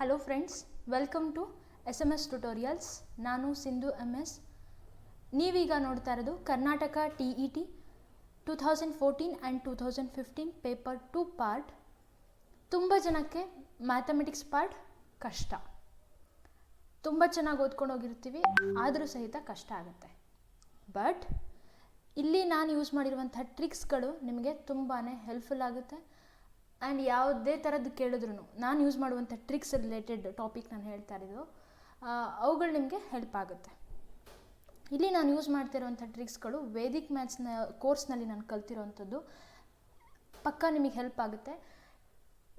Hello friends, welcome to SMS tutorials. ನಾನು Sindhu MS. ನೀವೀಗ ನೋಡ್ತಾ ಇರೋದು Karnataka TET 2014 and 2015 paper 2 part. ತುಂಬ ಜನಕ್ಕೆ ಮ್ಯಾಥಮೆಟಿಕ್ಸ್ ಪಾರ್ಟ್ ಕಷ್ಟ, ತುಂಬ ಚೆನ್ನಾಗಿ ಓದ್ಕೊಂಡು ಹೋಗಿರ್ತೀವಿ, ಆದರೂ ಸಹಿತ ಕಷ್ಟ ಆಗುತ್ತೆ. ಬಟ್ ಇಲ್ಲಿ ನಾನು ಯೂಸ್ ಮಾಡಿರುವಂಥ ಟ್ರಿಕ್ಸ್ಗಳು ನಿಮಗೆ ತುಂಬಾ ಹೆಲ್ಪ್ಫುಲ್ ಆಗುತ್ತೆ. ಆ್ಯಂಡ್ ಯಾವುದೇ ಥರದ್ದು ಕೇಳಿದ್ರು ನಾನು ಯೂಸ್ ಮಾಡುವಂಥ ಟ್ರಿಕ್ಸ್ ರಿಲೇಟೆಡ್ ಟಾಪಿಕ್ ನಾನು ಹೇಳ್ತಾ ಇರೋದು, ಅವುಗಳು ನಿಮಗೆ ಹೆಲ್ಪ್ ಆಗುತ್ತೆ. ಇಲ್ಲಿ ನಾನು ಯೂಸ್ ಮಾಡ್ತಿರೋವಂಥ ಟ್ರಿಕ್ಸ್ಗಳು ವೇದಿಕ್ ಮ್ಯಾಥ್ಸ್ನ ಕೋರ್ಸ್ನಲ್ಲಿ ನಾನು ಕಲ್ತಿರೋವಂಥದ್ದು. ಪಕ್ಕ ನಿಮಗೆ ಹೆಲ್ಪ್ ಆಗುತ್ತೆ.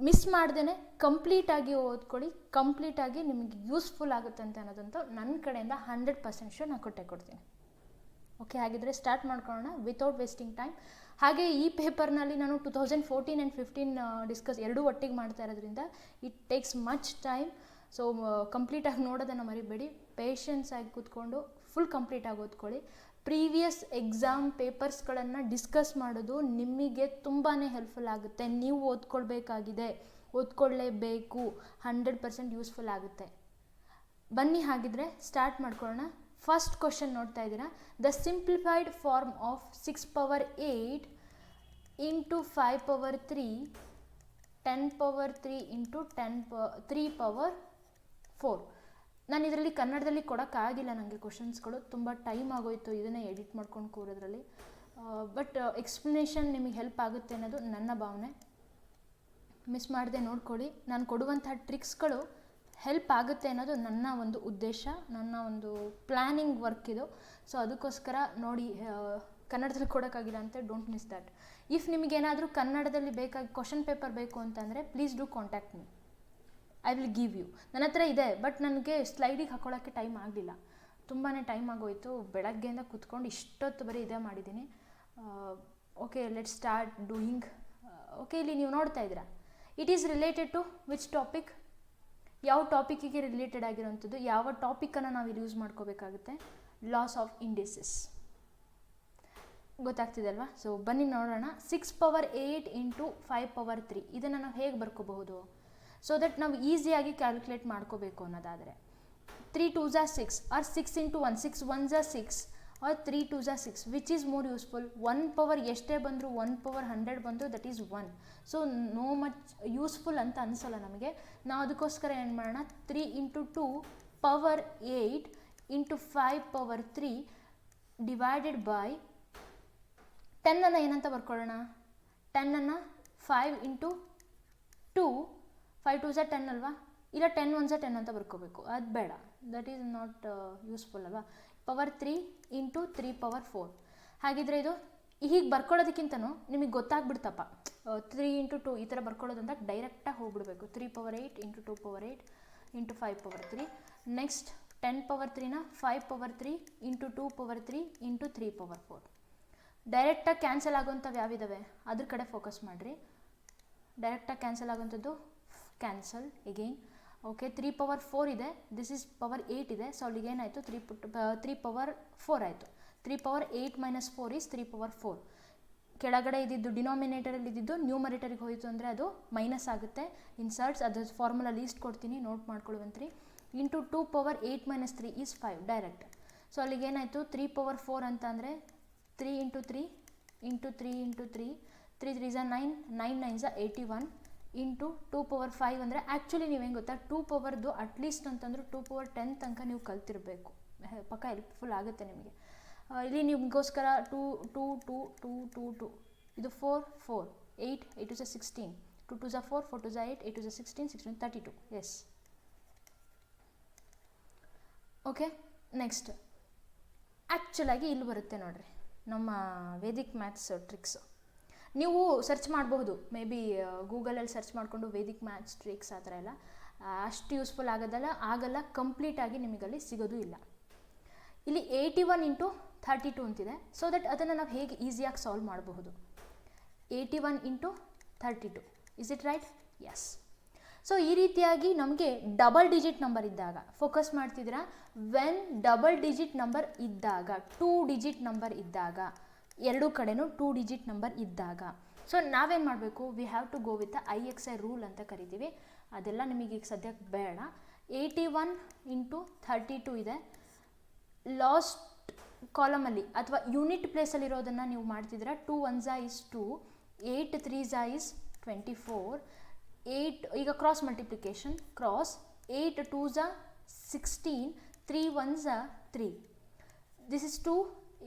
ಮಿಸ್ ಮಾಡ್ದೇ ಕಂಪ್ಲೀಟಾಗಿ ಓದ್ಕೊಳ್ಳಿ, ಕಂಪ್ಲೀಟಾಗಿ ನಿಮಗೆ ಯೂಸ್ಫುಲ್ ಆಗುತ್ತೆ ಅಂತ ಅನ್ನೋದಂತೂ ನನ್ನ ಕಡೆಯಿಂದ 100% ಶೂರ್ ನಾನು ಕೊಡ್ತೀನಿ. ಓಕೆ, ಹಾಗಿದ್ರೆ ಸ್ಟಾರ್ಟ್ ಮಾಡ್ಕೊಳ್ಳೋಣ ವಿತೌಟ್ ವೇಸ್ಟಿಂಗ್ ಟೈಮ್. ಹಾಗೆ ಈ ಪೇಪರ್ನಲ್ಲಿ ನಾನು 2014 ಆ್ಯಂಡ್ 15 ಡಿಸ್ಕಸ್ ಎರಡೂ ಒಟ್ಟಿಗೆ ಮಾಡ್ತಾ ಇರೋದ್ರಿಂದ it takes much time. So ಕಂಪ್ಲೀಟಾಗಿ ನೋಡೋದನ್ನು ಮರಿಬೇಡಿ, ಪೇಷನ್ಸ್ ಆಗಿ ಕೂತ್ಕೊಂಡು ಫುಲ್ ಕಂಪ್ಲೀಟಾಗಿ ಓದ್ಕೊಳ್ಳಿ. ಪ್ರೀವಿಯಸ್ ಎಕ್ಸಾಮ್ ಪೇಪರ್ಸ್ಗಳನ್ನು ಡಿಸ್ಕಸ್ ಮಾಡೋದು ನಿಮಗೆ ತುಂಬಾ ಹೆಲ್ಪ್ಫುಲ್ ಆಗುತ್ತೆ. ನೀವು ಓದ್ಕೊಳ್ಳೇಬೇಕು, 100% ಯೂಸ್ಫುಲ್ ಆಗುತ್ತೆ. ಬನ್ನಿ ಹಾಗಿದ್ರೆ ಸ್ಟಾರ್ಟ್ ಮಾಡ್ಕೊಳ್ಳೋಣ. ಫಸ್ಟ್ ಕ್ವಶನ್ ನೋಡ್ತಾ ಇದ್ದೀರಾ, the simplified form of 6 power 8 into 5 power 3 10 power 3 into 3 power 4. ನಾನು ಇದರಲ್ಲಿ ಕನ್ನಡದಲ್ಲಿ ಕೊಡೋಕ್ಕಾಗಿಲ್ಲ, ನನಗೆ ಕ್ವಶನ್ಸ್ಗಳು ತುಂಬ ಟೈಮ್ ಆಗೋಯಿತು ಇದನ್ನೇ ಎಡಿಟ್ ಮಾಡ್ಕೊಂಡು ಕೂರೋದ್ರಲ್ಲಿ. ಬಟ್ ಎಕ್ಸ್ಪ್ಲನೇಷನ್ ನಿಮಗೆ ಹೆಲ್ಪ್ ಆಗುತ್ತೆ ಅನ್ನೋದು ನನ್ನ ಭಾವನೆ. ಮಿಸ್ ಮಾಡದೆ ನೋಡ್ಕೊಳ್ಳಿ. ನಾನು ಕೊಡುವಂಥ ಟ್ರಿಕ್ಸ್ಗಳು ಹೆಲ್ಪ್ ಆಗುತ್ತೆ ಅನ್ನೋದು ನನ್ನ ಒಂದು ಉದ್ದೇಶ, ನನ್ನ ಒಂದು ಪ್ಲ್ಯಾನಿಂಗ್ ವರ್ಕ್ ಇದು. ಸೊ ಅದಕ್ಕೋಸ್ಕರ ನೋಡಿ, ಕನ್ನಡದಲ್ಲಿ ಕೊಡೋಕ್ಕಾಗಿಲ್ಲ ಅಂತ ಡೋಂಟ್ ಮಿಸ್ ದ್ಯಾಟ್. ಇಫ್ ನಿಮಗೇನಾದರೂ ಕನ್ನಡದಲ್ಲಿ ಕ್ವಶನ್ ಪೇಪರ್ ಬೇಕು ಅಂತಂದರೆ please do contact me, I will give you. ನನ್ನ ಹತ್ರ ಇದೆ, ಬಟ್ ನನಗೆ ಸ್ಲೈಡಿಗೆ ಹಾಕೊಳ್ಳೋಕ್ಕೆ ಟೈಮ್ ಆಗಲಿಲ್ಲ, ತುಂಬಾ ಟೈಮ್ ಆಗೋಯಿತು. ಬೆಳಗ್ಗೆಯಿಂದ ಕೂತ್ಕೊಂಡು ಇಷ್ಟೊತ್ತು ಬರೀ ಇದೇ ಮಾಡಿದ್ದೀನಿ. Okay, let start doing. Okay, ಇಲ್ಲಿ ನೀವು ನೋಡ್ತಾ ಇದ್ದೀರಾ, it is related to which topic, ಯಾವ ಟಾಪಿಕ್ಕಿಗೆ ರಿಲೇಟೆಡ್ ಆಗಿರೋವಂಥದ್ದು, ಯಾವ ಟಾಪಿಕನ್ನು ನಾವು ಇಲ್ಲಿ ಯೂಸ್ ಮಾಡ್ಕೋಬೇಕಾಗುತ್ತೆ, ಲಾಸ್ ಆಫ್ ಇಂಡಿಸಸ್. ಗೊತ್ತಾಗ್ತಿದೆ ಅಲ್ವಾ? ಸೊ ಬನ್ನಿ ನೋಡೋಣ. 6 power 8 ಇಂಟು 5 power 3 ಇದನ್ನು ನಾವು ಹೇಗೆ ಬರ್ಕೋಬಹುದು, ಸೊ ದಟ್ ನಾವು ಈಸಿಯಾಗಿ ಕ್ಯಾಲ್ಕುಲೇಟ್ ಮಾಡ್ಕೋಬೇಕು ಅನ್ನೋದಾದರೆ 3 2s are 6 are 6 into 1 6 1s are 6 are 3 2s are 6, which is more useful. 1 power ಎಷ್ಟೇ ಬಂದರೂ 1 power 100 ಬಂದರೂ that is 1. So no much useful ಅಂತ ಅನಿಸೋಲ್ಲ ನಮಗೆ. ನಾವು ಅದಕ್ಕೋಸ್ಕರ ಏನು ಮಾಡೋಣ, 3 into 2 power 8 into 5 power 3 divided by 10 ಏನಂತ ಬರ್ಕೊಳ್ಳೋಣ, 10 5 ಇಂಟು 2 5 2s are 10 ಅಲ್ವಾ, ಇಲ್ಲ 10 1s are 10 ಅಂತ ಬರ್ಕೋಬೇಕು, ಅದು ಬೇಡ, ದಟ್ ಈಸ್ ನಾಟ್ ಯೂಸ್ಫುಲ್ ಅಲ್ವಾ. Power 3 into 3 power 4. ಹಾಗಿದ್ರೆ ಇದು ಹೀಗೆ ಬರ್ಕೊಳ್ಳೋದಕ್ಕಿಂತನೂ ನಿಮಗೆ ಗೊತ್ತಾಗ್ಬಿಡ್ತಪ್ಪ, 3 ಇಂಟು 2 ಈ ಥರ ಬರ್ಕೊಳ್ಳೋದು ಅಂತ ಡೈರೆಕ್ಟಾಗಿ ಹೋಗ್ಬಿಡ್ಬೇಕು. 3 power 8 into 2 power 8 into 5 power 3. Next 10 power 3ನ 5 power 3 into 2 power 3 into 3 power 4. ಡೈರೆಕ್ಟಾಗಿ ಕ್ಯಾನ್ಸಲ್ ಆಗೋವಂಥವು ಯಾವಿದ್ದಾವೆ ಅದ್ರ ಕಡೆ ಫೋಕಸ್ ಮಾಡಿರಿ. ಡೈರೆಕ್ಟಾಗಿ ಕ್ಯಾನ್ಸಲ್ ಆಗೋವಂಥದ್ದು ಕ್ಯಾನ್ಸಲ್ ಎಗೈನ್. ಓಕೆ, 3 power 4 ಇದೆ, ದಿಸ್ ಈಸ್ ಪವರ್ 8 ಇದೆ, ಸೊ ಅಲ್ಲಿಗೆ ಏನಾಯಿತು 3 power 4 ಆಯಿತು. 3 power 8 minus 4 ಈಸ್ 3 power 4. ಕೆಳಗಡೆ ಇದ್ದಿದ್ದು ಡಿನಾಮಿನೇಟರಲ್ಲಿ ಇದ್ದಿದ್ದು ನ್ಯೂಮರೇಟರಿಗೆ ಹೋಯಿತು ಅಂದರೆ ಅದು ಮೈನಸ್ ಆಗುತ್ತೆ. ಇನ್ಸರ್ಟ್ಸ್ ಅದು ಫಾರ್ಮುಲಾ ಲೀಸ್ಟ್ ಕೊಡ್ತೀನಿ, ನೋಟ್ ಮಾಡ್ಕೊಳ್ಳುವಂತ್ರಿ. Into 2 power 8 minus 3 is 5 direct. So ಅಲ್ಲಿಗೆ ಏನಾಯಿತು 3 power 4 ಅಂತ ಅಂದರೆ 3 into 3 into 3 into 3 3 3s are 9 9 9s are 81 into 2 power 5 ಅಂದರೆ ಆ್ಯಕ್ಚುಲಿ ನೀವೇನು ಗೊತ್ತಾ, 2 powerದು ಅಟ್ಲೀಸ್ಟ್ ಅಂತಂದ್ರೆ 2 power 10 ತನಕ ನೀವು ಕಲ್ತಿರಬೇಕು, ಪಕ್ಕ ಹೆಲ್ಪ್ಫುಲ್ ಆಗುತ್ತೆ ನಿಮಗೆ. ಇಲ್ಲಿ ನಿಮಗೋಸ್ಕರ 2 2 2 2 2 2 ಇದು 4 4 8 8 2s are 16 2 2s are 4 4 2s are 8 8 2s are 16 16 32. Yes, okay. Next ಆ್ಯಕ್ಚುಲಾಗಿ ಇಲ್ಲಿ ಬರುತ್ತೆ ನೋಡಿರಿ ನಮ್ಮ ವೇದಿಕ್ ಮ್ಯಾಥ್ಸ್ ಟ್ರಿಕ್ಸು. ನೀವು ಸರ್ಚ್ ಮಾಡಬಹುದು, ಮೇ ಬಿ ಗೂಗಲಲ್ಲಿ ಸರ್ಚ್ ಮಾಡಿಕೊಂಡು ವೇದಿಕ್ ಮ್ಯಾಥ್ಸ್ ಟ್ರಿಕ್ಸ್ ಆ ಥರ ಎಲ್ಲ. ಅಷ್ಟು ಯೂಸ್ಫುಲ್ ಆಗಲ್ಲ, ಕಂಪ್ಲೀಟಾಗಿ ನಿಮಗಲ್ಲಿ ಸಿಗೋದು ಇಲ್ಲ. ಇಲ್ಲಿ 81 ಇಂಟು 32 ಅಂತಿದೆ, ಸೊ ದಟ್ ಅದನ್ನು ನಾವು ಹೇಗೆ ಈಸಿಯಾಗಿ ಸಾಲ್ವ್ ಮಾಡಬಹುದು. 81 into 32, is it right? Yes. So ಈ ರೀತಿಯಾಗಿ ನಮಗೆ ಡಬಲ್ ಡಿಜಿಟ್ ನಂಬರ್ ಇದ್ದಾಗ ಫೋಕಸ್ ಮಾಡ್ತಿದ್ದೀರಾ. ವೆನ್ ಡಬಲ್ ಡಿಜಿಟ್ ನಂಬರ್ ಇದ್ದಾಗ, 2 ಡಿಜಿಟ್ ನಂಬರ್ ಇದ್ದಾಗ, ಎರಡೂ ಕಡೆನೂ 2 ಡಿಜಿಟ್ ನಂಬರ್ ಇದ್ದಾಗ, ಸೊ ನಾವೇನು ಮಾಡಬೇಕು, we have to go with IXI rule ಅಂತ ಕರಿತೀವಿ. ಅದೆಲ್ಲ ನಿಮಗೆ ಈಗ ಸದ್ಯಕ್ಕೆ ಬೇಡ. 81 ಇಂಟು 32 ಇದೆ. ಲಾಸ್ಟ್ ಕಾಲಮಲ್ಲಿ ಅಥವಾ ಯೂನಿಟ್ ಪ್ಲೇಸಲ್ಲಿರೋದನ್ನು ನೀವು ಮಾಡ್ತಿದ್ದೀರಾ. 2 1s is 2, 8 3s is 24, 8 ಈಗ cross multiplication, cross 8 2s 16, 3 1s 3, this is 2,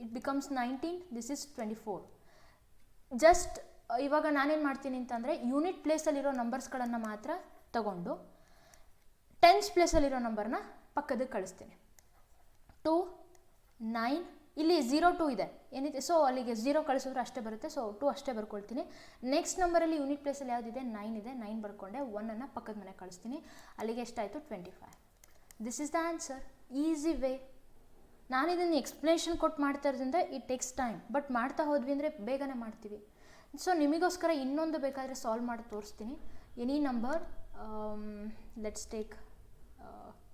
it becomes 19, this is 24. Just ಇವಾಗ ನಾನೇನು ಮಾಡ್ತೀನಿ ಅಂತಂದರೆ ಯೂನಿಟ್ ಪ್ಲೇಸಲ್ಲಿರೋ ನಂಬರ್ಸ್ಗಳನ್ನು ಮಾತ್ರ ತಗೊಂಡು ಟೆನ್ಸ್ ಪ್ಲೇಸಲ್ಲಿರೋ ನಂಬರ್ನ ಪಕ್ಕದಕ್ಕೆ ಕಳಿಸ್ತೀನಿ. 2 9, ಇಲ್ಲಿ 0 2 ಇದೆ ಏನಿದೆ, ಸೊ ಅಲ್ಲಿಗೆ 0 ಕಳಿಸಿದ್ರೆ ಅಷ್ಟೇ ಬರುತ್ತೆ, ಸೊ 2 ಅಷ್ಟೇ ಬರ್ಕೊಳ್ತೀನಿ. ನೆಕ್ಸ್ಟ್ ನಂಬರಲ್ಲಿ ಯೂನಿಟ್ ಪ್ಲೇಸಲ್ಲಿ ಯಾವುದಿದೆ 9 ಇದೆ, 9 ಬರ್ಕೊಂಡೆ, 1ಅನ್ನು ಪಕ್ಕದ ಮನೆಗೆ ಕಳಿಸ್ತೀನಿ, ಅಲ್ಲಿಗೆ ಎಷ್ಟಾಯಿತು 25. This is the answer. Easy way. ನಾನು ಇದನ್ನು ಎಕ್ಸ್ಪ್ಲನೇಷನ್ ಕೊಟ್ಟು ಮಾಡ್ತಾ ಇರೋದ್ರಿಂದ ಇಟ್ ಟೇಕ್ಸ್ ಟೈಮ್, ಬಟ್ ಮಾಡ್ತಾ ಹೋದ್ವಿ ಅಂದರೆ ಬೇಗನೆ ಮಾಡ್ತೀವಿ. ಸೊ ನಿಮಗೋಸ್ಕರ ಇನ್ನೊಂದು ಬೇಕಾದರೆ ಸಾಲ್ವ್ ಮಾಡಿ ತೋರಿಸ್ತೀನಿ. Any number, let's take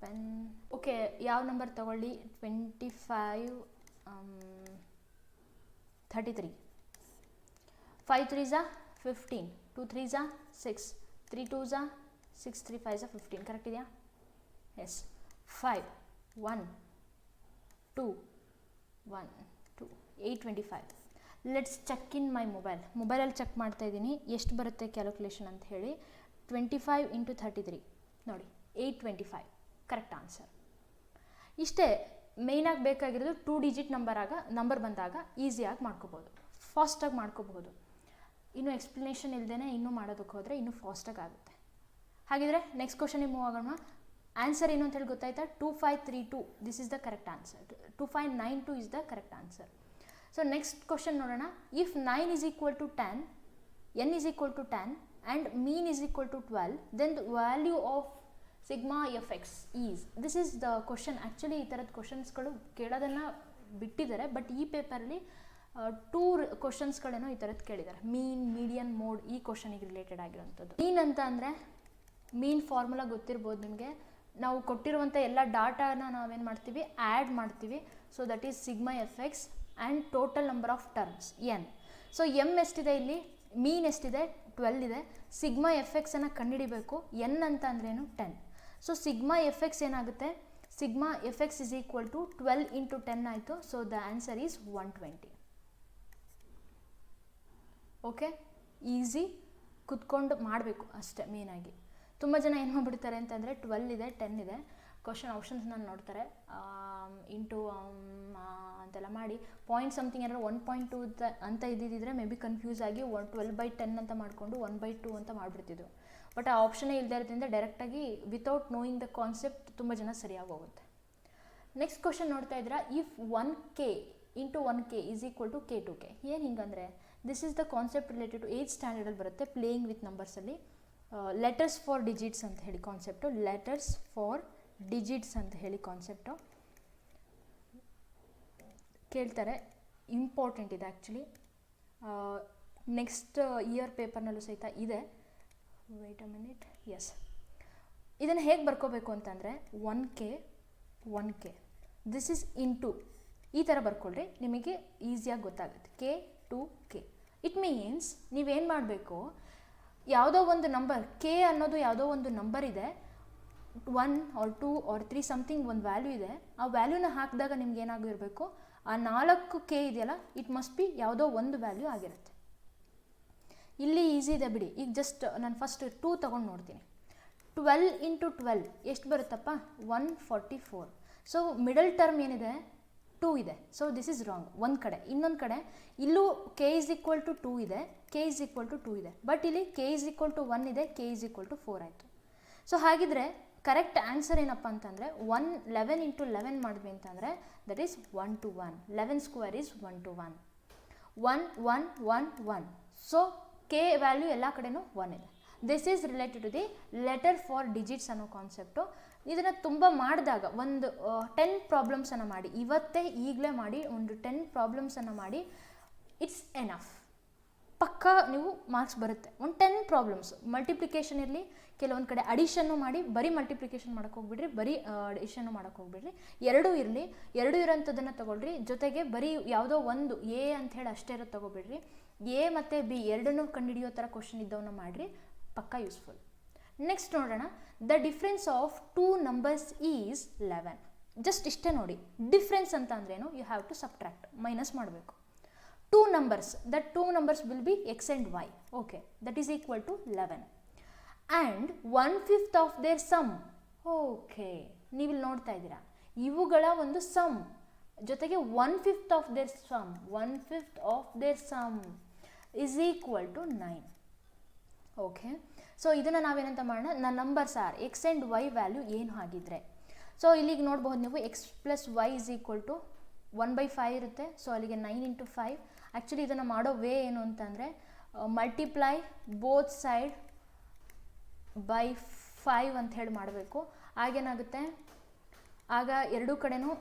pen. Okay, ಯಾವ ನಂಬರ್ ತಗೊಳ್ಳಿ? 25 33. 5 3s 15, 2 3s 6, 3 2s 6, 3 5s 15. Correct ಇದೆಯಾ? ಎಸ್. 5 1 2 1 2 825. ಲೆಟ್ಸ್ ಚೆಕ್ ಇನ್ ಮೈ ಮೊಬೈಲಲ್ಲಿ ಚೆಕ್ ಮಾಡ್ತಾ ಇದ್ದೀನಿ ಎಷ್ಟು ಬರುತ್ತೆ ಕ್ಯಾಲ್ಕುಲೇಷನ್ ಅಂತ ಹೇಳಿ. 25 ಇಂಟು 33 ನೋಡಿ 825 ಕರೆಕ್ಟ್ ಆನ್ಸರ್. ಇಷ್ಟೇ ಮೇಯ್ನಾಗಿ ಬೇಕಾಗಿರೋದು. 2 ಡಿಜಿಟ್ ನಂಬರ್ ಬಂದಾಗ ಈಸಿಯಾಗಿ ಮಾಡ್ಕೋಬೋದು, ಫಾಸ್ಟಾಗಿ ಮಾಡ್ಕೋಬಹುದು. ಇನ್ನು ಎಕ್ಸ್ಪ್ಲನೇಷನ್ ಇಲ್ಲದೇ ಇನ್ನೂ ಮಾಡೋದಕ್ಕೆ ಹೋದರೆ ಇನ್ನೂ ಫಾಸ್ಟಾಗಿ ಆಗುತ್ತೆ. ಹಾಗಿದ್ರೆ ನೆಕ್ಸ್ಟ್ ಕ್ವಶನಿಗೆ ಮೂವ್ ಆಗೋಣ. ಆನ್ಸರ್ ಏನು ಅಂತ ಹೇಳಿ ಗೊತ್ತಾಯ್ತಾ? 2532, this is the correct answer. 2592 is the correct answer. So next question ನೋಡೋಣ. If 9 is equal to 10, n is equal to 10 and mean is equal to 12, then the value of sigma fx is. This is the question. Actually ಈ ಥರದ ಕ್ವಶನ್ಸ್ಗಳು ಕೇಳೋದನ್ನು ಬಿಟ್ಟಿದ್ದಾರೆ, but ಈ ಪೇಪರಲ್ಲಿ 2 ಕ್ವಶನ್ಸ್ಗಳೇನೋ ಈ ಥರದ್ದು ಕೇಳಿದ್ದಾರೆ. ಮೀನ್, median, mode, ಈ ಕ್ವಶನಿಗೆ ರಿಲೇಟೆಡ್ ಆಗಿರೋಂಥದ್ದು. ಮೀನ್ ಅಂತ ಅಂದರೆ ಮೀನ್ ಫಾರ್ಮುಲಾ ಗೊತ್ತಿರ್ಬೋದು ನಿಮಗೆ. ನಾವು ಕೊಟ್ಟಿರುವಂಥ ಎಲ್ಲ ಡಾಟಾನ ನಾವೇನು ಮಾಡ್ತೀವಿ, ಆ್ಯಡ್ ಮಾಡ್ತೀವಿ. So that is sigma f X and total number of terms N. So M ಎಷ್ಟಿದೆ ಇಲ್ಲಿ, ಮೀನ್ ಎಷ್ಟಿದೆ 12 ಇದೆ. ಸಿಗ್ಮಾ ಎಫ್ ಎಕ್ಸನ್ನು ಕಂಡುಹಿಡಿಬೇಕು. ಎನ್ ಅಂತ ಅಂದ್ರೇನು 10. ಸೊ ಸಿಗ್ಮಾ ಎಫ್ ಎಕ್ಸ್ ಏನಾಗುತ್ತೆ, sigma f x is equal to 12 into 10 ಆಯಿತು. So the answer is 120. Okay, easy, ಕುತ್ಕೊಂಡು ಮಾಡಬೇಕು ಅಷ್ಟೇ. ಮೇಯ್ನಾಗಿ ತುಂಬ ಜನ ಏನು ಮಾಡಿಬಿಡ್ತಾರೆ ಅಂತಂದರೆ 12 ಇದೆ 10 ಇದೆ, ಆಪ್ಷನ್ಸ್ನ ನೋಡ್ತಾರೆ, ಇಂಟು ಅಂತೆಲ್ಲ ಮಾಡಿ ಪಾಯಿಂಟ್ ಸಮಥಿಂಗ್ ಏನಾದ್ರು 1.2 ಅಂತ ಇದ್ದಿದ್ದರೆ ಮೇ ಬಿ ಕನ್ಫ್ಯೂಸ್ ಆಗಿ 12/10 ಅಂತ ಮಾಡಿಕೊಂಡು 1/2 ಅಂತ ಮಾಡಿಬಿಡ್ತಿದ್ರು. ಬಟ್ ಆ ಆಪ್ಷನೇ ಇಲ್ಲದೆ ಇರೋದ್ರಿಂದ ಡೈರೆಕ್ಟಾಗಿ ವಿತೌಟ್ ನೋಯಿಂಗ್ ದ ಕಾನ್ಸೆಪ್ಟ್ ತುಂಬ ಜನ ಸರಿಯಾಗಿ ಹೋಗುತ್ತೆ. ನೆಕ್ಸ್ಟ್ ಕ್ವಶನ್ ನೋಡ್ತಾ ಇದ್ದೀರಾ. If 1k into 1k is equal to k2k. ಏನು ಹಿಂಗಂದರೆ this is the concept related to 8th ಸ್ಟ್ಯಾಂಡರ್ಡಲ್ಲಿ ಬರುತ್ತೆ, ಪ್ಲೇಯಿಂಗ್ ವಿತ್ ನಂಬರ್ಸಲ್ಲಿ. ಲೆಟರ್ಸ್ ಫಾರ್ ಡಿಜಿಟ್ಸ್ ಅಂತ ಹೇಳಿ ಕಾನ್ಸೆಪ್ಟು, ಲೆಟರ್ಸ್ ಫಾರ್ ಡಿಜಿಟ್ಸ್ ಅಂತ ಹೇಳಿ ಕಾನ್ಸೆಪ್ಟು ಕೇಳ್ತಾರೆ. ಇಂಪಾರ್ಟೆಂಟ್ ಇದೆ ಆ್ಯಕ್ಚುಲಿ. ನೆಕ್ಸ್ಟ್ ಇಯರ್ ಪೇಪರ್ನಲ್ಲೂ ಸಹಿತ ಇದೆ. Weight a minute. ಎಸ್, ಇದನ್ನು ಹೇಗೆ ಬರ್ಕೋಬೇಕು ಅಂತಂದರೆ 1k ದಿಸ್ ಇಸ್ ಇಂಟು ಈ ಥರ ಬರ್ಕೊಳ್ರಿ, ನಿಮಗೆ ಈಸಿಯಾಗಿ ಗೊತ್ತಾಗುತ್ತೆ. k2k. ಇಟ್ ಮೀನ್ಸ್ ನೀವೇನು ಮಾಡಬೇಕು, ಯಾವುದೋ ಒಂದು ನಂಬರ್ ಕೆ ಅನ್ನೋದು ಯಾವುದೋ ಒಂದು ನಂಬರ್ ಇದೆ, 1 or 2 or 3 ಸಮಥಿಂಗ್ ಒಂದು ವ್ಯಾಲ್ಯೂ ಇದೆ. ಆ ವ್ಯಾಲ್ಯೂನ ಹಾಕಿದಾಗ ನಿಮ್ಗೆ ಏನಾಗಿರಬೇಕು, ಆ 4k ಇದೆಯಲ್ಲ, ಇಟ್ ಮಸ್ಟ್ ಬಿ ಯಾವುದೋ ಒಂದು ವ್ಯಾಲ್ಯೂ ಆಗಿರುತ್ತೆ. ಇಲ್ಲಿ ಈಸಿ ಇದೆ ಬಿಡಿ. ಈಗ ಜಸ್ಟ್ ನಾನು ಫಸ್ಟ್ 2 ತೊಗೊಂಡು ನೋಡ್ತೀನಿ. 12 ಇಂಟು 12 ಎಷ್ಟು ಬರುತ್ತಪ್ಪ, 144. ಸೊ ಮಿಡಲ್ ಟರ್ಮ್ ಏನಿದೆ 2 ಇದೆ. ಸೊ ದಿಸ್ ಇಸ್ ರಾಂಗ್ ಒಂದು ಕಡೆ. ಇನ್ನೊಂದು ಕಡೆ ಇಲ್ಲೂ k ಇಸ್ ಈಕ್ವಲ್ ಟು 2 ಇದೆ, k ಇಸ್ ಈಕ್ವಲ್ ಟು 2 ಇದೆ. ಬಟ್ ಇಲ್ಲಿ k ಇಸ್ ಈಕ್ವಲ್ ಟು 1 ಇದೆ, k ಇಸ್ ಈಕ್ವಲ್ ಟು 4 ಆಯಿತು. ಸೊ ಹಾಗಿದ್ರೆ ಕರೆಕ್ಟ್ ಆನ್ಸರ್ ಏನಪ್ಪ ಅಂತಂದರೆ 11 ಇಂಟು 11 ಮಾಡಿದ್ವಿ ಅಂತಂದರೆ that is 1 to 1. 11 square is 1 to 1. 1 1 1 1. So k value ಎಲ್ಲ ಕಡೆನೂ 1 ಇದೆ. This is related to the letter for digits ಅನ್ನೋ ಕಾನ್ಸೆಪ್ಟು. ಇದನ್ನು ತುಂಬ ಮಾಡಿದಾಗ ಒಂದು 10 ಪ್ರಾಬ್ಲಮ್ಸನ್ನು ಮಾಡಿ, ಇವತ್ತೇ ಈಗಲೇ ಮಾಡಿ ಒಂದು 10 ಪ್ರಾಬ್ಲಮ್ಸನ್ನು ಮಾಡಿ, ಇಟ್ಸ್ ಎನಫ್. ಪಕ್ಕಾ ನೀವು ಮಾರ್ಕ್ಸ್ ಬರುತ್ತೆ. ಒಂದು 10 ಪ್ರಾಬ್ಲಮ್ಸ್ ಮಲ್ಟಿಪ್ಲಿಕೇಶನ್ ಇರಲಿ, ಕೆಲವೊಂದು ಕಡೆ ಅಡಿಷನ್ನು ಮಾಡಿ, ಬರೀ ಮಲ್ಟಿಪ್ಲಿಕೇಶನ್ ಮಾಡೋಕ್ಕೆ ಹೋಗ್ಬಿಡ್ರಿ, ಬರೀ ಅಡಿಷನ್ನು ಮಾಡೋಕ್ಕೆ ಹೋಗ್ಬಿಡ್ರಿ. ಎರಡೂ ಇರಲಿ, ಎರಡೂ ಇರೋಂಥದ್ದನ್ನು ತೊಗೊಳ್ರಿ. ಜೊತೆಗೆ ಬರೀ ಯಾವುದೋ ಒಂದು ಎ ಅಂತ ಹೇಳಿ ಅಷ್ಟೇ ಇರೋದು ತೊಗೊಬಿಡ್ರಿ. ಎ ಮತ್ತು ಬಿ ಎರಡನ್ನೂ ಕಂಡುಹಿಡಿಯೋ ಥರ ಕ್ವಶನ್ ಇದ್ದವನ್ನ ಮಾಡಿರಿ, ಪಕ್ಕಾ ಯೂಸ್ಫುಲ್. ನೆಕ್ಸ್ಟ್ ನೋಡೋಣ, the difference of two numbers is 11. Just ಇಷ್ಟೇ ನೋಡಿ, ಡಿಫ್ರೆನ್ಸ್ ಅಂತ ಅಂದ್ರೇನು, you have to subtract, minus ಮಾಡಬೇಕು. Two numbers, that two numbers will be X and Y, okay, that is equal to 11. And 1/5 of their sum, okay, ನೀವಿಲ್ಲಿ ನೋಡ್ತಾ ಇದ್ದೀರಾ, ಇವುಗಳ ಒಂದು ಸಮ್ ಜೊತೆಗೆ 1/5 of their sum, 1/5 of their sum is equal to 9. Okay, so ಇದನ್ನು ನಾವೇನಂತ ಮಾಡೋಣ, numbers are x and y value ಏನು ಆಗಿದ್ರೆ. ಸೊ ಇಲ್ಲಿಗೆ ನೋಡ್ಬೋದು ನೀವು, x plus y is equal to 1/5 ಇರುತ್ತೆ. ಸೊ ಅಲ್ಲಿಗೆ 9 × 5. ಆ್ಯಕ್ಚುಲಿ ಇದನ್ನು ಮಾಡೋ ವೇ ಏನು ಅಂತಂದರೆ, ಮಲ್ಟಿಪ್ಲೈ ಬೋತ್ ಸೈಡ್ ಬೈ 5 ಅಂತ ಹೇಳಿ ಮಾಡಬೇಕು. ಆಗೇನಾಗುತ್ತೆ, ಆಗ ಎರಡೂ ಕಡೆನೂ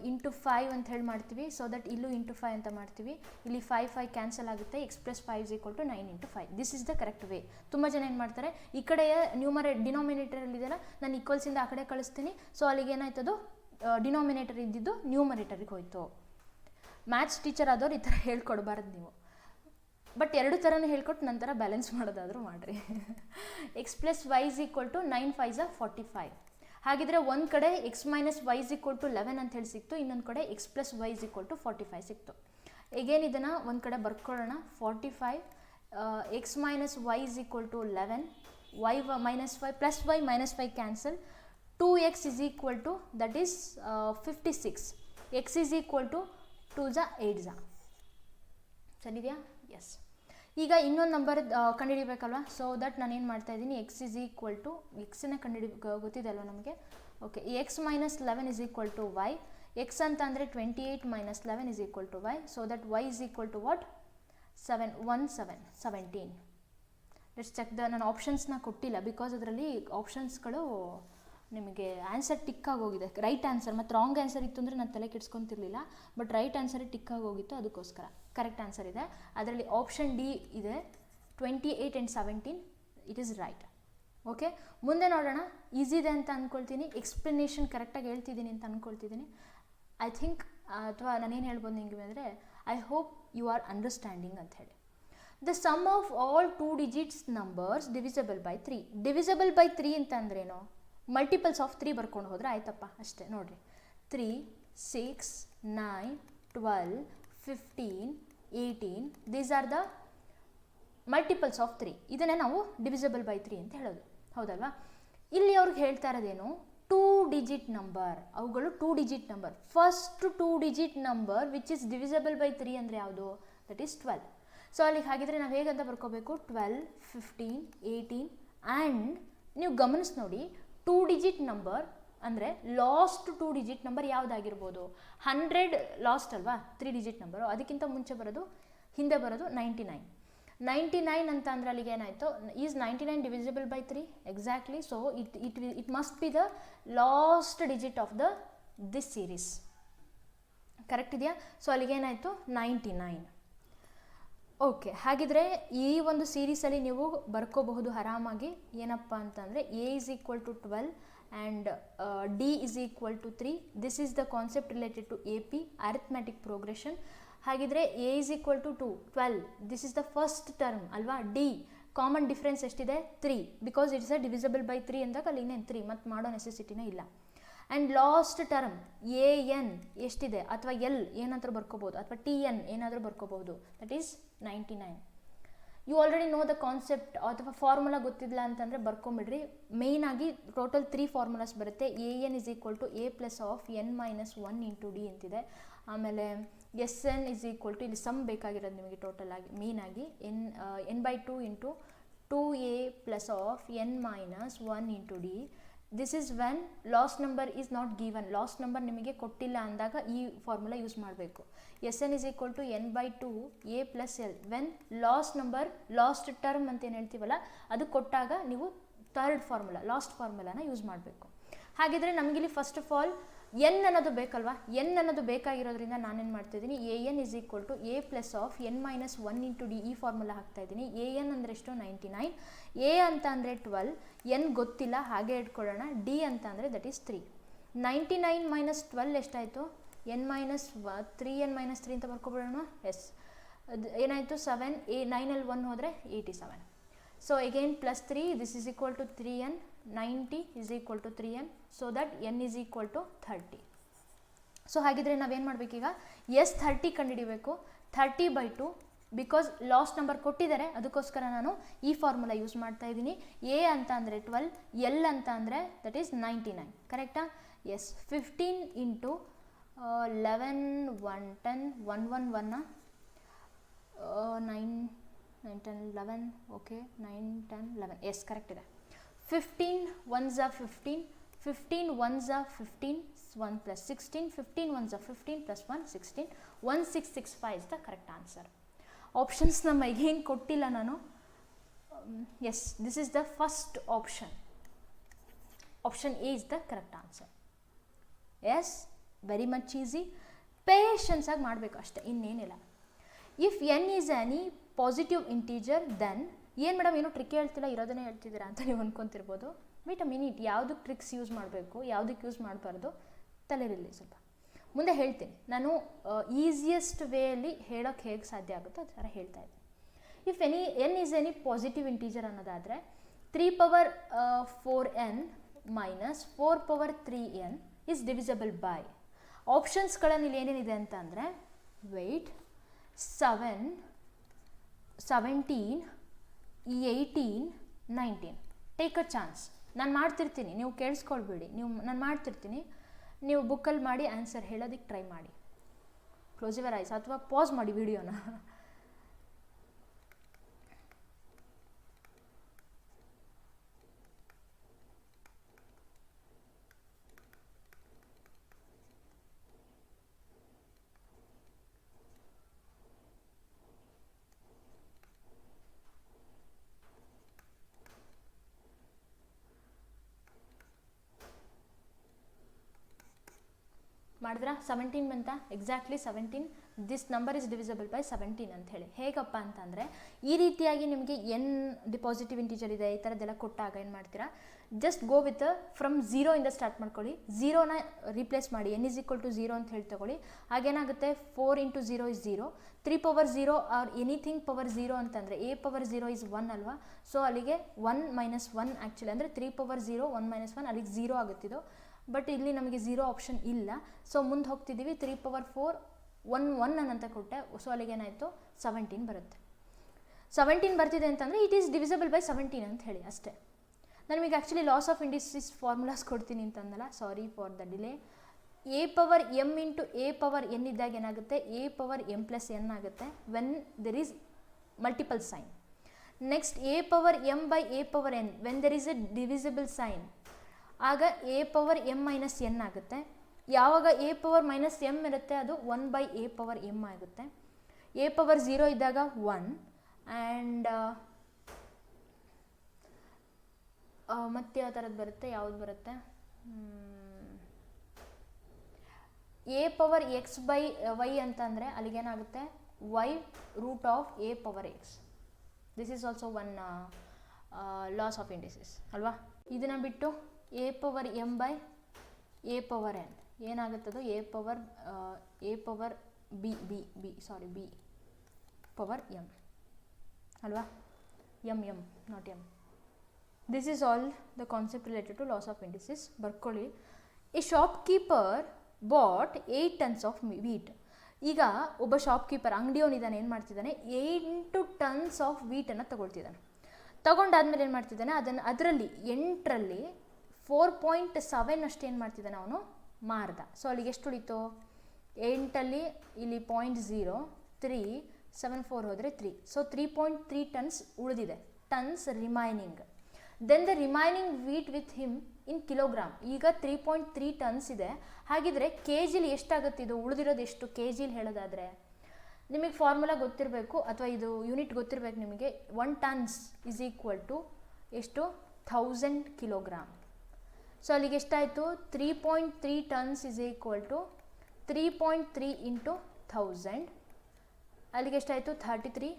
ಇಂಟು 5 ಅಂತ ಹೇಳಿ ಮಾಡ್ತೀವಿ. ಸೊ ದಟ್ ಇಲ್ಲೂ ಇಂಟು 5 ಅಂತ ಮಾಡ್ತೀವಿ. ಇಲ್ಲಿ 5 ಕ್ಯಾನ್ಸಲ್ ಆಗುತ್ತೆ. X plus 5 is equal to 9 × 5. This is the correct way. ತುಂಬ ಜನ ಏನು ಮಾಡ್ತಾರೆ, ಈ ಕಡೆಯ ಡಿನಾಮಿನೇಟರಲ್ಲಿದೆಯಲ್ಲ, ನಾನು ಈಕ್ವಲ್ಸಿಂದ ಆ ಕಡೆ ಕಳಿಸ್ತೀನಿ. ಸೊ ಅಲ್ಲಿಗೆ ಏನಾಯ್ತದು, ಡಿನಾಮಿನೇಟರ್ ಇದ್ದಿದ್ದು ನ್ಯೂಮರೇಟರಿಗೆ ಹೋಯಿತು. ಮ್ಯಾಥ್ಸ್ ಟೀಚರ್ ಆದವ್ರು ಈ ಥರ ಹೇಳ್ಕೊಡ್ಬಾರ್ದು ನೀವು. ಬಟ್ ಎರಡು ಥರನೂ ಹೇಳ್ಕೊಟ್ಟು ನಂತರ ಬ್ಯಾಲೆನ್ಸ್ ಮಾಡೋದಾದರೂ ಮಾಡಿರಿ. X plus y is equal to 9 × 5 = 45. ಹಾಗಿದ್ರೆ ಒಂದು ಕಡೆ x minus y is equal to 11 ಅಂತ ಹೇಳಿ ಸಿಕ್ತು, ಇನ್ನೊಂದು ಕಡೆ x plus y is equal to 45 ಸಿಕ್ತು. ಈಗೇನು ಇದನ್ನು ಒಂದು ಕಡೆ ಬರ್ಕೊಳ್ಳೋಣ. 45 x minus y is equal to 11, y minus 5 plus y minus 5 cancel, 2x is equal to that is 56. X is equal to 2 × 8 ಸರಿದೆಯಾ? S. ಈಗ ಇನ್ನೊಂದು ನಂಬರ್ ಕಂಡುಹಿಡಿಬೇಕಲ್ವ. ಸೊ ದಟ್ ನಾನು ಏನು ಮಾಡ್ತಾ ಇದ್ದೀನಿ, ಎಕ್ಸ್ ಇಸ್ ಈಕ್ವಲ್ ಟು ಎಕ್ಸನ್ನ ಗೊತ್ತಿದೆ ಅಲ್ವ ನಮಗೆ. Okay, x minus 11 is equal to y. X ಅಂತ ಅಂದರೆ 28 minus 11 is equal to y. So that y is equal to what, 17. Let's check ನಾನು ಆಪ್ಷನ್ಸ್ನ ಕೊಟ್ಟಿಲ್ಲ, ಬಿಕಾಸ್ ಅದರಲ್ಲಿ ಆಪ್ಷನ್ಸ್ಗಳು ನಿಮಗೆ ಆನ್ಸರ್ ಟಿಕ್ಕಾಗಿ ಹೋಗಿದೆ. ರೈಟ್ ಆನ್ಸರ್ ಮತ್ತು ರಾಂಗ್ ಆನ್ಸರ್ ಇತ್ತು ಅಂದರೆ ನಾನು ತಲೆ ಕೆಡ್ಸ್ಕೊತಿರ್ಲಿಲ್ಲ. ಬಟ್ ರೈಟ್ ಆನ್ಸರ್ ಟಿಕ್ಕಾಗಿ ಹೋಗಿತ್ತು, ಅದಕ್ಕೋಸ್ಕರ. ಕರೆಕ್ಟ್ ಆನ್ಸರ್ ಇದೆ ಅದರಲ್ಲಿ, ಆಪ್ಷನ್ ಡಿ ಇದೆ, 28 and 17. It is right. Okay, ಮುಂದೆ ನೋಡೋಣ. ಈಸಿ ಇದೆ ಅಂತ ಅಂದ್ಕೊಳ್ತೀನಿ, ಎಕ್ಸ್ಪ್ಲನೇಷನ್ ಕರೆಕ್ಟಾಗಿ ಹೇಳ್ತಿದ್ದೀನಿ ಅಂತ ಅಂದ್ಕೊಳ್ತಿದ್ದೀನಿ. ಐ ಥಿಂಕ್, ಅಥವಾ ನಾನೇನು ಹೇಳ್ಬೋದು ನಿಮಗೆ ಅಂದರೆ, I hope you are understanding ಅಂತ ಹೇಳಿ. The sum of all 2 digits numbers divisible by 3. Divisible by 3 ಅಂತ ಅಂದ್ರೇನು, ಮಲ್ಟಿಪಲ್ಸ್ ಆಫ್ 3 ಬರ್ಕೊಂಡು ಹೋದ್ರೆ ಆಯ್ತಪ್ಪ, ಅಷ್ಟೇ. ನೋಡಿರಿ, 3, 6, 9, 12, 15, 18 these are the multiples of 3. ಇದನ್ನೇ ನಾವು ಡಿವಿಸಬಲ್ ಬೈ 3 ಅಂತ ಹೇಳೋದು, ಹೌದಲ್ವಾ? ಇಲ್ಲಿ ಅವ್ರಿಗೆ ಹೇಳ್ತಾ ಇರೋದೇನು, 2 digit ನಂಬರ್, ಅವುಗಳು 2 digit number. First 2 digit number which is divisible by 3 ಅಂದರೆ ಯಾವುದು, ದಟ್ ಈಸ್ 12. ಸೊ ಅಲ್ಲಿಗೆ ಹಾಗಿದ್ರೆ ನಾವು ಹೇಗಂತ ಬರ್ಕೋಬೇಕು, 12, 15, 18 ಆ್ಯಂಡ್ ನೀವು ಗಮನಿಸಿ ನೋಡಿ, 2 digit ನಂಬರ್ ಅಂದರೆ ಲಾಸ್ಟ್ 2 digit ನಂಬರ್ ಯಾವುದಾಗಿರ್ಬೋದು, 100 ಲಾಸ್ಟ್ ಅಲ್ವಾ, 3 digit ನಂಬರು. ಅದಕ್ಕಿಂತ ಮುಂಚೆ ಬರೋದು, ಹಿಂದೆ ಬರೋದು 99. 99 ಅಂತ ಅಂದರೆ ಅಲ್ಲಿಗೆ ಏನಾಯಿತು, is 99 divisible by 3? Exactly. So it must B the last digit of this series. Correct ಇದೆಯಾ? ಸೊ ಅಲ್ಲಿಗೆ ಏನಾಯಿತು, 99. ಓಕೆ, ಹಾಗಿದ್ರೆ ಈ ಒಂದು ಸೀರೀಸಲ್ಲಿ ನೀವು ಬರ್ಕೋಬಹುದು ಆರಾಮಾಗಿ. ಏನಪ್ಪ ಅಂತಂದರೆ, A is equal to 12 and D is equal to 3. This is the concept related to AP, arithmetic progression. ಹಾಗಿದ್ರೆ A is equal to 12, this is the first term ಅಲ್ವಾ. ಡಿ ಕಾಮನ್ ಡಿಫ್ರೆನ್ಸ್ ಎಷ್ಟಿದೆ, 3, because it's a divisible by 3 ಅಂದಾಗ ಅಲ್ಲಿ ಇನ್ನೇನು 3 ಮತ್ತು ಮಾಡೋ ನೆಸೆಸಿಟಿನೇ ಇಲ್ಲ. And last term AN ಎಷ್ಟಿದೆ, ಅಥವಾ ಎಲ್ ಏನಾದರೂ ಬರ್ಕೋಬೋದು, ಅಥವಾ TN ಏನಾದರೂ ಬರ್ಕೋಬೋದು, that is 99. You already know the concept, ಅಥವಾ ಫಾರ್ಮುಲಾ ಗೊತ್ತಿಲ್ಲ ಅಂತಂದರೆ ಬರ್ಕೊಂಬಿಡ್ರಿ. ಮೇಯ್ನಾಗಿ ಟೋಟಲ್ 3 ಫಾರ್ಮುಲಾಸ್ ಬರುತ್ತೆ. AN is equal to A plus of N minus 1 into D ಅಂತಿದೆ. ಆಮೇಲೆ SN ಇಸ್ ಈಕ್ವಲ್ ಟು, ಇಲ್ಲಿ ಸಮ್ ಬೇಕಾಗಿರೋದು ನಿಮಗೆ ಟೋಟಲ್ ಆಗಿ ಮೇಯ್ನಾಗಿ, N/2 into 2A plus of N minus 1 into D. This is when last number is not given. Last number ನಿಮಗೆ ಕೊಟ್ಟಿಲ್ಲ ಅಂದಾಗ ಈ ಫಾರ್ಮುಲಾ ಯೂಸ್ ಮಾಡಬೇಕು. SN is equal to N/2 A plus L. When last number, last term ಅಂತ ಏನು ಹೇಳ್ತೀವಲ್ಲ, ಅದು ಕೊಟ್ಟಾಗ ನೀವು ಥರ್ಡ್ ಫಾರ್ಮುಲಾ, ಲಾಸ್ಟ್ ಫಾರ್ಮುಲಾನ ಯೂಸ್ ಮಾಡಬೇಕು. ಹಾಗಿದ್ರೆ ನಮಗಿಲ್ಲಿ ಫಸ್ಟ್ ಆಫ್ ಆಲ್ N ಅನ್ನೋದು ಬೇಕಲ್ವಾ. N ಅನ್ನೋದು ಬೇಕಾಗಿರೋದ್ರಿಂದ ನಾನೇನು ಮಾಡ್ತಾಯಿದ್ದೀನಿ, AN is equal to A plus of N minus 1 into D ಈ ಫಾರ್ಮುಲಾ ಹಾಕ್ತಾಯಿದ್ದೀನಿ. AN ಅಂದರೆ ಎಷ್ಟು, 99. A ಅಂತ ಅಂದರೆ 12, N ಗೊತ್ತಿಲ್ಲ ಹಾಗೆ ಇಟ್ಕೊಳ್ಳೋಣ. D ಅಂತ ಅಂದರೆ ದಟ್ ಈಸ್ 3. 99 ಮೈನಸ್ 12 ಎಷ್ಟಾಯಿತು, N ಮೈನಸ್ 3N ಮೈನಸ್ 3 ಅಂತ ಬರ್ಕೊಬಿಡೋಣ. ಎಸ್, ಏನಾಯಿತು 7. 9ಅಲ್ಲಿ 1 ಹೋದರೆ 87. So again plus 3, this is equal to 3n, 90 is equal to 3n, so that n is equal to 30. So ಹಾಗಿದ್ರೆ ನಾವೇನು ಮಾಡಬೇಕೀಗ, ಎಸ್ 30 ಕಂಡುಹಿಡಿಬೇಕು. 30/2 ಬಿಕಾಸ್ ಲಾಸ್ಟ್ ನಂಬರ್ ಕೊಟ್ಟಿದ್ದಾರೆ, ಅದಕ್ಕೋಸ್ಕರ ನಾನು ಈ ಫಾರ್ಮುಲಾ ಯೂಸ್ ಮಾಡ್ತಾ ಇದ್ದೀನಿ. ಎ ಅಂತ ಅಂದರೆ 12, ಎಲ್ ಅಂತ ಅಂದರೆ ದಟ್ ಈಸ್ 99, ಕರೆಕ್ಟಾ? Yes. 15 into 11, 1, 10, 1, 1, 1, 9, 10, 11, okay, 9, 10, 11, yes correct ಇದೆ. 15 1s are 15, 15 1s are 15, 1 plus 16, 15 1s are 15 plus 1, 16, 1665 is the correct answer. Options ನಮ್ಮ ಏನು ಕೊಟ್ಟಿಲ್ಲ ನಾನು. Yes, this is the first option. Option A is the correct answer. Yes, very much easy. ಪೇಷನ್ಸಾಗಿ ಮಾಡಬೇಕು ಅಷ್ಟೇ, ಇನ್ನೇನಿಲ್ಲ. If N is any positive integer then, ಏನು madam ಏನೋ ಟ್ರಿಕ್ ಹೇಳ್ತಿಲ್ಲ, ಇರೋದನ್ನೇ ಹೇಳ್ತಿದ್ದೀರಾ ಅಂತ ನೀವು ಅಂದ್ಕೊತಿರ್ಬೋದು. ವೇಟ್ ಅ ಮಿನಿಟ್, ಯಾವುದಕ್ಕೆ ಟ್ರಿಕ್ಸ್ ಯೂಸ್ ಮಾಡಬೇಕು, ಯಾವುದಕ್ಕೆ ಯೂಸ್ ಮಾಡಬಾರ್ದು, ತಲೆಯಲ್ಲಿ ಸ್ವಲ್ಪ ಮುಂದೆ ಹೇಳ್ತೀನಿ. ನಾನು ಈಸಿಯೆಸ್ಟ್ ವೇಯಲ್ಲಿ ಹೇಳೋಕ್ಕೆ ಹೇಗೆ ಸಾಧ್ಯ ಆಗುತ್ತೋ ಆ ಥರ ಹೇಳ್ತಾ ಇದ್ದೀನಿ. If N is any positive integer ಅನ್ನೋದಾದರೆ 3/4n minus 4/3n is divisible by. ಆಪ್ಷನ್ಸ್ಗಳಲ್ಲಿ ಇಲ್ಲಿ ಏನೇನಿದೆ ಅಂತ ಅಂದರೆ ವೆಯ್ಟ್ 7, 17, 18, 19. Take a chance. ನಾನು ಮಾಡ್ತಿರ್ತೀನಿ, ನೀವು ಕೇಳಿಸ್ಕೊಳ್ಬೇಡಿ. ನಾನು ಮಾಡ್ತಿರ್ತೀನಿ, ನೀವು ಬುಕ್ಕಲ್ಲಿ ಮಾಡಿ ಆನ್ಸರ್ ಹೇಳೋದಕ್ಕೆ ಟ್ರೈ ಮಾಡಿ. ಕ್ಲೋಸ್ ಯುವರ್ ಐಸ್ ಅಥವಾ ಪಾಸ್ ಮಾಡಿ ವಿಡಿಯೋನ. ಮಾಡಿದ್ರಾ? 17 ಬಂತ? Exactly 17. This number is divisible by 17 ಅಂತ ಹೇಳಿ. ಹೇಗಪ್ಪ ಅಂತಂದರೆ, ಈ ರೀತಿಯಾಗಿ ನಿಮಗೆ ಎನ್ ಪಾಸಿಟಿವ್ ಇಂಟೀಜರ್ ಇದೆ ಈ ಥರದ್ದೆಲ್ಲ ಕೊಟ್ಟಾಗ ಏನು ಮಾಡ್ತೀರಾ, ಜಸ್ಟ್ ಗೋ ವಿತ್ ಫ್ರಮ್ 0 ಇಂದ ಸ್ಟಾರ್ಟ್ ಮಾಡ್ಕೊಳ್ಳಿ. 0ನ ರಿಪ್ಲೇಸ್ ಮಾಡಿ, n ಈಸ್ ಈಕ್ವಲ್ ಟು 0 ಅಂತ ಹೇಳಿ ತಗೊಳ್ಳಿ. ಆಗೇನಾಗುತ್ತೆ, 4 into 0 is 0, 3/0 or anything power 0 ಅಂತಂದರೆ a/0 ಇಸ್ 1 ಅಲ್ವಾ. ಸೊ ಅಲ್ಲಿಗೆ 1 ಮೈನಸ್ 1 ಆ್ಯಕ್ಚುಲಿ ಅಂದರೆ 3/0, 1 ಮೈನಸ್ 1 ಅಲ್ಲಿಗೆ 0 ಆಗುತ್ತಿದ್ದು. ಬಟ್ ಇಲ್ಲಿ ನಮಗೆ 0 ಆಪ್ಷನ್ ಇಲ್ಲ, ಸೊ ಮುಂದೆ ಹೋಗ್ತಿದ್ದೀವಿ. 3/4 1 ಅಂತ ಕೊಟ್ಟೆ, ಸೊ ಅಲ್ಲಿಗೆ ಏನಾಯಿತು, 17 ಬರುತ್ತೆ. 17 ಬರ್ತಿದೆ ಅಂತಂದರೆ ಇಟ್ ಈಸ್ ಡಿವಿಸಬಲ್ ಬೈ 17 ಅಂತ ಹೇಳಿ ಅಷ್ಟೇ. ನಾನು ನಿಮಗೆ actually laws of indices formulas ಕೊಡ್ತೀನಿ ಅಂತಂದಲ್ಲ, sorry for the delay. a/m into a/n ಇದ್ದಾಗ ಏನಾಗುತ್ತೆ, a/m+n ಆಗುತ್ತೆ when there is multiple sign. Next a/m by a/n when there is a divisible sign, ಆಗ a/m-n ಆಗುತ್ತೆ. ಯಾವಾಗ a/-m ಇರುತ್ತೆ ಅದು 1/a/m ಆಗುತ್ತೆ. a/0 ಇದ್ದಾಗ 1 ಆ್ಯಂಡ್ ಮತ್ತೆ ಯಾವ ಥರದ್ದು ಬರುತ್ತೆ, ಯಾವ್ದು ಬರುತ್ತೆ, a/x/y ಅಂತಂದರೆ ಅಲ್ಲಿಗೇನಾಗುತ್ತೆ, y√a/x. This is also one laws of indices ಅಲ್ವಾ. ಇದನ್ನು ಬಿಟ್ಟು a/m ಬೈ a/n ಏನಾಗುತ್ತದು, b/m ಅಲ್ವಾ, m not m. This is all the concept related to laws of indices. ಬರ್ಕೊಳ್ಳಿ. A shopkeeper bought 8 tons of wheat. ಈಗ ಒಬ್ಬ shopkeeper, ಅಂಗಡಿಯವನಿದ್ದಾನೆ, ಏನು ಮಾಡ್ತಿದ್ದಾನೆ, 8 tons of ವೀಟನ್ನು ತಗೊಳ್ತಿದ್ದಾನೆ. ತಗೊಂಡಾದ್ಮೇಲೆ ಏನು ಮಾಡ್ತಿದ್ದಾನೆ, ಅದರಲ್ಲಿ 8ರಲ್ಲಿ 4.7 ಅಷ್ಟು ಏನು ಮಾಡ್ತಿದ್ದಾನೆ, ಅವನು ಮಾರ್ದ. ಸೊ ಅಲ್ಲಿಗೆ ಎಷ್ಟು ಉಳಿತು, 8ಅಲ್ಲಿ ಇಲ್ಲಿ 0.0374 ಹೋದರೆ 3, ಸೊ 3.3 tons ಉಳಿದಿದೆ, tons remaining. Then the remaining wheat with him in kilogram. ಈಗ 3.3 tons ಇದೆ. ಹಾಗಿದ್ರೆ ಕೆ ಜಿಲಿ ಎಷ್ಟಾಗುತ್ತೆ, ಇದು ಉಳಿದಿರೋದು ಎಷ್ಟು ಕೆ ಜಿಲಿ ಹೇಳೋದಾದರೆ, ನಿಮಗೆ ಫಾರ್ಮುಲಾ ಗೊತ್ತಿರಬೇಕು ಅಥವಾ ಇದು ಯೂನಿಟ್ ಗೊತ್ತಿರಬೇಕು ನಿಮಗೆ. 1 tons ಇಸ್ ಈಕ್ವಲ್ ಟು ಎಷ್ಟು, 1000 ಕಿಲೋಗ್ರಾಮ್. ಸೊ ಅಲ್ಲಿಗೆ ಎಷ್ಟಾಯಿತು, 3.3 tons is equal to 3.3 into 1000. ಅಲ್ಲಿಗೆ ಎಷ್ಟಾಯಿತು, 33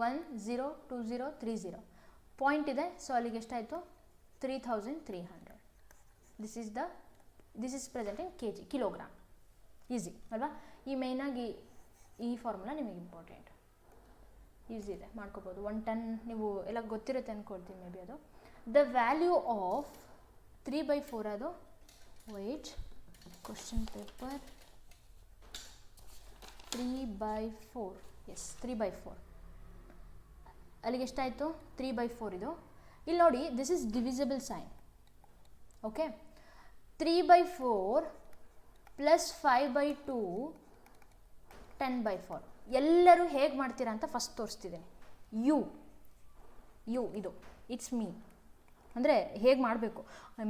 102030 ಪಾಯಿಂಟ್ ಇದೆ. ಸೊ ಅಲ್ಲಿಗೆ ಎಷ್ಟಾಯಿತು, 3300. This is present in kilogram. Easy ಅಲ್ವಾ. ಈ ಮೇಯ್ನಾಗಿ ಈ ಫಾರ್ಮುಲಾ ನಿಮಗೆ ಇಂಪಾರ್ಟೆಂಟ್. ಈಸಿ ಇದೆ, ಮಾಡ್ಕೋಬೋದು. 110 ನೀವು ಎಲ್ಲ ಗೊತ್ತಿರುತ್ತೆ ಅಂದ್ಕೊಳ್ತೀನಿ ಮೇ ಬಿ ಅದು. ದ ವ್ಯಾಲ್ಯೂ ಆಫ್ 3/4 ಅದು ವೆಯ್ಟ್ ಕ್ವಶನ್ ಪೇಪರ್ 3/4 ಎಸ್ 3/4 ಅಲ್ಲಿಗೆ ಎಷ್ಟಾಯಿತು 3/4 ಇದು. ಇಲ್ಲಿ ನೋಡಿ this is divisible sign. Okay 3/4 plus 5/2 10/4 ಎಲ್ಲರೂ ಹೇಗೆ ಮಾಡ್ತೀರಾ ಅಂತ ಫಸ್ಟ್ ತೋರಿಸ್ತಿದ್ದೀನಿ. ಯು ಇದು ಇಟ್ಸ್ ಮೀ ಅಂದರೆ ಹೇಗೆ ಮಾಡಬೇಕು,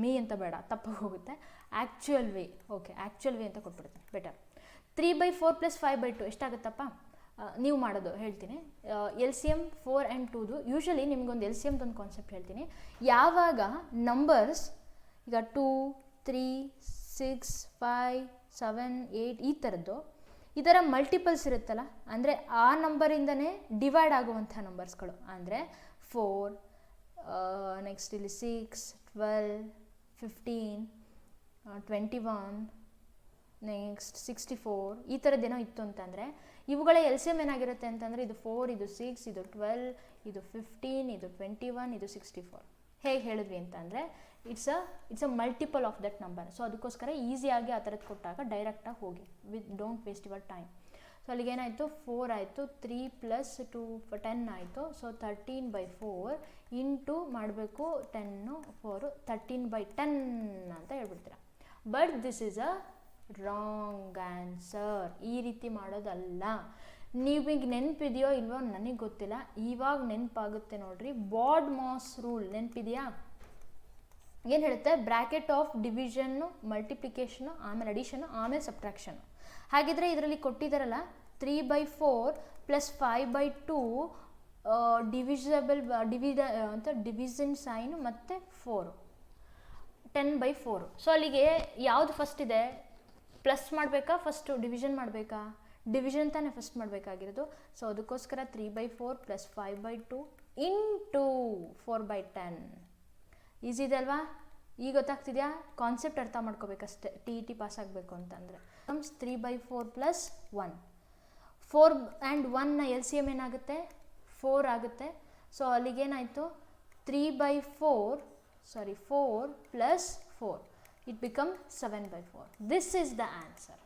ಮೀ ಅಂತ ಬೇಡ ತಪ್ಪಾಗಿ ಹೋಗುತ್ತೆ. Actual way, okay actual way ಅಂತ ಕೊಟ್ಬಿಡ್ತೀನಿ ಬೆಟರ್. 3/4 ಪ್ಲಸ್ 5/2 ಎಷ್ಟಾಗುತ್ತಪ್ಪ ನೀವು ಮಾಡೋದು ಹೇಳ್ತೀನಿ. ಎಲ್ ಸಿ ಎಮ್ 4 ಆ್ಯಂಡ್ 2ದು ಯೂಶ್ವಲಿ ನಿಮಗೊಂದು ಎಲ್ ಸಿ ಎಮ್ದೊಂದು ಕಾನ್ಸೆಪ್ಟ್ ಹೇಳ್ತೀನಿ. ಯಾವಾಗ ನಂಬರ್ಸ್ ಈಗ 2, 3, 6, 5, 7, 8 ಈ ಥರದ್ದು ಇದರ ಮಲ್ಟಿಪಲ್ಸ್ ಇರುತ್ತಲ್ಲ, ಅಂದರೆ ಆ ನಂಬರಿಂದನೇ ಡಿವೈಡ್ ಆಗುವಂಥ ನಂಬರ್ಸ್ಗಳು. ಅಂದರೆ 4, ನೆಕ್ಸ್ಟ್ ಇಲ್ಲಿ 6, 12, 15, 21, ನೆಕ್ಸ್ಟ್ 64 ಈ ಥರದ್ದೇನೋ ಇತ್ತು ಅಂತಂದರೆ ಇವುಗಳ ಎಲ್ ಸಿ ಎಮ್ ಏನಾಗಿರುತ್ತೆ ಅಂತಂದರೆ ಇದು 4, ಇದು 6, ಇದು 12, ಇದು 15, ಇದು 21, ಇದು 64. ಹೇಗೆ ಹೇಳಿದ್ವಿ ಅಂತಂದರೆ it's a multiple of that number. So ಅದಕ್ಕೋಸ್ಕರ ಈಸಿಯಾಗಿ ಆ ಥರದ್ದು ಕೊಟ್ಟಾಗ ಡೈರೆಕ್ಟಾಗಿ ಹೋಗಿ don't waste your time. So ಅಲ್ಲಿಗೇನಾಯಿತು 4 ಆಯಿತು, 3 ಪ್ಲಸ್ 2 10 ಆಯಿತು. ಸೊ 13/4 ಇಂಟು ಮಾಡಬೇಕು 10 4 13/10 ಅಂತ ಹೇಳ್ಬಿಡ್ತೀರ. But this is a wrong answer. ಈ ರೀತಿ ಮಾಡೋದಲ್ಲ. ನೀವೀಗ ನೆನಪಿದೆಯೋ ಇಲ್ವೋ ನನಗೆ ಗೊತ್ತಿಲ್ಲ, ಇವಾಗ ನೆನಪಾಗುತ್ತೆ ನೋಡ್ರಿ. ಬಾಡ್ ಮಾಸ್ ರೂಲ್ ನೆನಪಿದೆಯಾ? ಏನು ಹೇಳುತ್ತೆ? ಬ್ರ್ಯಾಕೆಟ್ ಆಫ್ ಡಿವಿಷನ್ನು, ಮಲ್ಟಿಪ್ಲಿಕೇಶನು, ಆಮೇಲೆ ಅಡಿಷನು, ಆಮೇಲೆ ಸಬ್ಟ್ರಾಕ್ಷನು. ಹಾಗಿದ್ರೆ ಇದರಲ್ಲಿ ಕೊಟ್ಟಿದ್ದಾರಲ್ಲ 3/4 ಪ್ಲಸ್ 5/2 ಡಿವಿಷನ್ ಸೈನು ಮತ್ತು 4 10/4. ಸೊ ಅಲ್ಲಿಗೆ ಯಾವುದು ಫಸ್ಟ್ ಇದೆ? ಪ್ಲಸ್ ಮಾಡಬೇಕಾ ಫಸ್ಟು ಡಿವಿಷನ್ ಮಾಡಬೇಕಾ? ಡಿವಿಷನ್ ತಾನೇ ಫಸ್ಟ್ ಮಾಡಬೇಕಾಗಿರೋದು. ಸೊ ಅದಕ್ಕೋಸ್ಕರ 3/4 ಪ್ಲಸ್ 5/2 ಇಂಟು 4/10. ಈಸಿ ಇದೆ ಅಲ್ವಾ? ಈಗ ಗೊತ್ತಾಗ್ತಿದೆಯಾ? ಕಾನ್ಸೆಪ್ಟ್ ಅರ್ಥ ಮಾಡ್ಕೋಬೇಕಷ್ಟೇ ಟಿ ಇ ಟಿ ಪಾಸ್ ಆಗಬೇಕು ಅಂತಂದರೆ. 3/4 ಪ್ಲಸ್ 1, 4 ಆ್ಯಂಡ್ 1ನ ಎಲ್ ಸಿ ಎಮ್ ಏನಾಗುತ್ತೆ? 4 ಆಗುತ್ತೆ. ಸೊ ಅಲ್ಲಿಗೇನಾಯಿತು 4 plus 4 it become 7/4. This is the answer.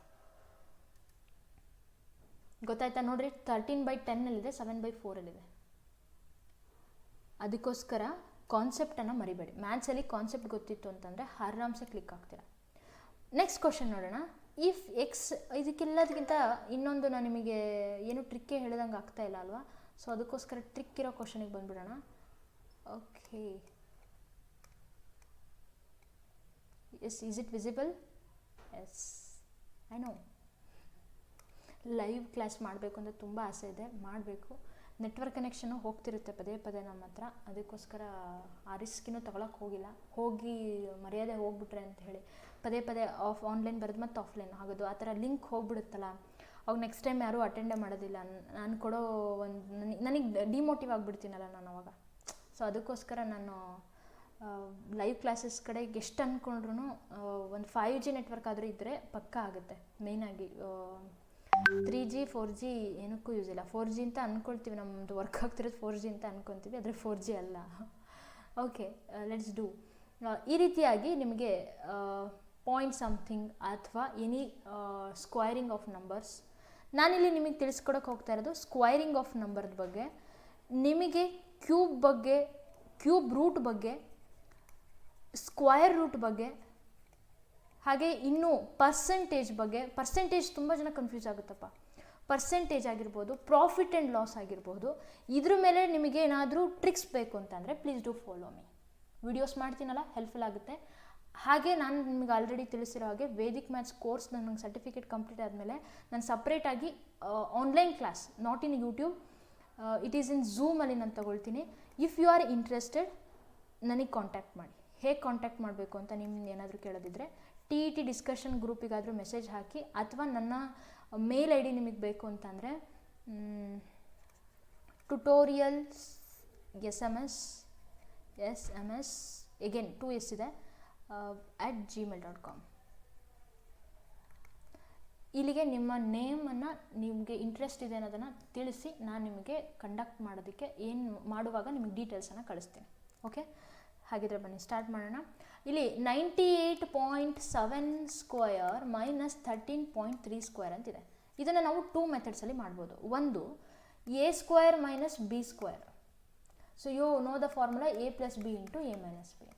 ಗೊತ್ತಾಯ್ತಾ ನೋಡ್ರಿ? 13/10 7/4 ಅದಕ್ಕೋಸ್ಕರ ಕಾನ್ಸೆಪ್ಟನ್ನು ಮರಿಬೇಡಿ. ಮ್ಯಾಥ್ಸಲ್ಲಿ ಕಾನ್ಸೆಪ್ಟ್ ಗೊತ್ತಿತ್ತು ಅಂತಂದರೆ ಆರಾಮ್ಸೆ ಕ್ಲಿಕ್ ಆಗ್ತೀರಾ. ನೆಕ್ಸ್ಟ್ ಕ್ವಶನ್ ನೋಡೋಣ. ಇಫ್ ಎಕ್ಸ್, ಇದಕ್ಕೆಲ್ಲದಕ್ಕಿಂತ ಇನ್ನೊಂದು ನಾನು ನಿಮಗೆ ಏನು ಟ್ರಿಕ್ಕೇ ಹೇಳಿದಂಗೆ ಆಗ್ತಾ ಇಲ್ಲ ಅಲ್ವಾ? ಸೊ ಅದಕ್ಕೋಸ್ಕರ ಟ್ರಿಕ್ ಇರೋ ಕ್ವಶನಿಗೆ ಬಂದುಬಿಡೋಣ. Okay yes, is it visible? Yes, I know. Live class ಮಾಡಬೇಕು ಅಂತ ತುಂಬ ಆಸೆ ಇದೆ, ಮಾಡಬೇಕು. ನೆಟ್ವರ್ಕ್ ಕನೆಕ್ಷನು ಹೋಗ್ತಿರುತ್ತೆ ಪದೇ ಪದೇ ನಮ್ಮ ಹತ್ರ. ಅದಕ್ಕೋಸ್ಕರ ಆ ರಿಸ್ಕಿನೂ ತೊಗೊಳಕ್ಕೆ ಹೋಗಿಲ್ಲ. ಹೋಗಿ ಮರ್ಯಾದೆ ಹೋಗ್ಬಿಟ್ರೆ ಅಂತ ಹೇಳಿ ಪದೇ ಪದೇ ಆನ್ಲೈನ್ ಬರೋದು ಮತ್ತು ಆಫ್ಲೈನ್ ಆಗೋದು, ಆ ಥರ ಲಿಂಕ್ ಹೋಗ್ಬಿಡುತ್ತಲ್ಲ, ಅವಾಗ ನೆಕ್ಸ್ಟ್ ಟೈಮ್ ಯಾರೂ ಅಟೆಂಡೇ ಮಾಡೋದಿಲ್ಲ. ನಾನು ಕೊಡೋ ನನಗೆ ಡಿಮೋಟಿವ್ ಆಗಿಬಿಡ್ತೀನಲ್ಲ ನಾನು ಅವಾಗ. ಸೊ ಅದಕ್ಕೋಸ್ಕರ ನಾನು ಲೈವ್ ಕ್ಲಾಸಸ್ ಕಡೆಗೆ ಎಷ್ಟು ಅಂದ್ಕೊಂಡ್ರೂ ಒಂದು 5G ನೆಟ್ವರ್ಕ್ ಆದರೂ ಇದ್ದರೆ ಪಕ್ಕ ಆಗುತ್ತೆ. ಮೇಯ್ನಾಗಿ 3G 4G ಏನಕ್ಕೂ ಯೂಸ್ ಇಲ್ಲ. 4G ಅಂತ ಅಂದ್ಕೊಳ್ತೀವಿ, ನಮ್ಮದು ವರ್ಕ್ ಆಗ್ತಿರೋದು 4G ಅಂತ ಅಂದ್ಕೊತೀವಿ, ಆದರೆ 4G ಅಲ್ಲ. Okay, let's do. ಈ ರೀತಿಯಾಗಿ ನಿಮಗೆ ಪಾಯಿಂಟ್ ಸಮಥಿಂಗ್ ಅಥವಾ ಎನಿ ಸ್ಕ್ವೈರಿಂಗ್ ಆಫ್ ನಂಬರ್ಸ್, ನಾನಿಲ್ಲಿ ನಿಮಗೆ ತಿಳಿಸ್ಕೊಡೋಕೆ ಹೋಗ್ತಾ ಇರೋದು ಸ್ಕ್ವೈರಿಂಗ್ ಆಫ್ ನಂಬರ್ದ ಬಗ್ಗೆ. ನಿಮಗೆ ಕ್ಯೂಬ್ ಬಗ್ಗೆ, ಕ್ಯೂಬ್ ರೂಟ್ ಬಗ್ಗೆ, ಸ್ಕ್ವೈರ್ ರೂಟ್ ಬಗ್ಗೆ, ಹಾಗೆ ಇನ್ನೂ ಪರ್ಸೆಂಟೇಜ್ ಬಗ್ಗೆ. ಪರ್ಸೆಂಟೇಜ್ ತುಂಬ ಜನ ಕನ್ಫ್ಯೂಸ್ ಆಗುತ್ತಪ್ಪ. ಪರ್ಸೆಂಟೇಜ್ ಆಗಿರ್ಬೋದು, ಪ್ರಾಫಿಟ್ ಆ್ಯಂಡ್ ಲಾಸ್ ಆಗಿರ್ಬೋದು, ಇದ್ರ ಮೇಲೆ ನಿಮಗೆ ಏನಾದರೂ ಟ್ರಿಕ್ಸ್ ಬೇಕು ಅಂತಂದರೆ please do follow me. Videos ಮಾಡ್ತೀನಲ್ಲ, ಹೆಲ್ಪ್ಫುಲ್ ಆಗುತ್ತೆ. ಹಾಗೆ ನಾನು ನಿಮಗೆ ಆಲ್ರೆಡಿ ತಿಳಿಸಿರೋ ಹಾಗೆ ವೇದಿಕ್ ಮ್ಯಾಥ್ಸ್ ಕೋರ್ಸ್ ನನಗೆ ಸರ್ಟಿಫಿಕೇಟ್ ಕಂಪ್ಲೀಟ್ ಆದಮೇಲೆ ನಾನು ಸಪ್ರೇಟಾಗಿ online class, not in YouTube, it is in ಝೂಮಲ್ಲಿ ನಾನು ತೊಗೊಳ್ತೀನಿ. ಇಫ್ ಯು ಆರ್ ಇಂಟ್ರೆಸ್ಟೆಡ್ ನನಗೆ ಕಾಂಟ್ಯಾಕ್ಟ್ ಮಾಡಿ. ಹೇಗೆ ಕಾಂಟ್ಯಾಕ್ಟ್ ಮಾಡಬೇಕು ಅಂತ ನಿಮ್ಗೆ ಏನಾದರೂ ಕೇಳೋದಿದ್ದರೆ TET ಡಿಸ್ಕಷನ್ ಗ್ರೂಪಿಗಾದರೂ ಮೆಸೇಜ್ ಹಾಕಿ, ಅಥವಾ ನನ್ನ ಮೇಲ್ ID ನಿಮಗೆ ಬೇಕು ಅಂತಂದರೆ ಟ್ಯುಟೋರಿಯಲ್ಸ್ SMS ಎಗೇನ್ 2S ಇದೆ @gmail.com. ಇಲ್ಲಿಗೆ ನಿಮ್ಮ ನೇಮನ್ನು ನಿಮಗೆ ಇಂಟ್ರೆಸ್ಟ್ ಇದೆ ಅನ್ನೋದನ್ನು ತಿಳಿಸಿ ನಾನು ನಿಮಗೆ ಕಂಡಕ್ಟ್ ಮಾಡೋದಕ್ಕೆ ಏನು ಮಾಡುವಾಗ ನಿಮಗೆ ಡೀಟೇಲ್ಸನ್ನು ಕಳಿಸ್ತೀನಿ. ಓಕೆ, ಹಾಗಿದ್ರೆ ಬನ್ನಿ ಸ್ಟಾರ್ಟ್ ಮಾಡೋಣ. ಇಲ್ಲಿ 98.7 ಸ್ಕ್ವಯರ್ ಮೈನಸ್ 13.3 ಸ್ಕ್ವಯರ್ ಅಂತಿದೆ. ಇದನ್ನು ನಾವು 2 ಮೆಥಡ್ಸಲ್ಲಿ ಮಾಡ್ಬೋದು. ಒಂದು a square minus b square. So you know the formula a plus b into a minus b.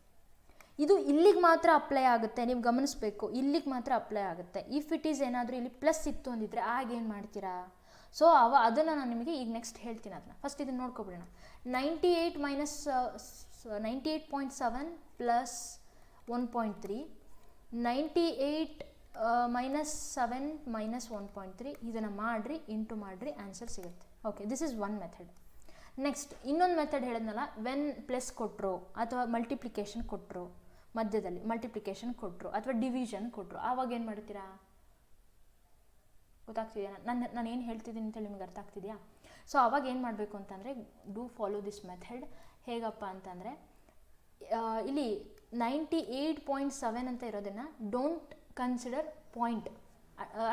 ಇದು ಇಲ್ಲಿಗೆ ಮಾತ್ರ ಅಪ್ಲೈ ಆಗುತ್ತೆ, ನೀವು ಗಮನಿಸಬೇಕು, ಇಲ್ಲಿಗೆ ಮಾತ್ರ ಅಪ್ಲೈ ಆಗುತ್ತೆ. ಇಫ್ ಇಟ್ ಈಸ್ ಏನಾದರೂ ಇಲ್ಲಿ ಪ್ಲಸ್ ಇತ್ತು ಅಂದಿದ್ರೆ ಆಗೇನು ಮಾಡ್ತೀರಾ? ಸೊ ಅದನ್ನು ನಾನು ನಿಮಗೆ ಈಗ ನೆಕ್ಸ್ಟ್ ಹೇಳ್ತೀನಿ. ಅದನ್ನು ಫಸ್ಟ್ ಇದನ್ನು ನೋಡ್ಕೊಬಿಡೋಣ. 98.7 ಪ್ಲಸ್ 1.3, 98 ಮೈನಸ್ 7 ಮೈನಸ್ 1.3, ಇದನ್ನು ಮಾಡಿರಿ, ಇಂಟು ಮಾಡಿರಿ, ಆನ್ಸರ್ ಸಿಗುತ್ತೆ. Okay, this is one method. Next ಇನ್ನೊಂದು ಮೆಥಡ್ ಹೇಳಿದ್ನಲ್ಲ, ವೆನ್ ಪ್ಲಸ್ ಕೊಟ್ಟರು ಅಥವಾ ಮಲ್ಟಿಪ್ಲಿಕೇಶನ್ ಕೊಟ್ಟರು, ಮಧ್ಯದಲ್ಲಿ ಮಲ್ಟಿಪ್ಲಿಕೇಶನ್ ಕೊಟ್ಟರು ಅಥವಾ ಡಿವಿಷನ್ ಕೊಟ್ಟರು, ಆವಾಗ ಏನು ಮಾಡ್ತೀರಾ? ಗೊತ್ತಾಗ್ತಿದೆಯಾ ನಾನು ಏನು ಹೇಳ್ತಿದ್ದೀನಿ ಅಂತೇಳಿ ನಿಮ್ಗೆ ಅರ್ಥ ಆಗ್ತಿದೆಯಾ? ಸೊ ಆವಾಗ ಏನು ಮಾಡಬೇಕು ಅಂತಂದರೆ, ಡೂ ಫಾಲೋ ದಿಸ್ ಮೆಥಡ್. ಹೇಗಪ್ಪ ಅಂತಂದರೆ, ಇಲ್ಲಿ 98.7 ಅಂತ ಇರೋದನ್ನು ಡೋಂಟ್ ಕನ್ಸಿಡರ್ ಪಾಯಿಂಟ್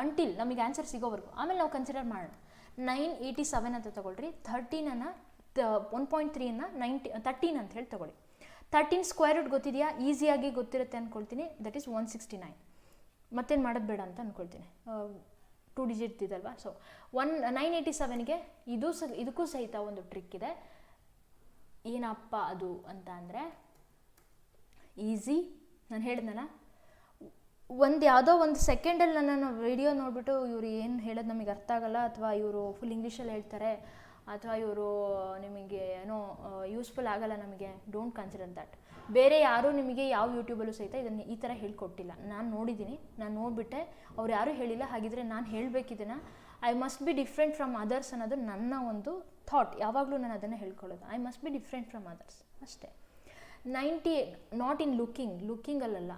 ಅಂಟಿಲ್ ನಮಗೆ ಆನ್ಸರ್ ಸಿಗೋವರೆಗೂ, ಆಮೇಲೆ ನಾವು ಕನ್ಸಿಡರ್ ಮಾಡೋಣ. 987 ಅಂತ ತೊಗೊಳ್ರಿ, 13 1.3 13 ಅಂತ ಹೇಳಿ ತೊಗೊಳ್ಳಿ. 13 ಸ್ಕ್ವೇರ್ ರೂಟ್ ಗೊತ್ತಿದೆಯಾ? ಈಸಿಯಾಗಿ ಗೊತ್ತಿರುತ್ತೆ ಅಂದ್ಕೊಳ್ತೀನಿ. That is 169. ಮತ್ತೇನು ಮಾಡೋದು ಬೇಡ ಅಂತ ಅಂದ್ಕೊಳ್ತೀನಿ, 2 ಡಿಜಿಟ್ ಇದಲ್ವಾ. ಸೊ 987ಗೆ ಇದಕ್ಕೂ ಸಹಿತ ಒಂದು ಟ್ರಿಕ್ ಇದೆ. ಏನಪ್ಪ ಅದು ಅಂತ ಅಂದರೆ, ಈಸಿ. ನಾನು ಹೇಳಿದ್ನಲ್ಲ, ಯಾವುದೋ ಒಂದು ಸೆಕೆಂಡಲ್ಲಿ ನನ್ನ ವಿಡಿಯೋ ನೋಡಿಬಿಟ್ಟು ಇವರು ಏನು ಹೇಳೋದು ನಮಗೆ ಅರ್ಥ ಆಗಲ್ಲ, ಅಥವಾ ಇವರು ಫುಲ್ ಇಂಗ್ಲೀಷಲ್ಲಿ ಹೇಳ್ತಾರೆ, ಅಥವಾ ಇವರು ನಿಮಗೆ ಏನೋ ಯೂಸ್ಫುಲ್ ಆಗಲ್ಲ ನಮಗೆ, ಡೋಂಟ್ ಕನ್ಸಿಡರ್ ದ್ಯಾಟ್. ಬೇರೆ ಯಾರೂ ನಿಮಗೆ ಯಾವ ಯೂಟ್ಯೂಬಲ್ಲೂ ಸಹಿತ ಇದನ್ನು ಈ ಥರ ಹೇಳ್ಕೊಟ್ಟಿಲ್ಲ. ನಾನು ನೋಡಿದ್ದೀನಿ, ನಾನು ನೋಡಿಬಿಟ್ಟೆ, ಅವ್ರು ಯಾರೂ ಹೇಳಿಲ್ಲ. ಹಾಗಿದ್ರೆ ನಾನು ಹೇಳಬೇಕಿದ್ದನ್ನು I must be different from others ಅನ್ನೋದು ನನ್ನ ಒಂದು ಥಾಟ್. ಯಾವಾಗಲೂ ನಾನು ಅದನ್ನು ಹೇಳ್ಕೊಳ್ಳೋದು, I must be different from others ಅಷ್ಟೇ. 98 ನಾಟ್ ಇನ್ ಲುಕ್ಕಿಂಗಲ್ಲ,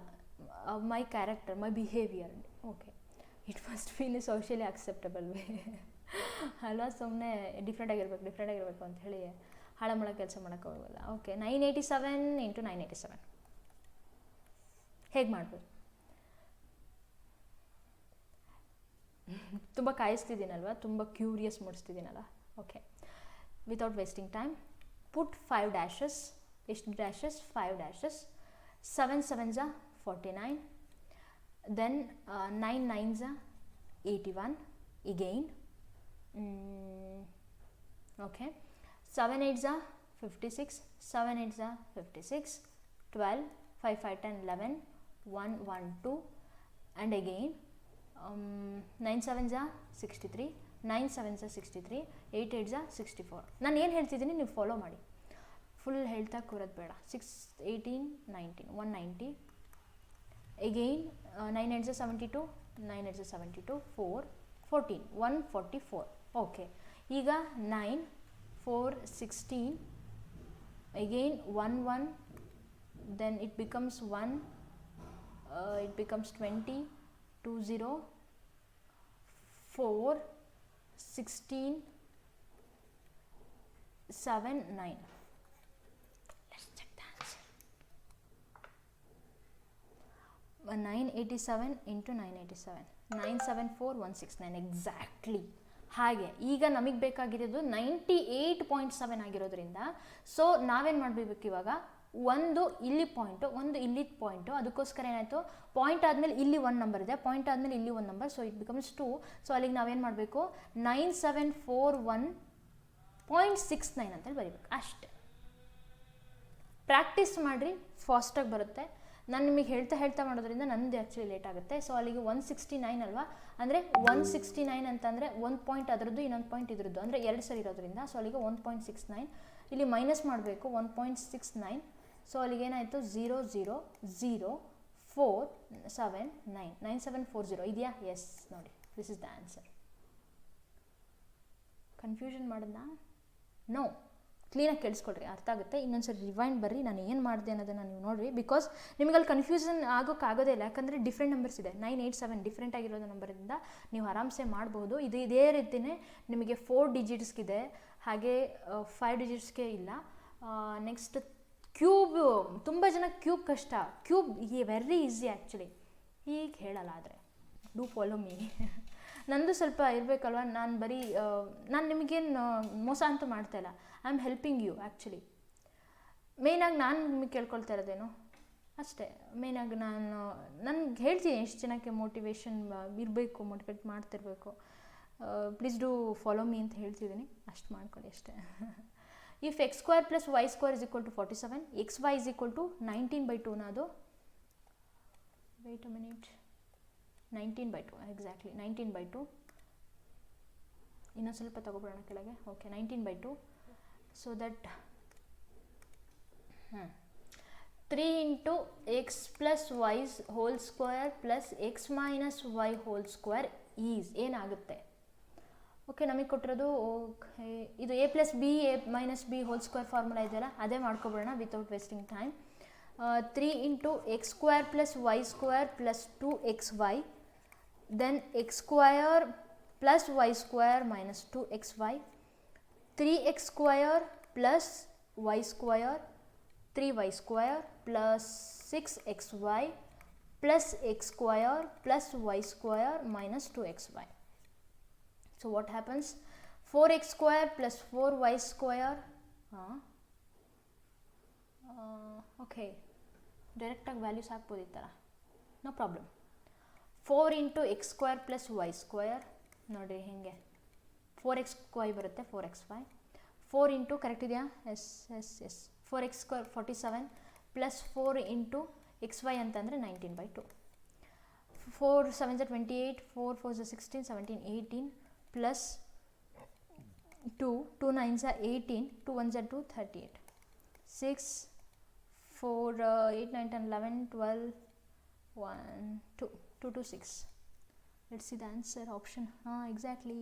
my character, my behaviour. Okay, it must be in a socially acceptable way ಅಲ್ವಾ? ಸುಮ್ಮನೆ ಡಿಫ್ರೆಂಟ್ ಆಗಿರಬೇಕು ಅಂತ ಹೇಳಿ ಹಳಮಳ ಕೆಲಸ ಮಾಡೋಕ್ಕೆ ಹೋಗಲ್ಲ. ಓಕೆ, 987 ಇಂಟು 987 ಹೇಗೆ ಮಾಡ್ಬೋದು? ತುಂಬ ಕಾಯಿಸ್ತಿದ್ದೀನಲ್ವ, ತುಂಬ ಕ್ಯೂರಿಯಸ್ ಮೂಡಿಸ್ತಿದ್ದೀನಲ್ಲ. Okay, without wasting time, put 5 dashes. ಎಷ್ಟು dashes? 5 dashes. 7 7s are 49, then 9 9s are 81 again. Okay, 7 8s are 56, 7 8s are 56, 12, 5 5 10 11, 1 1 2, and again 9 7s are 63, 9 7s are 63, 8 8s are 64. ನಾನು ಏನು ಹೇಳ್ತಿದ್ದೀನಿ ನೀವು ಫಾಲೋ ಮಾಡಿ, ಫುಲ್ ಹೇಳ್ತಾ ಕೂರೋದು ಬೇಡ. 6 18 19 190, again 9 8s are 72, 9 8s are 72, 4 14 144. Okay, ಈಗ 9 4 16, again 1 1, then it becomes 1, it becomes 20, 2 0, 4 16 7 9. Let's check the answer. 987 into 987, 974,169 exactly. ಹಾಗೆ ಈಗ ನಮಗೆ ಬೇಕಾಗಿರೋದು 98.7 ಆಗಿರೋದ್ರಿಂದ, ಸೊ ನಾವೇನು ಮಾಡಬೇಕು ಇವಾಗ, ಒಂದು ಇಲ್ಲಿ ಪಾಯಿಂಟು, ಒಂದು ಇಲ್ಲಿ ಪಾಯಿಂಟು. ಅದಕ್ಕೋಸ್ಕರ ಏನಾಯಿತು, ಪಾಯಿಂಟ್ ಆದಮೇಲೆ ಇಲ್ಲಿ 1 ನಂಬರ್ ಇದೆ, ಪಾಯಿಂಟ್ ಆದಮೇಲೆ ಇಲ್ಲಿ 1 number, so it becomes 2. So ಅಲ್ಲಿಗೆ ನಾವೇನು ಮಾಡಬೇಕು, 9741.69 ಅಂತೇಳಿ ಬರೀಬೇಕು ಅಷ್ಟೆ. ಪ್ರಾಕ್ಟೀಸ್ ಮಾಡಿರಿ, ಫಾಸ್ಟಾಗಿ ಬರುತ್ತೆ. ನಾನು ನಿಮಗೆ ಹೇಳ್ತಾ ಮಾಡೋದ್ರಿಂದ ನನ್ನದು ಆ್ಯಕ್ಚುಲಿ ಲೇಟ್ ಆಗುತ್ತೆ. ಸೊ ಅಲ್ಲಿಗೆ 169 ಅಲ್ವಾ, ಅಂದರೆ 169 ಅಂತಂದರೆ 1 ಪಾಯಿಂಟ್ ಅದರದ್ದು, ಇನ್ನೊಂದು ಪಾಯಿಂಟ್ ಇದ್ರದ್ದು, ಅಂದರೆ 2 ಸರಿ ಇರೋದ್ರಿಂದ. ಸೊ ಅಲ್ಲಿಗೆ 1.69 ಇಲ್ಲಿ ಮೈನಸ್ ಮಾಡಬೇಕು, 1.69. ಸೊ ಅಲ್ಲಿಗೇನಾಯಿತು, 0 0 0 4 7 9 9740 ಇದೆಯಾ? ಎಸ್, ನೋಡಿ, this is the answer. Confusion ಮಾಡೋದಾ? ನೋ, ಕ್ಲೀನಾಗಿ ಕೇಳಿಸ್ಕೊಳ್ರಿ, ಅರ್ಥ ಆಗುತ್ತೆ. ಇನ್ನೊಂದ್ಸರಿ ರಿವೈಂಡ್ ಬರ್ರಿ, ನಾನು ಏನು ಮಾಡಿದೆ ಅನ್ನೋದನ್ನು ನೀವು ನೋಡಿರಿ. ಬಿಕಾಸ್ ನಿಮಗಲ್ಲಿ ಕನ್ಫ್ಯೂಷನ್ ಆಗೋಕ್ಕಾಗೋದೇ ಇಲ್ಲ, ಯಾಕಂದರೆ ಡಿಫ್ರೆಂಟ್ ನಂಬರ್ಸ್ ಇದೆ. 987 ಡಿಫ್ರೆಂಟ್ ಆಗಿರೋದು ನಂಬರಿಂದ ನೀವು ಆರಾಮ್ಸೆ ಮಾಡ್ಬೋದು. ಇದೇ ರೀತಿಯೇ ನಿಮಗೆ 4 ಡಿಜಿಟ್ಸ್ಗಿದೆ, ಹಾಗೆ 5 ಡಿಜಿಟ್ಸ್ಗೆ ಇಲ್ಲ. ನೆಕ್ಸ್ಟ್ ಕ್ಯೂಬ್, ತುಂಬ ಜನ ಕ್ಯೂಬ್ ಕಷ್ಟ. ಕ್ಯೂಬ್ ವೆರಿ ಈಸಿ ಆ್ಯಕ್ಚುಲಿ, ಈಗ ಹೇಳಲ್ಲ, ಆದರೆ ಡೂ ಫಾಲೋ ಮೀ. ನಂದು ಸ್ವಲ್ಪ ಇರಬೇಕಲ್ವ, ನಾನು ಬರೀ ನಾನು ನಿಮಗೇನು ಮೋಸ ಅಂತ ಮಾಡ್ತಾಯಿಲ್ಲ, I am helping you actually. ಮೇಯ್ನಾಗಿ ನಾನು ನಿಮಗೆ ಕೇಳ್ಕೊಳ್ತಾ ಇರೋದೇನು ಅಷ್ಟೇ. ಮೇಯ್ನಾಗಿ ನಾನು ನನಗೆ ಹೇಳ್ತೀನಿ ಎಷ್ಟು ಜನಕ್ಕೆ ಮೋಟಿವೇಶನ್ ಇರಬೇಕು, ಮೋಟಿವೇಟ್ ಮಾಡ್ತಿರ್ಬೇಕು, ಪ್ಲೀಸ್ ಡೂ ಫಾಲೋ ಮೀ ಅಂತ ಹೇಳ್ತಿದ್ದೀನಿ, ಅಷ್ಟು ಮಾಡ್ಕೊಳ್ಳಿ ಅಷ್ಟೇ. If X square plus Y square is equal to 47, X Y is equal to 19/2ನ ಅದು, ವೆಯ್ಟ್ ಅ ಮಿನಿಟ್, 19/2 ಎಕ್ಸಾಕ್ಟ್ಲಿ 19/2. ಇನ್ನೊಂದು ಸ್ವಲ್ಪ ತಗೊಬಿಡೋಣ ಕೆಳಗೆ. Okay, 19/2. So that 3 into X plus Y whole square plus X minus Y whole square is ಏನಾಗುತ್ತೆ? Okay, ನಮಗೆ ಕೊಟ್ಟಿರೋದು okay, ಇದು A plus B A minus B whole square formula ಇದೆಯಲ್ಲ, ಅದೇ ಮಾಡ್ಕೊಬಿಡೋಣ without wasting time. 3 into X square plus Y square plus 2xy, then x square plus y square minus 2xy, 3x square plus y square 3y square plus 6xy plus x square plus y square minus 2xy. So what happens? 4x square plus 4y square, okay, direct values ಹಾಕ್ಬೋದಿತ್ತಲ್ಲ, no problem. 4 into X square plus Y square, ನೋಡಿ ಹೀಗೆ 4xy ಬರುತ್ತೆ, 4xy. 4 into correct ಇದೆಯಾ? Yes 4x square 47 plus 4 into xy ಅಂತಂದರೆ 19/2. 4 7 28, 4 4 16, 17 18 plus 2 2 9 18, 2 1 2 38, 6 4 8 9 10 11 12 1 2 2 to 6. Let's see the answer. Option exactly.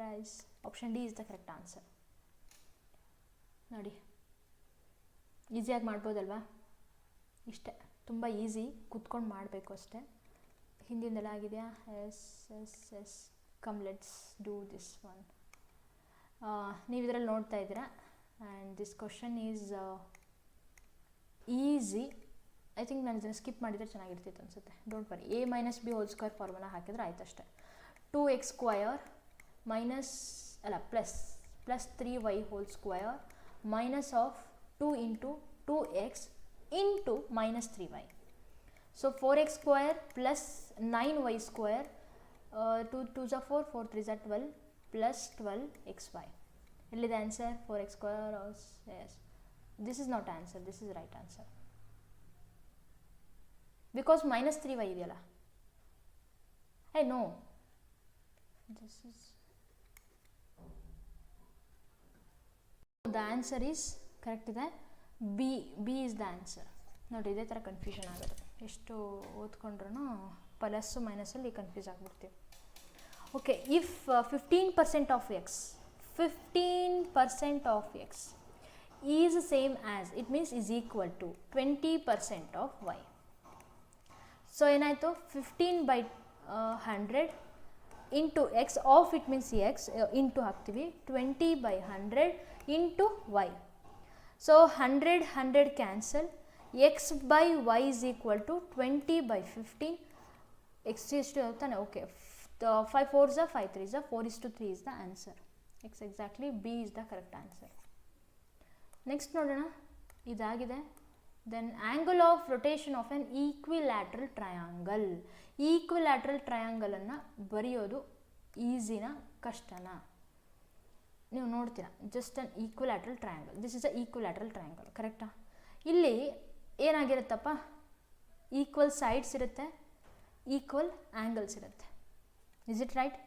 Right, option D is the correct answer. ನೋಡಿ, ಈಸಿಯಾಗಿ ಮಾಡ್ಬೋದಲ್ವಾ? ಇಷ್ಟೇ, ತುಂಬ easy, ಕೂತ್ಕೊಂಡು ಮಾಡಬೇಕು ಅಷ್ಟೇ. ಹಿಂದಿಂದೆಲ್ಲ ಆಗಿದೆಯಾ? Yes come let's do this one. ನೀವು ಇದರಲ್ಲಿ ನೋಡ್ತಾ ಇದ್ದೀರಾ, and this question is easy. I think ನಾನು ಇದನ್ನು ಸ್ಕಿಪ್ ಮಾಡಿದರೆ ಚೆನ್ನಾಗಿರ್ತಿತ್ತು ಅನಿಸುತ್ತೆ. Don't worry, a minus B whole square formula ಹಾಕಿದರೆ ಆಯ್ತು ಅಷ್ಟೇ. 2x square minus plus 3y whole square minus of 2 into 2x into minus 3y. So 4x square plus 9y square, 2 2s 4, 4 3s 12 plus 12xy. ಎಲ್ಲಿದೆ answer? 4x square. Yes, this is not answer, this is right answer. Because minus 3y ಇದೆಯಲ್ಲ, hey no, this is the answer is correct ಇದೆ. B is the answer. ನೋಡಿ, ಇದೇ ಥರ confusion ಆಗೋದು, ಎಷ್ಟು ಓದ್ಕೊಂಡ್ರೂ plus ಮೈನಸಲ್ಲಿ ಕನ್ಫ್ಯೂಸ್ ಆಗಿಬಿಡ್ತೀವಿ. Okay, if 15% of x is same as, it means is equal to 20% of y. So ಏನಾಯಿತು? 15/100 into x, of it means x into ಹಾಕ್ತೀವಿ, 20/100 into y. So 100 cancel, x by y is equal to 20/15. X ಎಷ್ಟು ತಾನೆ? Okay, 5 4s 5 3s 4:3 is the answer. X exactly b is the correct answer. Next ನೋಡೋಣ, ಇದಾಗಿದೆ. Then angle of rotation of an equilateral triangle. Equilateral ಟ್ರಯಾಂಗಲನ್ನು ಬರೆಯೋದು ಈಸಿನಾ ಕಷ್ಟನಾ? ನೀವು ನೋಡ್ತೀರಾ, just an equilateral triangle, this is a equilateral triangle, ಕರೆಕ್ಟಾ? ಇಲ್ಲಿ ಏನಾಗಿರುತ್ತಪ್ಪ, ಈಕ್ವಲ್ ಸೈಡ್ಸ್ ಇರುತ್ತೆ, ಈಕ್ವಲ್ ಆ್ಯಂಗಲ್ಸ್ ಇರುತ್ತೆ. Is it right?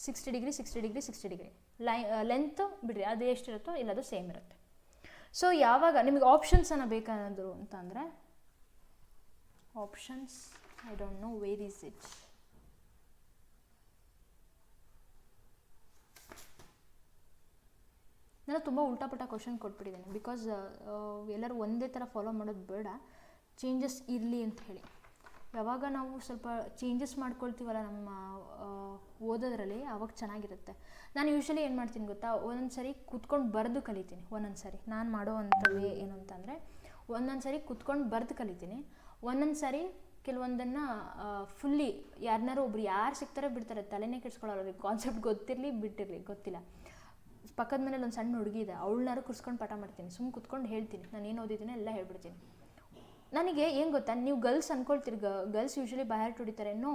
60 degree 60 degree 60 degree length ಬಿಡ್ರಿ, ಅದು ಎಷ್ಟಿರುತ್ತೋ ಇಲ್ಲ ಅದು ಸೇಮ್ ಇರುತ್ತೆ. ಸೊ ಯಾವಾಗ ನಿಮಗೆ ಆಪ್ಷನ್ಸನ್ನು ಬೇಕಾದ್ರು ಅಂತಂದರೆ, options I don't know where is it. ನಾನು ತುಂಬ ಉಲ್ಟಾಪಟ್ಟ ಕ್ವಶನ್ ಕೊಟ್ಬಿಟ್ಟಿದ್ದೇನೆ, ಬಿಕಾಸ್ ಎಲ್ಲರೂ ಒಂದೇ ಥರ ಫಾಲೋ ಮಾಡೋದು ಬೇಡ, ಚೇಂಜಸ್ ಇರಲಿ ಅಂತ ಹೇಳಿ. ಯಾವಾಗ ನಾವು ಸ್ವಲ್ಪ ಚೇಂಜಸ್ ಮಾಡ್ಕೊಳ್ತೀವಲ್ಲ ನಮ್ಮ ಓದೋದ್ರಲ್ಲಿ, ಆವಾಗ ಚೆನ್ನಾಗಿರುತ್ತೆ. ನಾನು ಯೂಶ್ವಲಿ ಏನು ಮಾಡ್ತೀನಿ ಗೊತ್ತಾ, ಒಂದೊಂದು ಸರಿ ಕೂತ್ಕೊಂಡು ಬರೆದು ಕಲಿತೀನಿ. ಒಂದೊಂದು ಸರಿ ನಾನು ಮಾಡೋ ಅಂಥ ವೇ ಏನು ಅಂತಂದರೆ, ಒಂದೊಂದು ಸರಿ ಕೂತ್ಕೊಂಡು ಬರೆದು ಕಲಿತೀನಿ, ಒಂದೊಂದು ಸರಿ ಕೆಲವೊಂದನ್ನು ಫುಲ್ಲಿ ಯಾರನ್ನಾರು ಒಬ್ರು ಯಾರು ಸಿಗ್ತಾರೆ ಬಿಡ್ತಾರೆ, ತಲೆನೇ ಕೆಡ್ಸ್ಕೊಳ್ಳೋರು, ಅವ್ರಿಗೆ ಕಾನ್ಸೆಪ್ಟ್ ಗೊತ್ತಿರಲಿ ಬಿಟ್ಟಿರಲಿ ಗೊತ್ತಿಲ್ಲ. ಪಕ್ಕದ ಮನೇಲಿ ಒಂದು ಸಣ್ಣ ಹುಡುಗಿ ಇದೆ, ಅವಳನ್ನಾರು ಕುರ್ಸ್ಕೊಂಡು ಪಾಠ ಮಾಡ್ತೀನಿ, ಸುಮ್ಮನೆ ಕುತ್ಕೊಂಡು ಹೇಳ್ತೀನಿ, ನಾನು ಏನು ಓದಿದ್ದೀನಿ ಎಲ್ಲ ಹೇಳ್ಬಿಡ್ತೀನಿ. ನನಗೆ ಏನು ಗೊತ್ತಾ, ನೀವು ಗರ್ಲ್ಸ್ ಅಂದ್ಕೊಳ್ತೀರಿ ಗರ್ಲ್ಸ್ ಯೂಶ್ವಲಿ ಬಾಯ್ ಹೊಡಿತಾರೆ. ನೋ,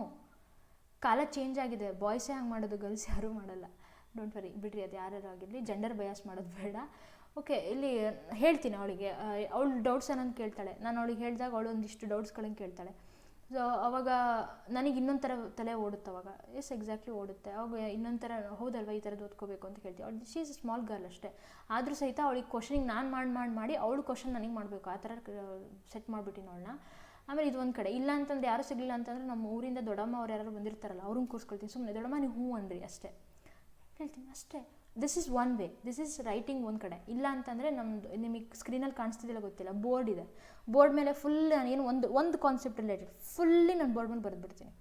ಕಾಲ ಚೇಂಜ್ ಆಗಿದೆ, ಬಾಯ್ಸೇ ಹಂಗೆ ಮಾಡೋದು, ಗರ್ಲ್ಸ್ ಯಾರೂ ಮಾಡಲ್ಲ. ಡೋಂಟ್ ವರಿ, ಬಿಡ್ರಿ, ಅದು ಯಾರು ಆಗಿರಲಿ, ಜೆಂಡರ್ ಬಯಾಸ್ ಮಾಡೋದು ಬೇಡ. ಓಕೆ, ಇಲ್ಲಿ ಹೇಳ್ತೀನಿ ಅವಳಿಗೆ, ಅವಳು ಡೌಟ್ಸ್ ಅನ್ನೋದು ಕೇಳ್ತಾಳೆ, ನಾನು ಅವಳಿಗೆ ಹೇಳಿದಾಗ ಅವಳು ಒಂದಿಷ್ಟು ಡೌಟ್ಸ್ಗಳನ್ನ ಕೇಳ್ತಾಳೆ. ಸೊ ಅವಾಗ ನನಗೆ ಇನ್ನೊಂದು ಥರ ತಲೆ ಓಡುತ್ತೆ. ಅವಾಗ ಎಸ್ ಎಕ್ಸಾಕ್ಟ್ಲಿ ಓಡುತ್ತೆ. ಅವಾಗ ಇನ್ನೊಂದು ಥರ ಹೌದಲ್ವ ಈ ಥರದ್ದು ಓದ್ಕೋಬೇಕು ಅಂತ ಕೇಳ್ತೀವಿ. ಅವಳು she is a small girl ಅಷ್ಟೇ, ಆದರೂ ಸಹಿತ ಅವಳಿಗೆ ಕ್ವಶನಿಗೆ ನಾನು ಮಾಡಿ ಅವಳು ಕ್ವಶನ್ ನನಗೆ ಮಾಡಬೇಕು, ಆ ಥರ ಸೆಟ್ ಮಾಡಿಬಿಟ್ಟಿನಿ ಅವಳನ್ನ. ಆಮೇಲೆ ಇದು ಒಂದು ಕಡೆ, ಇಲ್ಲ ಅಂತಂದ್ರೆ ಯಾರೂ ಸಿಗಲಿಲ್ಲ ಅಂತಂದರೆ ನಮ್ಮ ಊರಿಂದ ದೊಡ್ಡಮ್ಮ ಅವ್ರು ಯಾರು ಬಂದಿರ್ತಾರಲ್ಲ ಅವ್ರನ್ನ ಕೂರಿಸ್ಕೊಳ್ತೀನಿ. ಸುಮ್ಮನೆ ದೊಡ್ಡಮ್ಮ ನೀವು ಹ್ಞೂ ಅಂದ್ರಿ ಅಷ್ಟೇ ಹೇಳ್ತೀನಿ ಅಷ್ಟೇ. This is one way, this is writing ಒಂದು ಕಡೆ. ಇಲ್ಲ ಅಂತಂದರೆ ನಮ್ಮದು ನಿಮಗೆ ಸ್ಕ್ರೀನಲ್ಲಿ ಕಾಣಿಸ್ತಿದ್ದಿಲ್ಲ ಗೊತ್ತಿಲ್ಲ, ಬೋರ್ಡ್ ಇದೆ, ಬೋರ್ಡ್ ಮೇಲೆ ಫುಲ್ ನಾನೇನು ಒಂದು ಕಾನ್ಸೆಪ್ಟ್ ರಿಲೇಟೆಡ್ ಫುಲ್ಲಿ ನಾನು ಬೋರ್ಡ್ ಮೇಲೆ ಬರೆದ್ಬಿಡ್ತೀನಿ,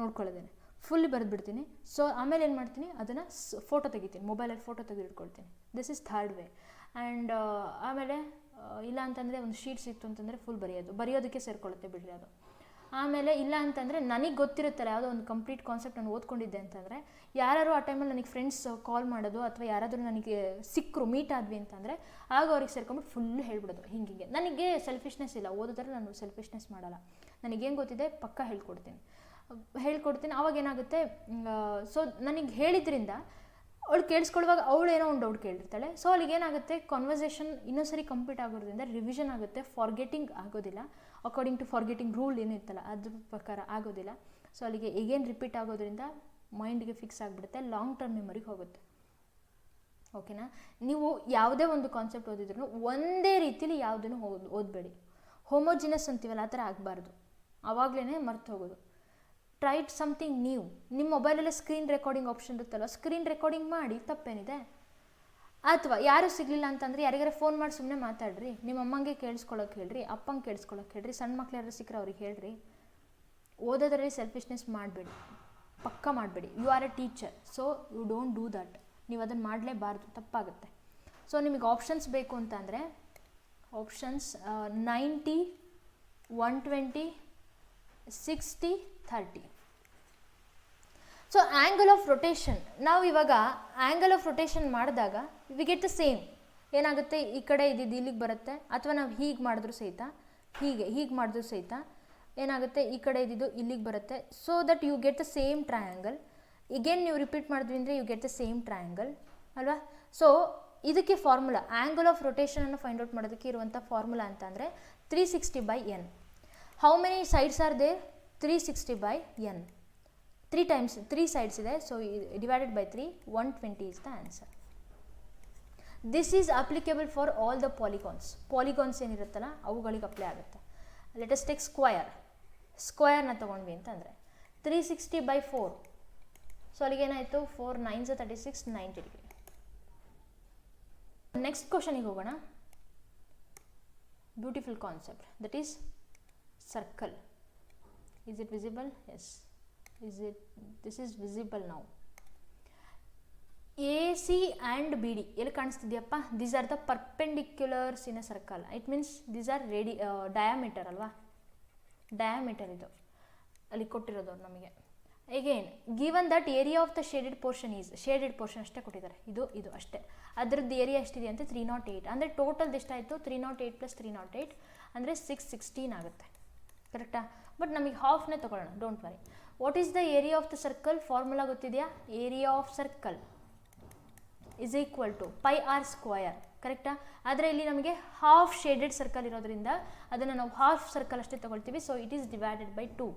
ನೋಡ್ಕೊಳ್ಳೋದೇನೆ ಫುಲ್ಲಿ ಬರೆದ್ಬಿಡ್ತೀನಿ. ಸೊ ಆಮೇಲೆ ಏನು ಮಾಡ್ತೀನಿ, ಅದನ್ನು ಫೋಟೋ ತೆಗಿತೀನಿ, ಮೊಬೈಲಲ್ಲಿ ಫೋಟೋ ತೆಗೆದಿಟ್ಕೊಳ್ತೀನಿ. This is third way. And ಆಮೇಲೆ ಇಲ್ಲ ಅಂತಂದರೆ ಒಂದು ಶೀಟ್ ಸಿಕ್ತು ಅಂತಂದರೆ ಫುಲ್ ಬರೆಯೋದಕ್ಕೆ ಸೇರಿಕೊಳ್ಳುತ್ತೆ ಬಿಡ್ರಿ ಅದು. ಆಮೇಲೆ ಇಲ್ಲ ಅಂತಂದರೆ ನನಗೆ ಗೊತ್ತಿರುತ್ತಲ್ಲ ಯಾವುದೋ ಒಂದು ಕಂಪ್ಲೀಟ್ ಕಾನ್ಸೆಪ್ಟ್ ನಾನು ಓದ್ಕೊಂಡಿದ್ದೆ ಅಂತಂದರೆ, ಯಾರು ಆ ಟೈಮಲ್ಲಿ ನನಗೆ ಫ್ರೆಂಡ್ಸ್ ಕಾಲ್ ಮಾಡೋದು ಅಥವಾ ಯಾರಾದರೂ ನನಗೆ ಸಿಕ್ಕರು ಮೀಟ್ ಆದ್ವಿ ಅಂತಂದರೆ ಆಗ ಅವ್ರಿಗೆ ಸೇರ್ಕೊಂಡ್ಬಿಟ್ಟು ಫುಲ್ಲು ಹೇಳ್ಬಿಡೋದು ಹಿಂಗೆ. ನನಗೆ ಸೆಲ್ಫಿಶ್ನೆಸ್ ಇಲ್ಲ, ಓದೋದ್ರಲ್ಲಿ ನಾನು ಸೆಲ್ಫಿಶ್ನೆಸ್ ಮಾಡಲ್ಲ, ನನಗೇನು ಗೊತ್ತಿದೆ ಪಕ್ಕ ಹೇಳ್ಕೊಡ್ತೀನಿ. ಆವಾಗ ಏನಾಗುತ್ತೆ, ಸೊ ನನಗೆ ಹೇಳಿದ್ರಿಂದ ಅವಳು ಕೇಳಿಸ್ಕೊಳ್ಳುವಾಗ ಅವಳು ಏನೋ ಒಂದು ಡೌಟ್ ಕೇಳಿರ್ತಾಳೆ. ಸೊ ಅಲ್ಲಿಗೆ ಏನಾಗುತ್ತೆ, ಕಾನ್ವರ್ಸೇಷನ್ ಇನ್ನೊಂದ್ಸರಿ ಕಂಪ್ಲೀಟ್ ಆಗೋದ್ರಿಂದ ರಿವಿಷನ್ ಆಗುತ್ತೆ, ಫಾರ್ಗೆಟಿಂಗ್ ಆಗೋದಿಲ್ಲ. ಅಕಾರ್ಡಿಂಗ್ ಟು ಫಾರ್ಗೆಟಿಂಗ್ ರೂಲ್ ಏನಿತ್ತಲ್ಲ ಅದ್ರ ಪ್ರಕಾರ ಆಗೋದಿಲ್ಲ. ಸೊ ಅಲ್ಲಿಗೆ ಈಗೇನು ರಿಪೀಟ್ ಆಗೋದ್ರಿಂದ ಮೈಂಡ್ಗೆ ಫಿಕ್ಸ್ ಆಗಿಬಿಡುತ್ತೆ, ಲಾಂಗ್ ಟರ್ಮ್ ಮೆಮೊರಿಗೆ ಹೋಗುತ್ತೆ. ಓಕೆನಾ? ನೀವು ಯಾವುದೇ ಒಂದು ಕಾನ್ಸೆಪ್ಟ್ ಓದಿದ್ರು ಒಂದೇ ರೀತಿಲಿ ಯಾವುದನ್ನು ಓದಬೇಡಿ. ಹೋಮೋಜಿನಸ್ ಅಂತೀವಲ್ಲ ಆ ಥರ ಆಗಬಾರ್ದು, ಆವಾಗಲೇ ಮರ್ತು ಹೋಗೋದು. ಟ್ರೈಟ್ ಸಮಥಿಂಗ್ ನ್ಯೂ. ನಿಮ್ಮ ಮೊಬೈಲಲ್ಲೇ ಸ್ಕ್ರೀನ್ ರೆಕಾರ್ಡಿಂಗ್ ಆಪ್ಷನ್ ಇರುತ್ತಲ್ಲ, ಸ್ಕ್ರೀನ್ ರೆಕಾರ್ಡಿಂಗ್ ಮಾಡಿ, ತಪ್ಪೇನಿದೆ? ಅಥವಾ ಯಾರೂ ಸಿಗಲಿಲ್ಲ ಅಂತಂದರೆ ಯಾರಿಗಾರ ಫೋನ್ ಮಾಡಿ ಸುಮ್ಮನೆ ಮಾತಾಡ್ರಿ, ನಿಮ್ಮ ಅಮ್ಮಂಗೆ ಕೇಳಿಸ್ಕೊಳ್ಳೋಕೆ ಹೇಳ್ರಿ, ಅಪ್ಪಂಗೆ ಕೇಳಿಸ್ಕೊಳ್ಳೋಕೆ ಹೇಳ್ರಿ, ಸಣ್ಣ ಮಕ್ಳು ಯಾರು ಸಿಕ್ಕರೆ ಅವ್ರಿಗೆ ಹೇಳ್ರಿ. ಓದೋದ್ರಲ್ಲಿ ಸೆಲ್ಫಿಶ್ನೆಸ್ ಮಾಡಬೇಡಿ, ಪಕ್ಕ ಮಾಡಬೇಡಿ. You are a teacher, so you don't do that. ನೀವು ಅದನ್ನು ಮಾಡಲೇಬಾರ್ದು, ತಪ್ಪಾಗುತ್ತೆ. ಸೊ ನಿಮಗೆ ಆಪ್ಷನ್ಸ್ ಬೇಕು ಅಂತಂದರೆ options 90, 120, 60, 30. So angle of rotation, ನಾವು ಇವಾಗ ಆ್ಯಂಗಲ್ ಆಫ್ ರೊಟೇಷನ್ ಮಾಡಿದಾಗ ವಿ ಗೆಟ್ ದ ಸೇಮ್. ಏನಾಗುತ್ತೆ, ಈ ಕಡೆ ಇದ್ದಿದ್ದು ಇಲ್ಲಿಗೆ ಬರುತ್ತೆ, ಅಥವಾ ನಾವು ಹೀಗೆ ಮಾಡಿದ್ರು ಸಹಿತ ಹೀಗೆ ಮಾಡಿದ್ರು ಸಹಿತ ಏನಾಗುತ್ತೆ, ಈ ಕಡೆ ಇದ್ದಿದ್ದು ಇಲ್ಲಿಗೆ ಬರುತ್ತೆ. So that you get the same triangle. ಈಗೇನು ನೀವು ರಿಪೀಟ್ ಮಾಡಿದ್ವಿ ಅಂದರೆ you get the same triangle ಅಲ್ವಾ? ಸೊ ಇದಕ್ಕೆ ಫಾರ್ಮುಲಾ, ಆ್ಯಂಗಲ್ ಆಫ್ ರೊಟೇಷನನ್ನು ಫೈಂಡ್ ಔಟ್ ಮಾಡೋದಕ್ಕೆ ಇರುವಂಥ ಫಾರ್ಮುಲಾ ಅಂತ ಅಂದರೆ 360/n. How many sides are there? 360/n. 3 times 3 sides ಇದೆ, so divided by 3, 120 is the answer. This is applicable for all the polygons. Polygons ಏನಿರುತ್ತಲ್ಲ ಅವುಗಳಿಗೆ apply ಆಗುತ್ತೆ. Let us take ಸ್ಕ್ವಯರ್ನ ತೊಗೊಂಡ್ವಿ ಅಂತಂದರೆ 360/4. ಸೊ ಅಲ್ಲಿಗೆ ಏನಾಯಿತು, 4 9s 36, 90 ಡಿಗ್ರಿ. ನೆಕ್ಸ್ಟ್ ಕ್ವಶನಿಗೆ ಹೋಗೋಣ. Beautiful concept, that is circle. Is it visible? Yes. This is visible now. AC and BD ಎಲ್ಲಿ ಕಾಣಿಸ್ತಿದೆಯಪ್ಪ? These are the perpendiculars in a circle. It means these are diameter ಅಲ್ವಾ? Diameter ಇದು ಅಲ್ಲಿ ಕೊಟ್ಟಿರೋದು ನಮಗೆ. Again given that area of the shaded portion is, shaded portion ಅಷ್ಟೇ ಕೊಟ್ಟಿದ್ದಾರೆ, ಇದು ಅಷ್ಟೇ. ಅದರದ್ದು ಏರಿಯಾ ಎಷ್ಟಿದೆ ಅಂತ 308. ಅಂದರೆ ಟೋಟಲ್ದು ಎಷ್ಟಾಯಿತು? 308 + 308 ಅಂದರೆ 616 ಆಗುತ್ತೆ. ಕರೆಕ್ಟಾ? ಬಟ್ ನಮಗೆ ಹಾಫ್ನೇ ತೊಗೊಳ್ಳೋಣ, don't worry. What is the area of the circle? Formula ಗೊತ್ತಿದೆಯಾ? Area of circle is equal to πr². ಕರೆಕ್ಟಾ? ಆದರೆ ಇಲ್ಲಿ ನಮಗೆ ಹಾಫ್ ಶೇಡೆಡ್ ಸರ್ಕಲ್ ಇರೋದ್ರಿಂದ ಅದನ್ನು ನಾವು ಹಾಫ್ ಸರ್ಕಲ್ ಅಷ್ಟೇ ತೊಗೊಳ್ತೀವಿ. So it is divided by 2.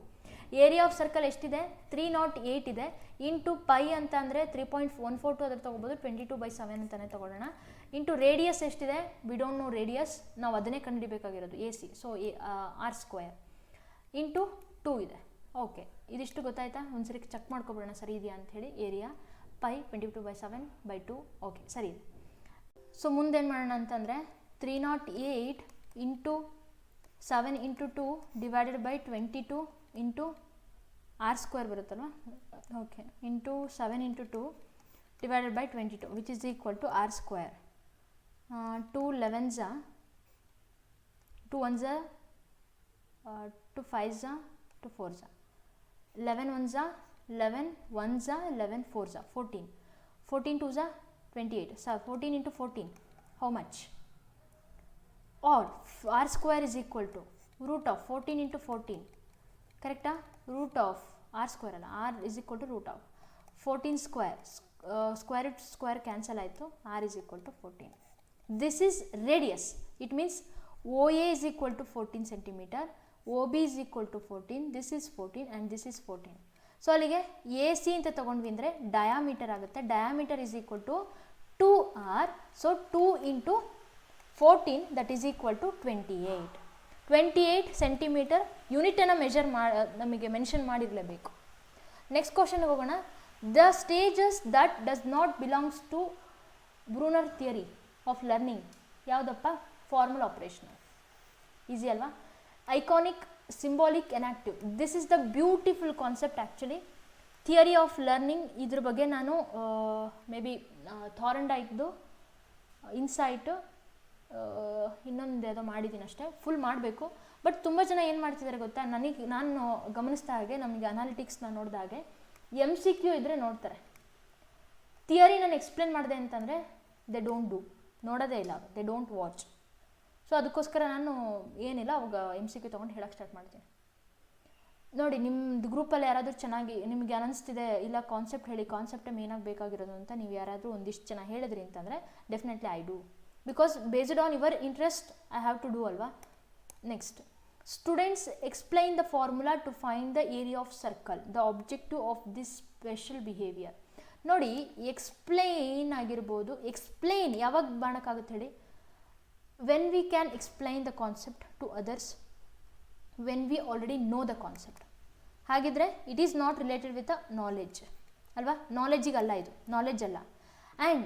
Area of circle ಎಷ್ಟಿದೆ? 308 ಇದೆ. ಇಂಟು ಪೈ ಅಂತ ಅಂದರೆ 3.142 ಅದ್ರ ತೊಗೋಬೋದು, 22/7 ಅಂತಲೇ ತೊಗೊಳ್ಳೋಣ. ಇಂಟು ರೇಡಿಯಸ್ ಎಷ್ಟಿದೆ? ವಿ ಡೋಂಟ್ ನೋ ರೇಡಿಯಸ್, ನಾವು ಅದನ್ನೇ ಕಂಡುಹಿಡಿಬೇಕಾಗಿರೋದು AC. ಸೊ r² ಇಂಟು 2 ಇದೆ. ಓಕೆ, ಇದಿಷ್ಟು ಗೊತ್ತಾಯ್ತಾ? ಒಂದ್ಸರಿ ಚೆಕ್ ಮಾಡ್ಕೊಬಿಡೋಣ ಸರಿ ಇದೆಯಾ ಅಂಥೇಳಿ. Area pi 22/7/2. ಓಕೆ, ಸರಿ ಇದೆ. ಸೊ ಮುಂದೇನು ಮಾಡೋಣ ಅಂತಂದರೆ 308 into 7 into 2 divided by 22 into r² ಬರುತ್ತಲ್ವ? Okay, into 7 into 2 divided by 22 which is equal to r². 2 11s 2 1s 2 5s are 2 4s are 11 1s are 11 1s are 11 4s are 14 14 2s are 28. So 14 into 14, how much? Or r square is equal to root of 14 into 14, correct? Root of r square ಅಲ್ಲ, r is equal to root of 14 square, square root square cancel ಆಯಿತು, r is equal to 14. This is radius. It means OA is equal to 14 centimeter, OB is equal to 14, this is 14 and this is 14. So ಅಲ್ಲಿಗೆ A C ಅಂತ ತೊಗೊಂಡ್ವಿ ಅಂದರೆ diameter ಆಗುತ್ತೆ. Diameter is equal to 2r. So 2 into 14 that is equal to 28 centimetre ಯೂನಿಟನ್ನು measure ನಮಗೆ mention ಮಾಡಿರಲೇಬೇಕು. Next ಕ್ವಶನ್ಗೆ ಹೋಗೋಣ. The stages that does not belongs to Bruner theory of learning ಯಾವುದಪ್ಪ? Formal operational. ಈಸಿ ಅಲ್ವಾ? Iconic, symbolic, enactive. This is the beautiful concept actually. Theory of learning ಇದ್ರ ಬಗ್ಗೆ ನಾನು ಮೇ ಬಿ ಥಾರಂಡೈಕ್ದು ಇನ್ಸೈಟು ಇನ್ನೊಂದು ಯಾವುದೋ ಮಾಡಿದ್ದೀನಿ ಅಷ್ಟೇ, ಫುಲ್ ಮಾಡಬೇಕು. ಬಟ್ ತುಂಬ ಜನ ಏನು ಮಾಡ್ತಿದ್ದಾರೆ ಗೊತ್ತಾ, ನಾನು ಗಮನಿಸಿದ ಹಾಗೆ, ನಮಗೆ ಅನಾಲಿಟಿಕ್ಸ್ನ ನೋಡಿದ ಹಾಗೆ MCQ ಇದ್ದರೆ ನೋಡ್ತಾರೆ. ಥಿಯರಿ ನಾನು ಎಕ್ಸ್ಪ್ಲೇನ್ ಮಾಡಿದೆ ಅಂತಂದರೆ ದೆ ಡೋಂಟ್ ಡೂ, ನೋಡೋದೇ ಇಲ್ಲ, ದೆ ಡೋಂಟ್ ವಾಚ್. ಸೊ ಅದಕ್ಕೋಸ್ಕರ ನಾನು ಏನಿಲ್ಲ ಅವಾಗ MCQ ತೊಗೊಂಡು ಹೇಳೋಕ್ಕೆ ಸ್ಟಾರ್ಟ್ ಮಾಡ್ತೀನಿ. ನೋಡಿ, ನಿಮ್ಮದು ಗ್ರೂಪಲ್ಲಿ ಯಾರಾದರೂ ಚೆನ್ನಾಗಿ ನಿಮಗೆ ಅನ್ನಿಸ್ತಿದೆ ಇಲ್ಲ ಕಾನ್ಸೆಪ್ಟ್ ಹೇಳಿ, ಕಾನ್ಸೆಪ್ಟೇ ಮೇನಾಗಿ ಬೇಕಾಗಿರೋದು ಅಂತ ನೀವು ಯಾರಾದರೂ ಒಂದಿಷ್ಟು ಜನ ಹೇಳಿದ್ರಿ ಅಂತಂದರೆ definitely I do, because based on your interest I have to do ಅಲ್ವಾ. Next, students explain the formula to find the area of circle, the objective of this special behaviour. ನೋಡಿ, ಎಕ್ಸ್ಪ್ಲೈನ್ ಆಗಿರ್ಬೋದು. ಎಕ್ಸ್ಪ್ಲೈನ್ ಯಾವಾಗ ಮಾಡೋಕ್ಕಾಗುತ್ತೆ ಹೇಳಿ? When we can explain the concept to others, when we already know the concept. ಹಾಗಿದ್ರೆ it is not related with a knowledge ಅಲ್ವಾ? ನಾಲೆಡ್ಜಿಗಲ್ಲ ಇದು, knowledge ಅಲ್ಲ. ಆ್ಯಂಡ್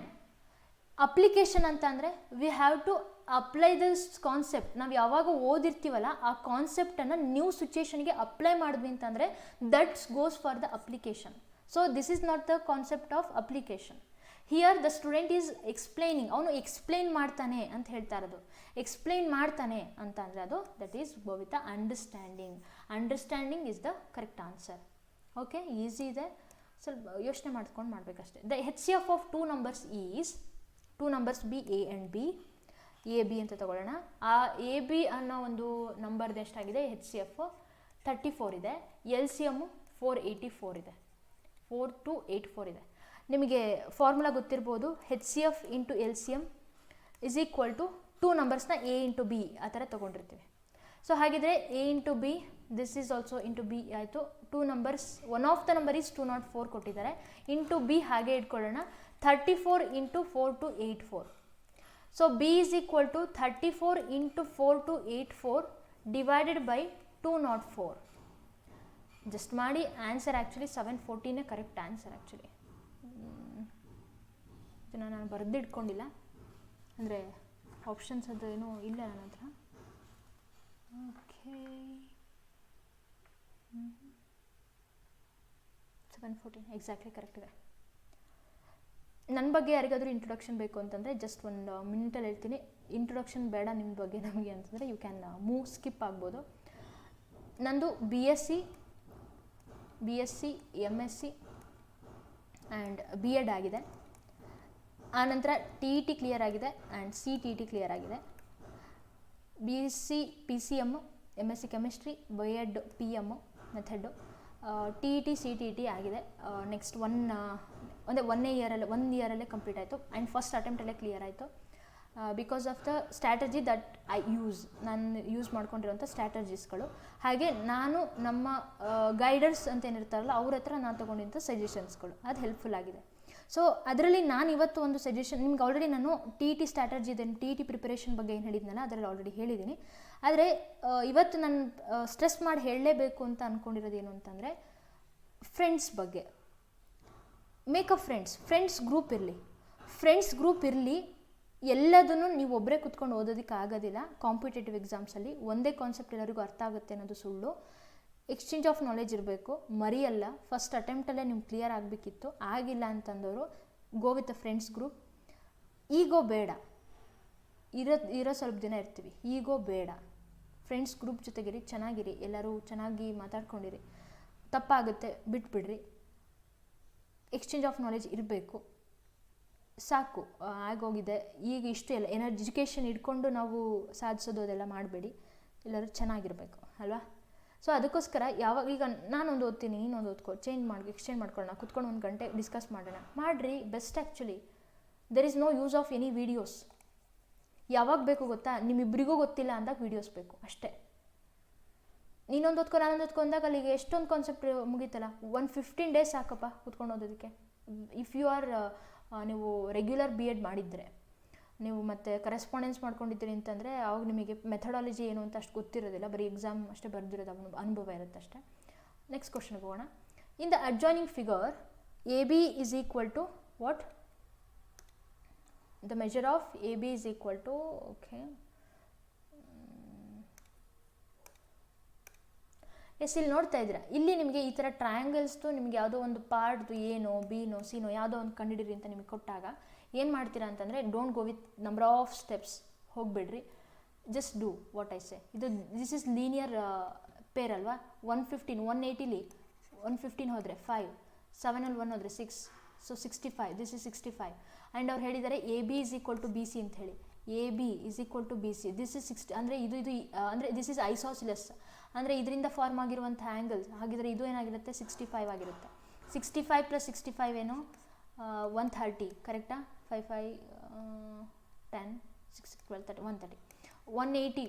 ಅಪ್ಲಿಕೇಶನ್ ಅಂತ ಅಂದರೆ we have to apply this concept. ನಾವು ಯಾವಾಗ ಓದಿರ್ತೀವಲ್ಲ ಆ ಕಾನ್ಸೆಪ್ಟನ್ನು ನ್ಯೂ ಸಿಚುಯೇಷನ್ಗೆ ಅಪ್ಲೈ ಮಾಡಿದ್ವಿ ಅಂತಂದರೆ that's goes for the application. So this is not the concept of application. Here the student is explaining, ಅವನು ಎಕ್ಸ್ಪ್ಲೈನ್ ಮಾಡ್ತಾನೆ ಅಂತ ಹೇಳ್ತಾ ಇರೋದು. ಎಕ್ಸ್ಪ್ಲೈನ್ ಮಾಡ್ತಾನೆ ಅಂತ ಅಂದರೆ ಅದು that is go with the understanding. Understanding is the correct answer. Okay, easy ಇದೆ, ಸ್ವಲ್ಪ ಯೋಚನೆ ಮಾಡ್ಕೊಂಡು ಮಾಡಬೇಕಷ್ಟೇ. The HCF of two numbers is, two numbers be A and B, A B ಅಂತ ತಗೊಳ್ಳೋಣ. ಆ ಎ ಬಿ ಅನ್ನೋ ಒಂದು ನಂಬರ್ದು ಎಷ್ಟಾಗಿದೆ? HCF 34 ಇದೆ, LCM 484 ಇದೆ, 4284 ಇದೆ. ನಿಮಗೆ ಫಾರ್ಮುಲಾ ಗೊತ್ತಿರ್ಬೋದು, HCF into LCM is equal to two ನಂಬರ್ಸ್ನ A ಇಂಟು ಬಿ ಆ ಥರ ತೊಗೊಂಡಿರ್ತೀವಿ. ಸೊ ಹಾಗಿದ್ರೆ A into B, this is also into B ಆಯಿತು. Two numbers, one of the number is 204 ಕೊಟ್ಟಿದ್ದಾರೆ, ಇಂಟು ಬಿ ಹಾಗೆ ಇಟ್ಕೊಳ್ಳೋಣ. 34 into 4284. So B is equal to 34 into 4284 divided by 204. Just ಮಾಡಿ answer. Actually 714 correct answer. Actually ಇದನ್ನು ನಾನು ಬರೆದಿಟ್ಕೊಂಡಿಲ್ಲ, ಅಂದರೆ options ಅದು ಏನೂ ಇಲ್ಲ ನನ್ನ ಹತ್ರ. ಓಕೆ, 714 ಎಕ್ಸಾಕ್ಟ್ಲಿ ಕರೆಕ್ಟ್ ಇದೆ. ನನ್ನ ಬಗ್ಗೆ ಯಾರಿಗಾದರೂ ಇಂಟ್ರೊಡಕ್ಷನ್ ಬೇಕು ಅಂತಂದರೆ ಜಸ್ಟ್ ಒಂದು ಮಿನಿಟಲ್ಲಿ ಹೇಳ್ತೀನಿ. ಇಂಟ್ರೊಡಕ್ಷನ್ ಬೇಡ ನಿಮ್ಮ ಬಗ್ಗೆ ನಮಗೆ ಅಂತಂದರೆ ಯು ಕ್ಯಾನ್ ಸ್ಕಿಪ್ ಆಗ್ಬೋದು. ನಂದು BSc, MSc ಆ್ಯಂಡ್ B.Ed ಆಗಿದೆ. ಆನಂತರ TET ಕ್ಲಿಯರ್ ಆಗಿದೆ ಆ್ಯಂಡ್ CTET ಕ್ಲಿಯರ್ ಆಗಿದೆ. BSc PCM, MSc chemistry, B.Ed PM method, TET CTET ಆಗಿದೆ. ನೆಕ್ಸ್ಟ್ ಒನ್ ಇಯರಲ್ಲೇ ಕಂಪ್ಲೀಟ್ ಆಯಿತು ಆ್ಯಂಡ್ ಫಸ್ಟ್ ಅಟೆಂಪ್ಟಲ್ಲೇ ಕ್ಲಿಯರ್ ಆಯಿತು. Because of the strategy that ನಾನು ಯೂಸ್ ಮಾಡ್ಕೊಂಡಿರೋಂಥ ಸ್ಟ್ರಾಟಜೀಸ್ಗಳು. ಹಾಗೆ ನಾನು ನಮ್ಮ ಗೈಡರ್ಸ್ ಅಂತ ಏನಿರ್ತಾರಲ್ಲ ಅವ್ರ ಹತ್ರ ನಾನು ತೊಗೊಂಡಿಂಥ ಸಜೆಷನ್ಸ್ಗಳು ಅದು ಹೆಲ್ಪ್ಫುಲ್ ಆಗಿದೆ. ಸೊ ಅದರಲ್ಲಿ ನಾನು ಇವತ್ತು ಒಂದು ಸಜೆಷನ್ ನಿಮ್ಗೆ ಆಲ್ರೆಡಿ ನಾನು TET ಸ್ಟ್ರಾಟಜಿ ಇದೆ, TET ಪ್ರಿಪರೇಷನ್ ಬಗ್ಗೆ ಏನು ಹೇಳಿದ್ನಲ್ಲ ಅದರಲ್ಲಿ ಆಲ್ರೆಡಿ ಹೇಳಿದ್ದೀನಿ. ಆದರೆ ಇವತ್ತು ನಾನು ಸ್ಟ್ರೆಸ್ ಮಾಡಿ ಹೇಳಲೇಬೇಕು ಅಂತ ಅಂದ್ಕೊಂಡಿರೋದು ಏನು ಅಂತಂದರೆ ಫ್ರೆಂಡ್ಸ್ ಬಗ್ಗೆ. ಮೇಕ್ ಅ ಫ್ರೆಂಡ್ಸ್ ಗ್ರೂಪ್ ಇರಲಿ. ಎಲ್ಲದನ್ನು ನೀವು ಒಬ್ಬರೇ ಕುತ್ಕೊಂಡು ಓದೋದಕ್ಕೆ ಆಗೋದಿಲ್ಲ. ಕಾಂಪಿಟೇಟಿವ್ ಎಕ್ಸಾಮ್ಸಲ್ಲಿ ಒಂದೇ ಕಾನ್ಸೆಪ್ಟ್ ಎಲ್ಲರಿಗೂ ಅರ್ಥ ಆಗುತ್ತೆ ಅನ್ನೋದು ಸುಳ್ಳು. ಎಕ್ಸ್ಚೇಂಜ್ ಆಫ್ ನಾಲೆಜ್ ಇರಬೇಕು, ಮರಿಯಲ್ಲ. ಫಸ್ಟ್ ಅಟೆಂಪ್ಟಲ್ಲೇ ನಿಮ್ಗೆ ಕ್ಲಿಯರ್ ಆಗಬೇಕಿತ್ತು, ಆಗಿಲ್ಲ ಅಂತಂದವರು go with a friends group. ಈಗೋ ಬೇಡ, ಇರೋ ಸ್ವಲ್ಪ ದಿನ ಇರ್ತೀವಿ, ಈಗೋ ಬೇಡ. ಫ್ರೆಂಡ್ಸ್ ಗ್ರೂಪ್ ಜೊತೆಗಿರಿ, ಚೆನ್ನಾಗಿರಿ, ಎಲ್ಲರೂ ಚೆನ್ನಾಗಿ ಮಾತಾಡ್ಕೊಂಡಿರಿ. ತಪ್ಪಾಗುತ್ತೆ ಬಿಟ್ಬಿಡ್ರಿ. ಎಕ್ಸ್ಚೇಂಜ್ ಆಫ್ ನಾಲೆಜ್ ಇರಬೇಕು. ಸಾಕು, ಆಗೋಗಿದೆ. ಈಗ ಇಷ್ಟು ಎಲ್ಲ ಎಜುಕೇಷನ್ ಇಟ್ಕೊಂಡು ನಾವು ಸಾಧಿಸೋದು ಅದೆಲ್ಲ ಮಾಡಬೇಡಿ. ಎಲ್ಲರೂ ಚೆನ್ನಾಗಿರಬೇಕು ಅಲ್ವಾ? ಸೊ ಅದಕ್ಕೋಸ್ಕರ ಯಾವಾಗ ಈಗ ನಾನೊಂದು ಓದ್ತೀನಿ, ನೀನೊಂದು ಓದ್ಕೊ, ಎಕ್ಸ್ಚೇಂಜ್ ಮಾಡ್ಕೊಳ್ಳೋಣ, ಕುತ್ಕೊಂಡು 1 ಗಂಟೆ ಡಿಸ್ಕಸ್ ಮಾಡೋಣ. ಮಾಡಿರಿ, best actually. There is no use of any videos. ಯಾವಾಗ ಬೇಕು ಗೊತ್ತಾ? ನಿಮ್ಮಿಬ್ಬರಿಗೂ ಗೊತ್ತಿಲ್ಲ ಅಂದಾಗ ವೀಡಿಯೋಸ್ ಬೇಕು ಅಷ್ಟೇ. ನೀನೊಂದು ಓದ್ಕೊ, ನಾನೊಂದು ಓದ್ಕೊ ಅಂದಾಗ ಅಲ್ಲಿಗೆ ಎಷ್ಟೊಂದು ಕಾನ್ಸೆಪ್ಟ್ ಮುಗೀತಲ್ಲ. 15 ಡೇಸ್ ಸಾಕಪ್ಪ ಕುತ್ಕೊಂಡು ಓದೋದಕ್ಕೆ. ಇಫ್ ಯು ಆರ್ ನೀವು ರೆಗ್ಯುಲರ್ BEd ಮಾಡಿದರೆ, ನೀವು ಮತ್ತು ಕರೆಸ್ಪಾಂಡೆನ್ಸ್ ಮಾಡ್ಕೊಂಡಿದ್ದೀರಿ ಅಂತಂದರೆ ಅವಾಗ ನಿಮಗೆ ಮೆಥಡಾಲಜಿ ಏನು ಅಂತ ಅಷ್ಟು ಗೊತ್ತಿರೋದಿಲ್ಲ. ಬರೀ ಎಕ್ಸಾಮ್ ಅಷ್ಟೇ ಬರೆದಿರೋದು, ಅನುಭವ ಇರುತ್ತೆ ಅಷ್ಟೇ. ನೆಕ್ಸ್ಟ್ ಕ್ವಶನ್ಗೆ ಹೋಗೋಣ. In the adjoining figure AB is equal to what? The measure of AB is equal to, okay, yes, ಇಲ್ಲಿ ನೋಡ್ತಾ ಇದ್ದೀರಾ, ಇಲ್ಲಿ ನಿಮಗೆ ಈ ಥರ ಟ್ರಯಾಂಗಲ್ಸ್ದು ನಿಮಗೆ ಯಾವುದೋ ಒಂದು ಪಾರ್ಟ್ದು ಎನೋ ಬಿನೋ ಸಿನೋ ಯಾವುದೋ ಒಂದು ಕಂಡುಹಿಡಿರಿ ಅಂತ ನಿಮಗೆ ಕೊಟ್ಟಾಗ ಏನು ಮಾಡ್ತೀರಾ ಅಂತಂದರೆ, don't go with number of steps, ಹೋಗ್ಬೇಡ್ರಿ. Just do what I say. This is linear pair ಅಲ್ವಾ? 115 180ಲಿ 115 ಹೋದರೆ 5, 7ಅಲ್ಲಿ 1 ಹೋದರೆ 6, ಸೊ 65. This is 65. ಆ್ಯಂಡ್ ಅವ್ರು ಹೇಳಿದ್ದಾರೆ AB is equal to BC ಅಂತ ಹೇಳಿ. AB is equal to BC. This is 60. ಅಂದರೆ ಇದು ಅಂದರೆ ದಿಸ್ ಇಸ್ ಐಸೋಸಿಲಸ್, ಅಂದರೆ ಇದರಿಂದ ಫಾರ್ಮ್ ಆಗಿರುವಂಥ ಆ್ಯಂಗಲ್ಸ್. ಹಾಗಿದ್ರೆ ಇದು ಏನಾಗಿರುತ್ತೆ? 65 ಆಗಿರುತ್ತೆ. 65 + 65 ಏನು? 130. ಕರೆಕ್ಟಾ? 5 5 10 6 12 30 130. 180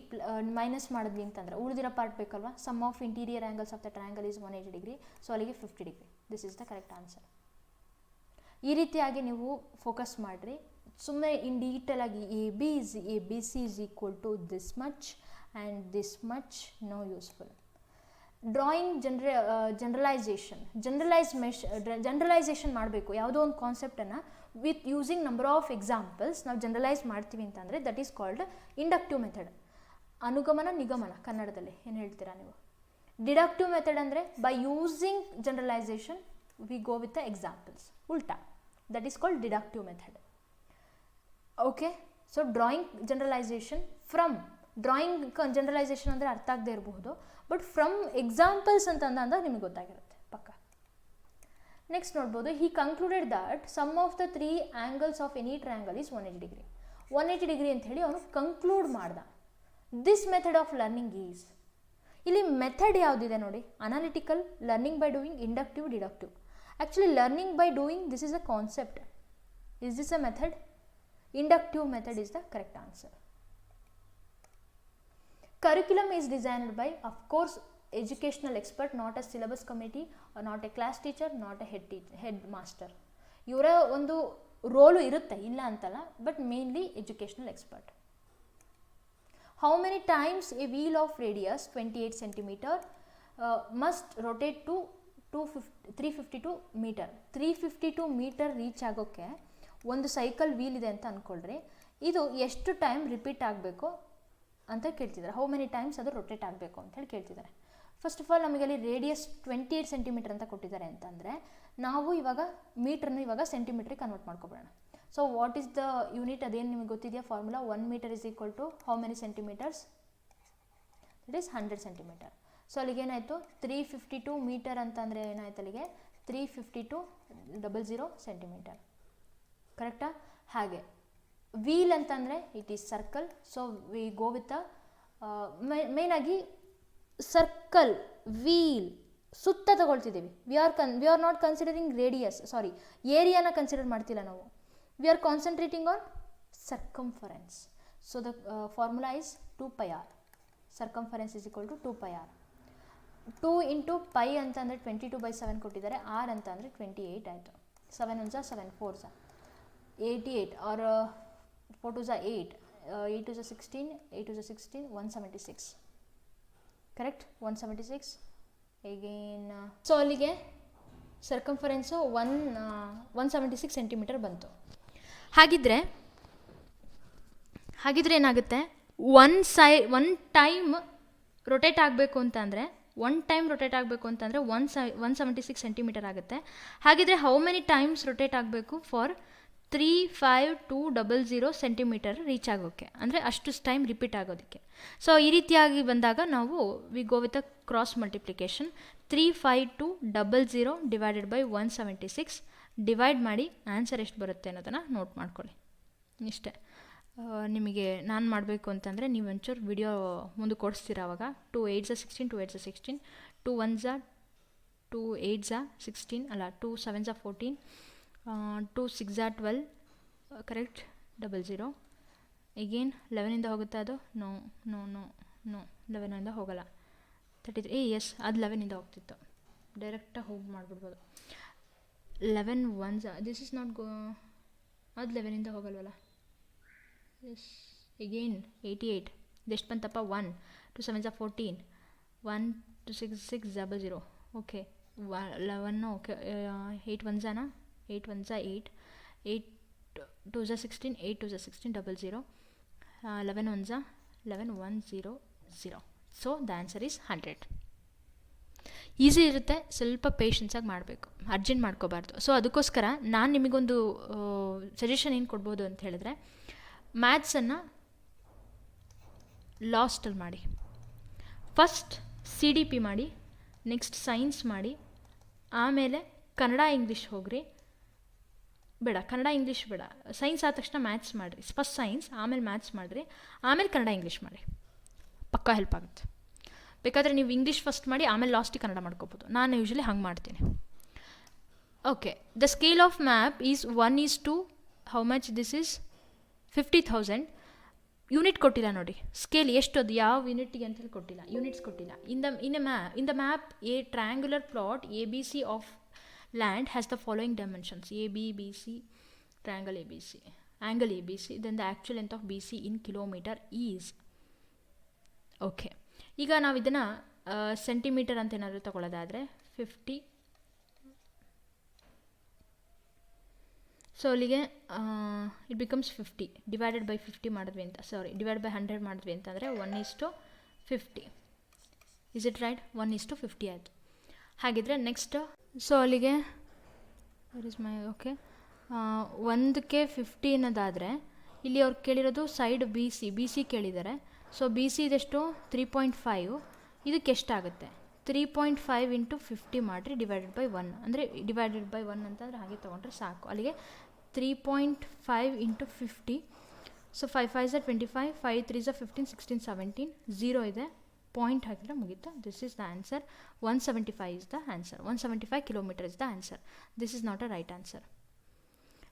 ಮೈನಸ್ ಮಾಡಿದ್ವಿ ಅಂತಂದರೆ ಉಳಿದಿರೋ ಪಾರ್ಟ್ ಬೇಕಲ್ವಾ? Sum of interior angles of the triangle is 180 degree. So ಅಲ್ಲಿಗೆ 50 degree. This is the correct answer. ಈ ರೀತಿಯಾಗಿ ನೀವು ಫೋಕಸ್ ಮಾಡಿರಿ. ಸುಮ್ಮನೆ ಇನ್ ಡೀಟೇಲ್ ಆಗಿ ABC is equal to this much and this much, no useful. Drawing generalization ಮಾಡಬೇಕು. ಯಾವುದೋ ಒಂದು ಕಾನ್ಸೆಪ್ಟನ್ನು with using number of examples ನಾವು ಜನರಲೈಸ್ ಮಾಡ್ತೀವಿ ಅಂತಂದರೆ that is called inductive method. ಅನುಗಮನ ನಿಗಮನ ಕನ್ನಡದಲ್ಲಿ ಏನು ಹೇಳ್ತೀರಾ ನೀವು? ಡಿಡಕ್ಟಿವ್ ಮೆಥಡ್ ಅಂದರೆ by using generalization we go with the examples. ಉಲ್ಟಾ, that is called deductive method. Okay, so drawing generalization ಅಂದರೆ ಅರ್ಥ ಆಗದೆ ಇರಬಹುದು, ಬಟ್ ಫ್ರಮ್ ಎಕ್ಸಾಂಪಲ್ಸ್ ಅಂತ ಅಂದಾಗ ನಿಮಗೆ ಗೊತ್ತಾಗಿರುತ್ತೆ ಪಕ್ಕ. ನೆಕ್ಸ್ಟ್ ನೋಡ್ಬೋದು, he concluded that sum of the 3 angles of any triangle is 180 degree. 180 degree ಅಂತ ಹೇಳಿ ಅವನು ಕನ್ಕ್ಲೂಡ್ ಮಾಡ್ದ. This method of learning is, ಇಲ್ಲಿ ಮೆಥಡ್ ಯಾವುದಿದೆ ನೋಡಿ, analytical, learning by doing, inductive, deductive. Actually learning by doing, this is a concept. Is this a method? Inductive method is the correct answer. Curriculum is designed by, of course, educational expert, not a syllabus committee, or not a class teacher, not a head master. ಇವರ ಒಂದು roll ಇರುತ್ತೆ, ಇಲ್ಲ ಅಂತಲ್ಲ, but mainly educational expert. How many times a wheel of radius 28 cm must rotate to 352 meter? 352 meter reach ಆಗೋಕ್ಕೆ ಒಂದು cycle wheel ಇದೆ ಅಂತ ಅಂದ್ಕೊಳ್ರಿ. ಇದು ಎಷ್ಟು ಟೈಮ್ ರಿಪೀಟ್ ಆಗಬೇಕು ಅಂತ ಕೇಳ್ತಿದ್ದಾರೆ. ಹೌ ಮೆನಿ ಟೈಮ್ಸ್ ಅದು ರೊಟೇಟ್ ಆಗಬೇಕು ಅಂತ ಹೇಳಿ ಕೇಳ್ತಿದ್ದಾರೆ. ಫಸ್ಟ್ ಆಫ್ ಆಲ್ ನಮಗೆ ಅಲ್ಲಿ ರೇಡಿಯಸ್ 28 ಸೆಂಟಿಮೀಟರ್ ಅಂತ ಕೊಟ್ಟಿದ್ದಾರೆ ಅಂತಂದರೆ ನಾವು ಇವಾಗ ಮೀಟ್ರನ್ನು ಇವಾಗ ಸೆಂಟಿಮೀಟ್ರಿಗೆ ಕನ್ವರ್ಟ್ ಮಾಡ್ಕೊಬೇಡ. So what is the unit? ಅದೇನು ನಿಮಗೆ ಗೊತ್ತಿದೆಯಾ formula? 1 metre is equal to how many centimetres? It is 100 centimetre. So ಅಲ್ಲಿಗೆ ಏನಾಯಿತು? 352 ಮೀಟರ್ ಅಂತಂದರೆ ಏನಾಯ್ತು ಅಲ್ಲಿಗೆ? 352 ಸೆಂಟಿಮೀಟರ್. ಕರೆಕ್ಟಾ? ಹಾಗೆ ವೀಲ್ ಅಂತಂದರೆ it is circle. So we go with ಮೇಯ್ನಾಗಿ ಸರ್ಕಲ್, ವೀಲ್, ಸುತ್ತ ತಗೊಳ್ತಿದ್ದೀವಿ. We are not considering radius, sorry ಏರಿಯಾನ ಕನ್ಸಿಡರ್ ಮಾಡ್ತಿಲ್ಲ ನಾವು. We are concentrating on circumference. So the formula is 2πr. Circumference is equal to 2πr. 2 into pi ಅಂತಂದರೆ 22/7 ಕೊಟ್ಟಿದ್ದಾರೆ. R ಅಂತ ಅಂದರೆ 28 ಆಯಿತು. 7 1 7 4 88 or 4 2 8, 8 2 16, 8 2 16, 176. ಕರೆಕ್ಟ್? 176 again. ಸೊ ಅಲ್ಲಿಗೆ ಸರ್ಕಂಫರೆನ್ಸು 176 ಸೆಂಟಿಮೀಟರ್ ಬಂತು. ಹಾಗಿದ್ರೆ ಏನಾಗುತ್ತೆ? ಒನ್ ಟೈಮ್ ರೊಟೇಟ್ ಆಗಬೇಕು ಅಂತಂದರೆ 176 ಸೆಂಟಿಮೀಟರ್ ಆಗುತ್ತೆ. ಹಾಗಿದ್ರೆ ಹೌ ಮೆನಿ ಟೈಮ್ಸ್ ರೊಟೇಟ್ ಆಗಬೇಕು ಫಾರ್ 35200 ಸೆಂಟಿಮೀಟರ್ ರೀಚ್ ಆಗೋಕ್ಕೆ, ಅಂದರೆ ಅಷ್ಟು ಟೈಮ್ ರಿಪೀಟ್ ಆಗೋದಕ್ಕೆ. ಸೊ ಈ ರೀತಿಯಾಗಿ ಬಂದಾಗ ನಾವು V go with a cross multiplication. 35200 divided by 176 divide ಮಾಡಿ ಆನ್ಸರ್ ಎಷ್ಟು ಬರುತ್ತೆ ಅನ್ನೋದನ್ನು ನೋಟ್ ಮಾಡ್ಕೊಳ್ಳಿ. ಇಷ್ಟೇ. ನಿಮಗೆ ನಾನು ಮಾಡಬೇಕು ಅಂತಂದರೆ ನೀವು ಒಂಚೂರು ವಿಡಿಯೋ ಮುಂದೆ ಕೊಡಿಸ್ತೀರ ಅವಾಗ. 2 8 16, 2 8 16, 2 1 2 8 16, ಅಲ್ಲ 2 7 14, 2 6 12, ಕರೆಕ್ಟ್, 00. ಈಗೇನು 11ಇಂದ ಹೋಗುತ್ತಾ ಅದು? ನೋ ನೋ ನೋ ನೋ 11ಇಂದ ಹೋಗಲ್ಲ. 33 ಎಸ್, ಅದು 11ಇಂದ ಹೋಗ್ತಿತ್ತು. ಡೈರೆಕ್ಟಾಗಿ ಹೋಗಿ ಮಾಡಿಬಿಡ್ಬೋದು. 11 1 ದಿಸ್ ಇಸ್ ನಾಟ್ ಅದು 11ಇಂದ ಹೋಗಲ್ವಲ್ಲ. ಎಸ್, ಈಗೇನು 88, ಇದೆಷ್ಟು ಬಂತಪ್ಪ? 1 2 7 14, 1 2 6 6 00. Okay, 11 okay. 8 1 8 1 8, 8 2 16, 8 2 16 00, 11 1 11 100. So the answer is 100. Easy ಇರುತ್ತೆ, ಸ್ವಲ್ಪ ಪೇಷನ್ಸಾಗಿ ಮಾಡಬೇಕು, ಅರ್ಜೆಂಟ್ ಮಾಡ್ಕೋಬಾರ್ದು. ಸೊ ಅದಕ್ಕೋಸ್ಕರ ನಾನು ನಿಮಗೊಂದು ಸಜೆಷನ್ ಏನು ಕೊಡ್ಬೋದು ಅಂತ ಹೇಳಿದ್ರೆ, ಮ್ಯಾಥ್ಸನ್ನು ಲಾಸ್ಟಲ್ಲಿ ಮಾಡಿ. ಫಸ್ಟ್ CDP ಮಾಡಿ, ನೆಕ್ಸ್ಟ್ ಸೈನ್ಸ್ ಮಾಡಿ, ಆಮೇಲೆ ಕನ್ನಡ ಇಂಗ್ಲೀಷ್ ಹೋಗ್ರಿ. ಬೇಡ, ಕನ್ನಡ ಇಂಗ್ಲೀಷ್ ಬೇಡ, ಸೈನ್ಸ್ ಆದ ತಕ್ಷಣ ಮ್ಯಾಥ್ಸ್ ಮಾಡಿರಿ. ಫಸ್ಟ್ ಸೈನ್ಸ್, ಆಮೇಲೆ ಮ್ಯಾಥ್ಸ್ ಮಾಡಿರಿ, ಆಮೇಲೆ ಕನ್ನಡ ಇಂಗ್ಲೀಷ್ ಮಾಡಿ. ಪಕ್ಕಾ ಹೆಲ್ಪ್ ಆಗುತ್ತೆ. ಬೇಕಾದರೆ ನೀವು ಇಂಗ್ಲೀಷ್ ಫಸ್ಟ್ ಮಾಡಿ, ಆಮೇಲೆ ಲಾಸ್ಟಿಗೆ ಕನ್ನಡ ಮಾಡ್ಕೋಬೋದು. ನಾನು ಯೂಶ್ವಲಿ ಹಂಗೆ ಮಾಡ್ತೀನಿ. Okay, the scale of map is 1:, how much this is 50,000. Unit ಕೊಟ್ಟಿಲ್ಲ ನೋಡಿ, ಸ್ಕೇಲ್ ಎಷ್ಟದು, ಯಾವ ಯೂನಿಟ್ಗೆ ಅಂತೇಳಿ ಕೊಟ್ಟಿಲ್ಲ, ಯೂನಿಟ್ಸ್ ಕೊಟ್ಟಿಲ್ಲ. In the map A triangular plot ABC of land has the following dimensions: ABBC, triangle ABC, angle ABC, then the actual length of BC in kilometer is. Okay, ಈಗ ನಾವು ಇದನ್ನು ಸೆಂಟಿಮೀಟರ್ ಅಂತ ಏನಾದರೂ ತಗೊಳ್ಳೋದಾದರೆ 50. ಸೊ ಅಲ್ಲಿಗೆ it becomes 50 divided by 50 ಮಾಡಿದ್ವಿ ಅಂತ, divide by 100 ಮಾಡಿದ್ವಿ ಅಂತಂದರೆ 1:50. Is it right? 1:50 ಆಯಿತು. ಹಾಗಿದ್ರೆ ನೆಕ್ಸ್ಟ್, ಸೊ ಅಲ್ಲಿಗೆ ಓಕೆ, 1ಕ್ಕೆ 50 ಅನ್ನೋದಾದರೆ ಇಲ್ಲಿ ಅವ್ರು ಕೇಳಿರೋದು ಸೈಡ್ BC ಕೇಳಿದ್ದಾರೆ. ಸೊ BC ಇದೆಷ್ಟು? 3.5. ಇದಕ್ಕೆ ಎಷ್ಟಾಗುತ್ತೆ? 3.5 ಇಂಟು 50 ಮಾಡಿರಿ, ಡಿವೈಡೆಡ್ ಬೈ 1. ಅಂದರೆ ಡಿವೈಡೆಡ್ ಬೈ 1 ಅಂತಂದರೆ ಹಾಗೆ ತೊಗೊಂಡ್ರೆ ಸಾಕು. ಅಲ್ಲಿಗೆ 3.5 ಇಂಟು 50. ಸೊ 5 5 25, 5 3 15, 16 17, 0 ಇದೆ, ಪಾಯಿಂಟ್ ಹಾಕಿದ್ರೆ ಮುಗೀತು. This is the answer. 175 is the answer. 175 kilometre is the answer. This is not a right answer.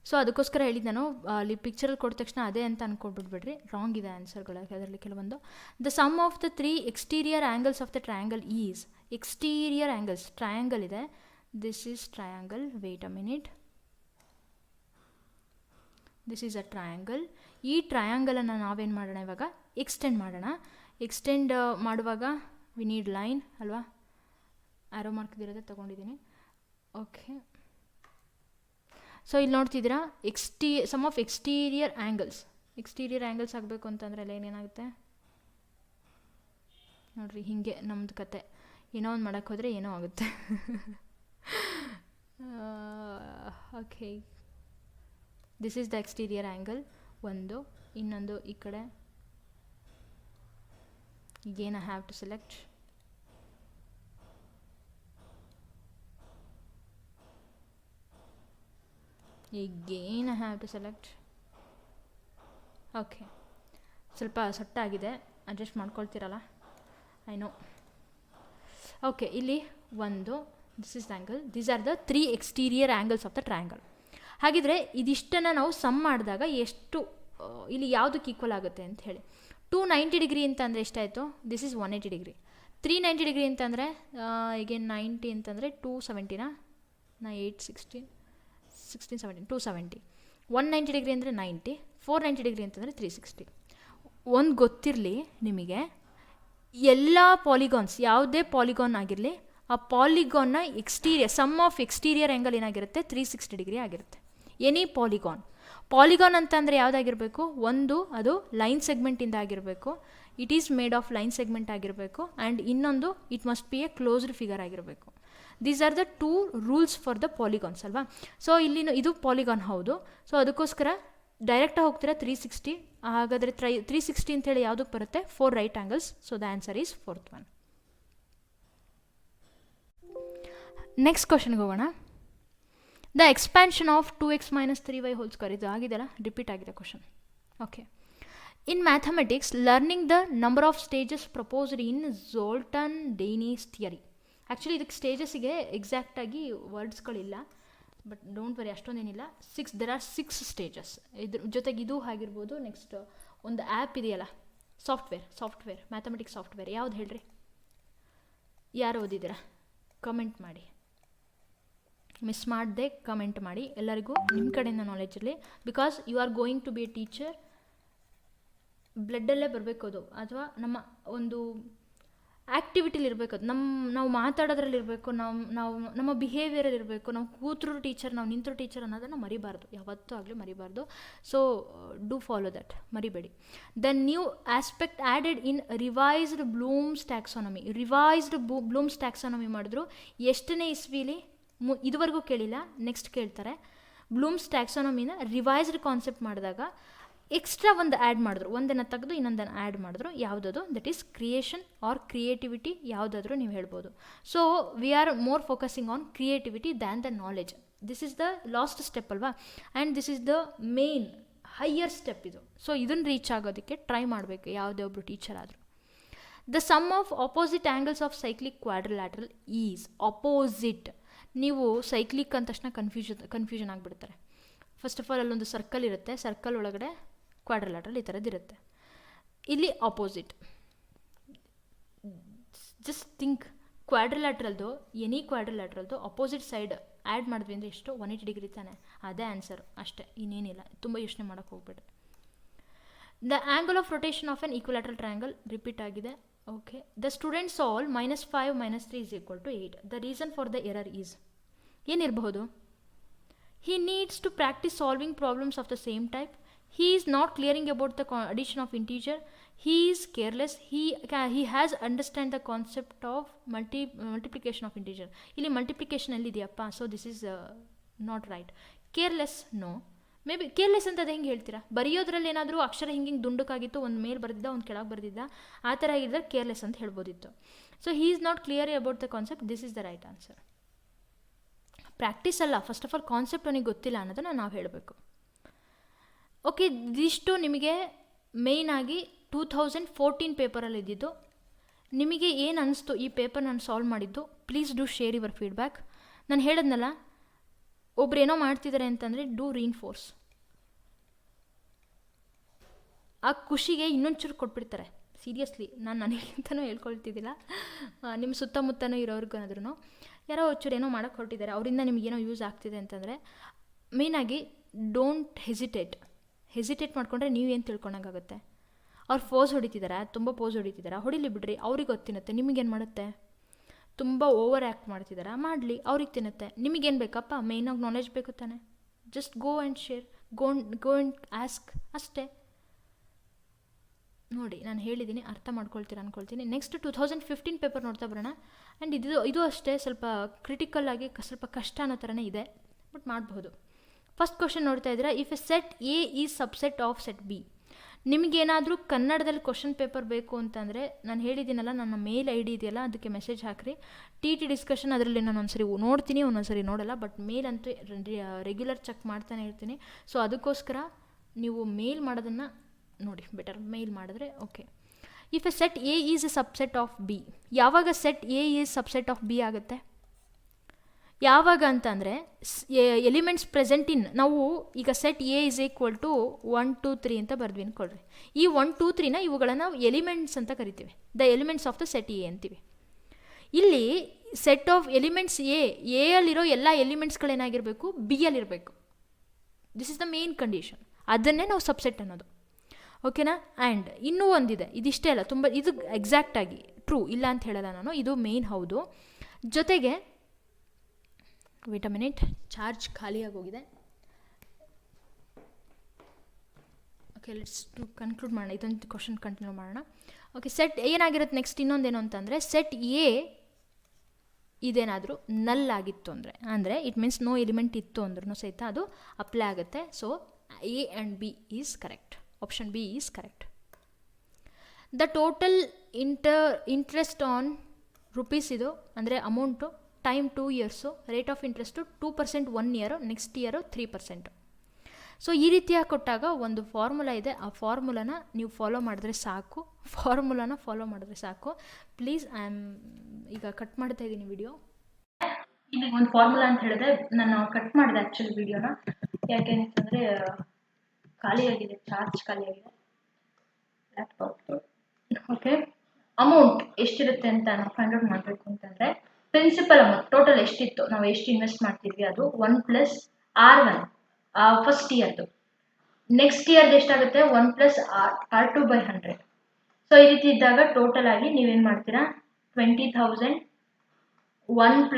So ಅದಕ್ಕೋಸ್ಕರ ಹೇಳಿದ್ದು ನಾನು, ಅಲ್ಲಿ ಪಿಕ್ಚರಲ್ಲಿ ಕೊಟ್ಟ ತಕ್ಷಣ ಅದೇ ಅಂತ ಅಂದ್ಕೊಳ್ಬಿಡ್ಬೇಡ್ರಿ, ರಾಂಗ್ ಇದೆ ಆನ್ಸರ್ಗಳು ಅದರಲ್ಲಿ ಕೆಲವೊಂದು. The sum of the 3 exterior angles of the triangle is. Exterior angles, triangle ಇದೆ, this is triangle. Wait a minute, this is a triangle. ಈ ಟ್ರಯಾಂಗಲನ್ನು ನಾವೇನು ಮಾಡೋಣ ಇವಾಗ? ಎಕ್ಸ್ಟೆಂಡ್ ಮಾಡೋಣ. ಎಕ್ಸ್ಟೆಂಡ್ ಮಾಡುವಾಗ ವಿ ನೀಡ್ ಲೈನ್ ಅಲ್ವಾ? ಆ್ಯರೋ ಮಾರ್ಕ್ದಿರೋದೇ ತೊಗೊಂಡಿದ್ದೀನಿ. ಓಕೆ, ಸೊ ಇಲ್ಲಿ ನೋಡ್ತಿದ್ದೀರಾ, ಸಮ್ ಆಫ್ ಎಕ್ಸ್ಟೀರಿಯರ್ ಆ್ಯಂಗಲ್ಸ್ ಆಗಬೇಕು ಅಂತಂದರೆ ಎಲ್ಲ ಏನೇನಾಗುತ್ತೆ ನೋಡಿರಿ. ಹೀಗೆ ನಮ್ಮದು ಕತೆ, ಏನೋ ಒಂದು ಮಾಡೋಕ್ಕೆ ಹೋದರೆ ಏನೋ ಆಗುತ್ತೆ. Okay, this is the exterior angle ಒಂದು. ಇನ್ನೊಂದು ಈ ಕಡೆ, again I have to select. Again I have to select. Okay, ಸ್ವಲ್ಪ ಸೊಟ್ಟಾಗಿದೆ, ಅಡ್ಜಸ್ಟ್ ಮಾಡ್ಕೊಳ್ತೀರಲ್ಲ, ಐ ನೋ. ಓಕೆ, ಇಲ್ಲಿ ಒಂದು, this is the angle. These are the 3 exterior angles of the triangle. ಹಾಗಿದ್ರೆ ಇದಿಷ್ಟನ್ನು ನಾವು ಸಮ್ ಮಾಡಿದಾಗ ಎಷ್ಟು, ಇಲ್ಲಿ ಯಾವುದಕ್ಕೆ ಈಕ್ವಲ್ ಆಗುತ್ತೆ ಅಂತ ಹೇಳಿ. 290 ಡಿಗ್ರಿ ಅಂತಂದರೆ ಎಷ್ಟಾಯಿತು? This is 180 degree. 390 ಡಿಗ್ರಿ ಅಂತಂದರೆ ಈಗ 90 ಅಂತಂದರೆ 270 8 16 16 17 270. 190 ಡಿಗ್ರಿ ಅಂದರೆ 90, 490 ಡಿಗ್ರಿ ಅಂತಂದರೆ 360. ಒಂದು ಗೊತ್ತಿರಲಿ ನಿಮಗೆ, ಎಲ್ಲ ಪಾಲಿಗಾನ್ಸ್, ಯಾವುದೇ ಪಾಲಿಗಾನ್ ಆಗಿರಲಿ, ಆ ಪಾಲಿಗಾನ್ನ ಸಮ್ ಆಫ್ ಎಕ್ಸ್ಟೀರಿಯರ್ ಆ್ಯಂಗಲ್ ಏನಾಗಿರುತ್ತೆ? 360 ಡಿಗ್ರಿ ಆಗಿರುತ್ತೆ. ಎನಿ ಪಾಲಿಗಾನ್ ಅಂತಂದರೆ ಯಾವುದಾಗಿರಬೇಕು? ಒಂದು, ಅದು ಲೈನ್ ಸೆಗ್ಮೆಂಟಿಂದ ಆಗಿರಬೇಕು, it is made of line segment ಆಗಿರಬೇಕು, ಆ್ಯಂಡ್ ಇನ್ನೊಂದು it must be a closed figure ಆಗಿರಬೇಕು. These are the 2 rules for the polygons ಅಲ್ವಾ. ಸೊ ಇಲ್ಲಿ ಇದು ಪಾಲಿಗಾನ್ ಹೌದು. ಸೊ ಅದಕ್ಕೋಸ್ಕರ ಡೈರೆಕ್ಟಾಗಿ ಹೋಗ್ತೀರಾ 360. ಹಾಗಾದರೆ 360 ಅಂತೇಳಿ ಯಾವುದಕ್ಕೆ ಬರುತ್ತೆ? 4 right angles. So the answer is 4th one. Next ಕ್ವಶನ್ಗೆ ಹೋಗೋಣ. The expansion of 2x - 3y whole square, ಇದು ಆಗಿದೆಲ್ಲ, ರಿಪೀಟ್ ಆಗಿದೆ ಕ್ವಶನ್. Okay. In mathematics, learning the number of stages proposed in Zoltan Dienes theory. Actually ಇದಕ್ಕೆ ಸ್ಟೇಜಸ್ಸಿಗೆ ಎಕ್ಸಾಕ್ಟಾಗಿ ವರ್ಡ್ಸ್ಗಳಿಲ್ಲ, ಬಟ್ ಡೋಂಟ್ ವರಿ, ಅಷ್ಟೊಂದೇನಿಲ್ಲ. There are 6 stages. ಇದ್ರ ಜೊತೆಗೆ ಇದು ಆಗಿರ್ಬೋದು. ನೆಕ್ಸ್ಟ್ ಒಂದು ಆ್ಯಪ್ ಇದೆಯಲ್ಲ, ಸಾಫ್ಟ್ವೇರ್ ಮ್ಯಾಥಮೆಟಿಕ್ಸ್ ಸಾಫ್ಟ್ವೇರ್, ಯಾವ್ದು ಹೇಳ್ರಿ? ಯಾರು ಓದಿದ್ದೀರಾ? ಕಮೆಂಟ್ ಮಾಡಿ, ಮಿಸ್ ಮಾಡದೆ ಕಮೆಂಟ್ ಮಾಡಿ. ಎಲ್ಲರಿಗೂ ನಿಮ್ಮ ಕಡೆಯಿಂದ ನಾಲೆಜ್ ಇರಲಿ. Because you are going to be a teacher. ಬ್ಲಡ್ಡಲ್ಲೇ ಬರಬೇಕು ಅದು, ಅಥವಾ ನಮ್ಮ ಒಂದು ಆ್ಯಕ್ಟಿವಿಟಿಲಿ ಇರಬೇಕು ಅದು. ನಾವು ಮಾತಾಡೋದ್ರಲ್ಲಿ ಇರಬೇಕು, ನಮ್ಮ ಬಿಹೇವಿಯರಲ್ಲಿ ಇರಬೇಕು. ನಾವು ಕೂತರು ಟೀಚರ್, ನಾವು ನಿಂತರು ಟೀಚರ್ ಅನ್ನೋದನ್ನು ಮರಿಬಾರ್ದು, ಯಾವತ್ತೂ ಆಗಲಿ ಮರಿಬಾರ್ದು. ಸೊ ಡೂ ಫಾಲೋ ದಟ್, ಮರಿಬೇಡಿ. The new aspect added in revised Bloom's taxonomy. Revised Bloom's taxonomy ಮಾಡಿದ್ರು ಎಷ್ಟನೇ ಇಸ್ವಿಲಿ? ಇದುವರೆಗೂ ಕೇಳಿಲ್ಲ, ನೆಕ್ಸ್ಟ್ ಕೇಳ್ತಾರೆ. ಬ್ಲೂಮ್ಸ್ ಟ್ಯಾಕ್ಸಾನಮಿನ ರಿವೈಸ್ಡ್ ಕಾನ್ಸೆಪ್ಟ್ ಮಾಡಿದಾಗ ಎಕ್ಸ್ಟ್ರಾ ಒಂದು ಆ್ಯಡ್ ಮಾಡಿದ್ರು, ಒಂದನ್ನು ತೆಗೆದು ಇನ್ನೊಂದನ್ನು ಆ್ಯಡ್ ಮಾಡಿದ್ರು. ಯಾವುದದು? That is creation or creativity, ಯಾವುದಾದ್ರೂ ನೀವು ಹೇಳ್ಬೋದು. So we are more focusing on creativity than the knowledge. This is the last step ಅಲ್ವಾ, and this is the main higher step ಇದು. ಸೊ ಇದನ್ನು ರೀಚ್ ಆಗೋದಕ್ಕೆ ಟ್ರೈ ಮಾಡಬೇಕು ಯಾವುದೇ ಒಬ್ಬರು ಟೀಚರ್ ಆದರೂ. The sum of opposite angles of cyclic quadrilateral is opposite. ನೀವು cyclic ಅಂದ ತಕ್ಷಣ ಕನ್ಫ್ಯೂಷನ್ ಆಗಿಬಿಡ್ತಾರೆ. ಫಸ್ಟ್ ಆಫ್ ಆಲ್ ಅಲ್ಲೊಂದು ಸರ್ಕಲ್ ಇರುತ್ತೆ, ಸರ್ಕಲ್ ಒಳಗಡೆ ಕ್ವಾಡ್ರಿಲ್ಯಾಟ್ರಲ್ ಈ ಥರದ್ದಿರುತ್ತೆ. ಇಲ್ಲಿ ಆಪೋಸಿಟ್. ಜಸ್ಟ್ ಥಿಂಕ್, ಕ್ವಾಡ್ರಿಲ್ಯಾಟ್ರಲ್ದು, ಎನಿ ಕ್ವಾಡ್ರಿಲ್ಯಾಟ್ರಲ್ದು ಆಪೋಸಿಟ್ ಸೈಡ್ ಆ್ಯಡ್ ಮಾಡಿದ್ವಿ ಅಂದರೆ ಎಷ್ಟು? 180 ಡಿಗ್ರಿ ತಾನೆ. ಅದೇ ಆನ್ಸರು, ಅಷ್ಟೇ, ಇನ್ನೇನಿಲ್ಲ. ತುಂಬ ಯೋಚನೆ ಮಾಡೋಕ್ಕೆ ಹೋಗ್ಬೇಡ್ರಿ. The angle of rotation of an equilateral triangle, repeat ಆಗಿದೆ. Okay. The student solve -5 - 3 = 8. The reason for the error is, ಏನಿರಬಹುದು? He needs to practice solving problems of the same type. He is not clearing about the addition of integer. He is careless. He has understand the concept of multiplication of integer. ಇಲ್ಲಿ multiplication ಎಲ್ಲಿದೆಯಪ್ಪ? So this is not right. Careless, no. May be careless ಅಂತ ಅದು ಹೆಂಗೆ ಹೇಳ್ತೀರಾ? ಬರೆಯೋದ್ರಲ್ಲಿ ಏನಾದರೂ ಅಕ್ಷರ ಹಿಂಗೆ ದುಂಡಕ್ಕಾಗಿತ್ತು, ಒಂದು ಮೇಲೆ ಬರೆದಿದ್ದ, ಒಂದು ಕೆಳಗೆ ಬರೆದಿದ್ದ, ಆ ಥರ ಆಗಿದ್ದರೆ ಕೇರ್ಲೆಸ್ ಅಂತ ಹೇಳ್ಬೋದಿತ್ತು. So he is not clear about the concept. This is the right answer. Practice ಅಲ್ಲ, ಫಸ್ಟ್ ಆಫ್ ಆಲ್ ಕಾನ್ಸೆಪ್ಟ್ ಅವನಿಗೆ ಗೊತ್ತಿಲ್ಲ ಅನ್ನೋದನ್ನು ನಾವು ಹೇಳಬೇಕು. ಓಕೆ, ಇದಿಷ್ಟು ನಿಮಗೆ ಮೇಯ್ನಾಗಿ 2014 ಪೇಪರಲ್ಲಿ ಇದ್ದಿದ್ದು. ನಿಮಗೆ ಏನು ಅನ್ನಿಸ್ತು ಈ ಪೇಪರ್ ನಾನು ಸಾಲ್ವ್ ಮಾಡಿದ್ದು? Please do share your feedback. ನಾನು ಹೇಳಿದ್ನಲ್ಲ, ಒಬ್ರು ಏನೋ ಮಾಡ್ತಿದ್ದಾರೆ ಅಂತಂದರೆ ಡೂ ರೀನ್ಫೋರ್ಸ್. ಆ ಖುಷಿಗೆ ಇನ್ನೊಂಚೂರು ಕೊಟ್ಬಿಡ್ತಾರೆ. ಸೀರಿಯಸ್ಲಿ, ನಾನು ನನಗಿಂತನೂ ಹೇಳ್ಕೊಳ್ತಿದ್ದಿಲ್ಲ, ನಿಮ್ಮ ಸುತ್ತಮುತ್ತನೂ ಇರೋರ್ಗನಾದ್ರೂ ಯಾರೋ ಒಂಚೂರು ಏನೋ ಮಾಡೋಕ್ಕೆ ಹೊರಟಿದ್ದಾರೆ, ಅವರಿಂದ ನಿಮಗೇನೋ ಯೂಸ್ ಆಗ್ತಿದೆ ಅಂತಂದರೆ ಮೇಯ್ನಾಗಿ ಡೋಂಟ್ ಹೆಸಿಟೇಟ್ ಮಾಡಿಕೊಂಡ್ರೆ ನೀವೇನು ತಿಳ್ಕೊಳಕ್ಕಾಗುತ್ತೆ? ಅವ್ರು ಪೋಸ್ ಹೊಡಿತಿದ್ದಾರೆ, ತುಂಬ ಪೋಸ್ ಹೊಡಿತಿದ್ದಾರೆ, ಹೊಡಿಲಿ ಬಿಡ್ರಿ, ಅವ್ರಿಗೆ ಗೊತ್ತಿರುತ್ತೆ. ನಿಮಗೇನು ಮಾಡುತ್ತೆ? ತುಂಬ ಓವರ್ ಆ್ಯಕ್ಟ್ ಮಾಡ್ತಿದ್ದಾರೆ, ಮಾಡಲಿ, ಅವ್ರಿಗೆ ತಿನ್ನುತ್ತೆ. ನಿಮಗೇನು ಬೇಕಪ್ಪ? ಮೇಯ್ನಾಗಿ ನಾಲೆಜ್ ಬೇಕು ತಾನೆ. Just go and share, go and ask, ಅಷ್ಟೇ. ನೋಡಿ, ನಾನು ಹೇಳಿದ್ದೀನಿ, ಅರ್ಥ ಮಾಡ್ಕೊಳ್ತೀರ ಅಂದ್ಕೊಳ್ತೀನಿ. ನೆಕ್ಸ್ಟ್ 2015 ಪೇಪರ್ ನೋಡ್ತಾ ಬರೋಣ. ಆ್ಯಂಡ್ ಇದು ಅಷ್ಟೇ ಸ್ವಲ್ಪ ಕ್ರಿಟಿಕಲ್ ಆಗಿ ಸ್ವಲ್ಪ ಕಷ್ಟ ಅನ್ನೋ ಥರನೇ ಇದೆ, ಬಟ್ ಮಾಡಬಹುದು. ಫಸ್ಟ್ ಕ್ವಶನ್ ನೋಡ್ತಾ ಇದ್ದೀರಾ, if A set A is subset of set B. ನಿಮಗೇನಾದರೂ ಕನ್ನಡದಲ್ಲಿ ಕ್ವಶನ್ ಪೇಪರ್ ಬೇಕು ಅಂತಂದರೆ ನಾನು ಹೇಳಿದ್ದೀನಲ್ಲ, ನನ್ನ ಮೇಲ್ ID ಇದೆಯಲ್ಲ, ಅದಕ್ಕೆ ಮೆಸೇಜ್ ಹಾಕಿರಿ. TT ಡಿಸ್ಕಷನ್ ಅದರಲ್ಲಿ ನಾನು ಒಂದ್ಸರಿ ನೋಡ್ತೀನಿ, ಒಂದೊಂದ್ಸರಿ ನೋಡಲ್ಲ, ಬಟ್ ಮೇಲ್ ಅಂತೂ ರೆಗ್ಯುಲರ್ ಚೆಕ್ ಮಾಡ್ತಾನೆ ಇರ್ತೀನಿ. ಸೊ ಅದಕ್ಕೋಸ್ಕರ ನೀವು ಮೇಲ್ ಮಾಡೋದನ್ನು ನೋಡಿ, ಬೆಟರ್ ಮೇಲ್ ಮಾಡಿದ್ರೆ okay. If A set A is a subset of B. ಯಾವಾಗ set A is subset of B ಆಗುತ್ತೆ? ಯಾವಾಗ ಅಂತಂದರೆ ಎಲಿಮೆಂಟ್ಸ್ ಪ್ರೆಸೆಂಟ್ ಇನ್, ನಾವು ಈಗ set A is equal to 1 2 3 ಅಂತ ಬರ್ದ್ವಿ ಅಂದ್ಕೊಳ್ರಿ. ಈ 1 2 3ನ ಇವುಗಳನ್ನು ನಾವು ಎಲಿಮೆಂಟ್ಸ್ ಅಂತ ಕರಿತೀವಿ. The elements of the set A ಅಂತೀವಿ. ಇಲ್ಲಿ ಸೆಟ್ ಆಫ್ ಎಲಿಮೆಂಟ್ಸ್ ಎ ಅಲ್ಲಿರೋ ಎಲ್ಲ ಎಲಿಮೆಂಟ್ಸ್ಗಳೇನಾಗಿರಬೇಕು? ಬಿ ಅಲ್ಲಿರಬೇಕು. This is the main condition. ಅದನ್ನೇ ನಾವು ಸಬ್ಸೆಟ್ ಅನ್ನೋದು. ಓಕೆನಾ? ಆ್ಯಂಡ್ ಇನ್ನೂ ಒಂದಿದೆ, ಇದಿಷ್ಟೇ ಅಲ್ಲ, ತುಂಬ ಇದು ಎಕ್ಸಾಕ್ಟಾಗಿ ಟ್ರೂ ಇಲ್ಲ ಅಂತ ಹೇಳಲ್ಲ ನಾನು, ಇದು ಮೇನ್ ಹೌದು. ಜೊತೆಗೆ ವೇಟ್ ಅ ಮಿನಿಟ್, ಚಾರ್ಜ್ ಖಾಲಿಯಾಗೋಗಿದೆ. ಓಕೆ, ಲೆಟ್ಸ್ ಟು ಕನ್ಕ್ಲೂಡ್ ಮಾಡೋಣ, ಇದೊಂದು ಕ್ವಶನ್ ಕಂಟಿನ್ಯೂ ಮಾಡೋಣ. ಓಕೆ, ಸೆಟ್ ಏನಾಗಿರುತ್ತೆ ನೆಕ್ಸ್ಟ್ ಇನ್ನೊಂದೇನು ಅಂತಂದರೆ, ಸೆಟ್ ಎ ಇದೇನಾದರೂ ನಲ್ ಆಗಿತ್ತು ಅಂದರೆ ಇಟ್ ಮೀನ್ಸ್ ನೋ ಎಲಿಮೆಂಟ್ ಇತ್ತು ಅಂದ್ರೂ ಸಹಿತ ಅದು ಅಪ್ಲೈ ಆಗುತ್ತೆ. So A and B is correct. Option B is correct. The total interest on rupees ಇದು ಅಂದರೆ amount time 2 years, rate of interest 2% 1 year, next year 3%. So ಈ ರೀತಿಯಾಗಿ ಕೊಟ್ಟಾಗ ಒಂದು ಫಾರ್ಮುಲಾ ಇದೆ, ಆ ಫಾರ್ಮುಲಾನ ನೀವು ಫಾಲೋ ಮಾಡಿದ್ರೆ ಸಾಕು. ಪ್ಲೀಸ್ ಈಗ ಕಟ್ ಮಾಡ್ತಾ ಇದ್ದೀನಿ ವಿಡಿಯೋ. ಇಲ್ಲಿ ಒಂದು ಫಾರ್ಮುಲಾ ಅಂತ ಹೇಳಿದ್ರೆ ನಾನು ಕಟ್ ಮಾಡಿದೆ ಆ್ಯಕ್ಚುಲಿ ವಿಡಿಯೋನ, ಯಾಕೆಂತಂದರೆ ಖಾಲಿಯಾಗಿದೆ, ಚಾರ್ಜ್ ಖಾಲಿಯಾಗಿದೆ ಲ್ಯಾಪ್ಟಾಪ್. ಓಕೆ, ಅಮೌಂಟ್ ಎಷ್ಟಿರುತ್ತೆ ಅಂತ ನಾವು ಫೈಂಡ್ ಔಟ್ ಮಾಡಬೇಕು ಅಂತಂದರೆ ಪ್ರಿನ್ಸಿಪಲ್ ಅಮೌಂಟ್ ಟೋಟಲ್ ಎಷ್ಟಿತ್ತು, ನಾವು ಎಷ್ಟು ಇನ್ವೆಸ್ಟ್ ಮಾಡ್ತಿದ್ವಿ ಅದು 1 + R1 ಫಸ್ಟ್ ಇಯರ್ದು. ನೆಕ್ಸ್ಟ್ ಇಯರ್ದು ಎಷ್ಟಾಗುತ್ತೆ 1 + R2/100. ಸೊ ಈ ರೀತಿ ಇದ್ದಾಗ ಟೋಟಲ್ ಆಗಿ ನೀವೇನು ಮಾಡ್ತೀರಾ 20,000 1 +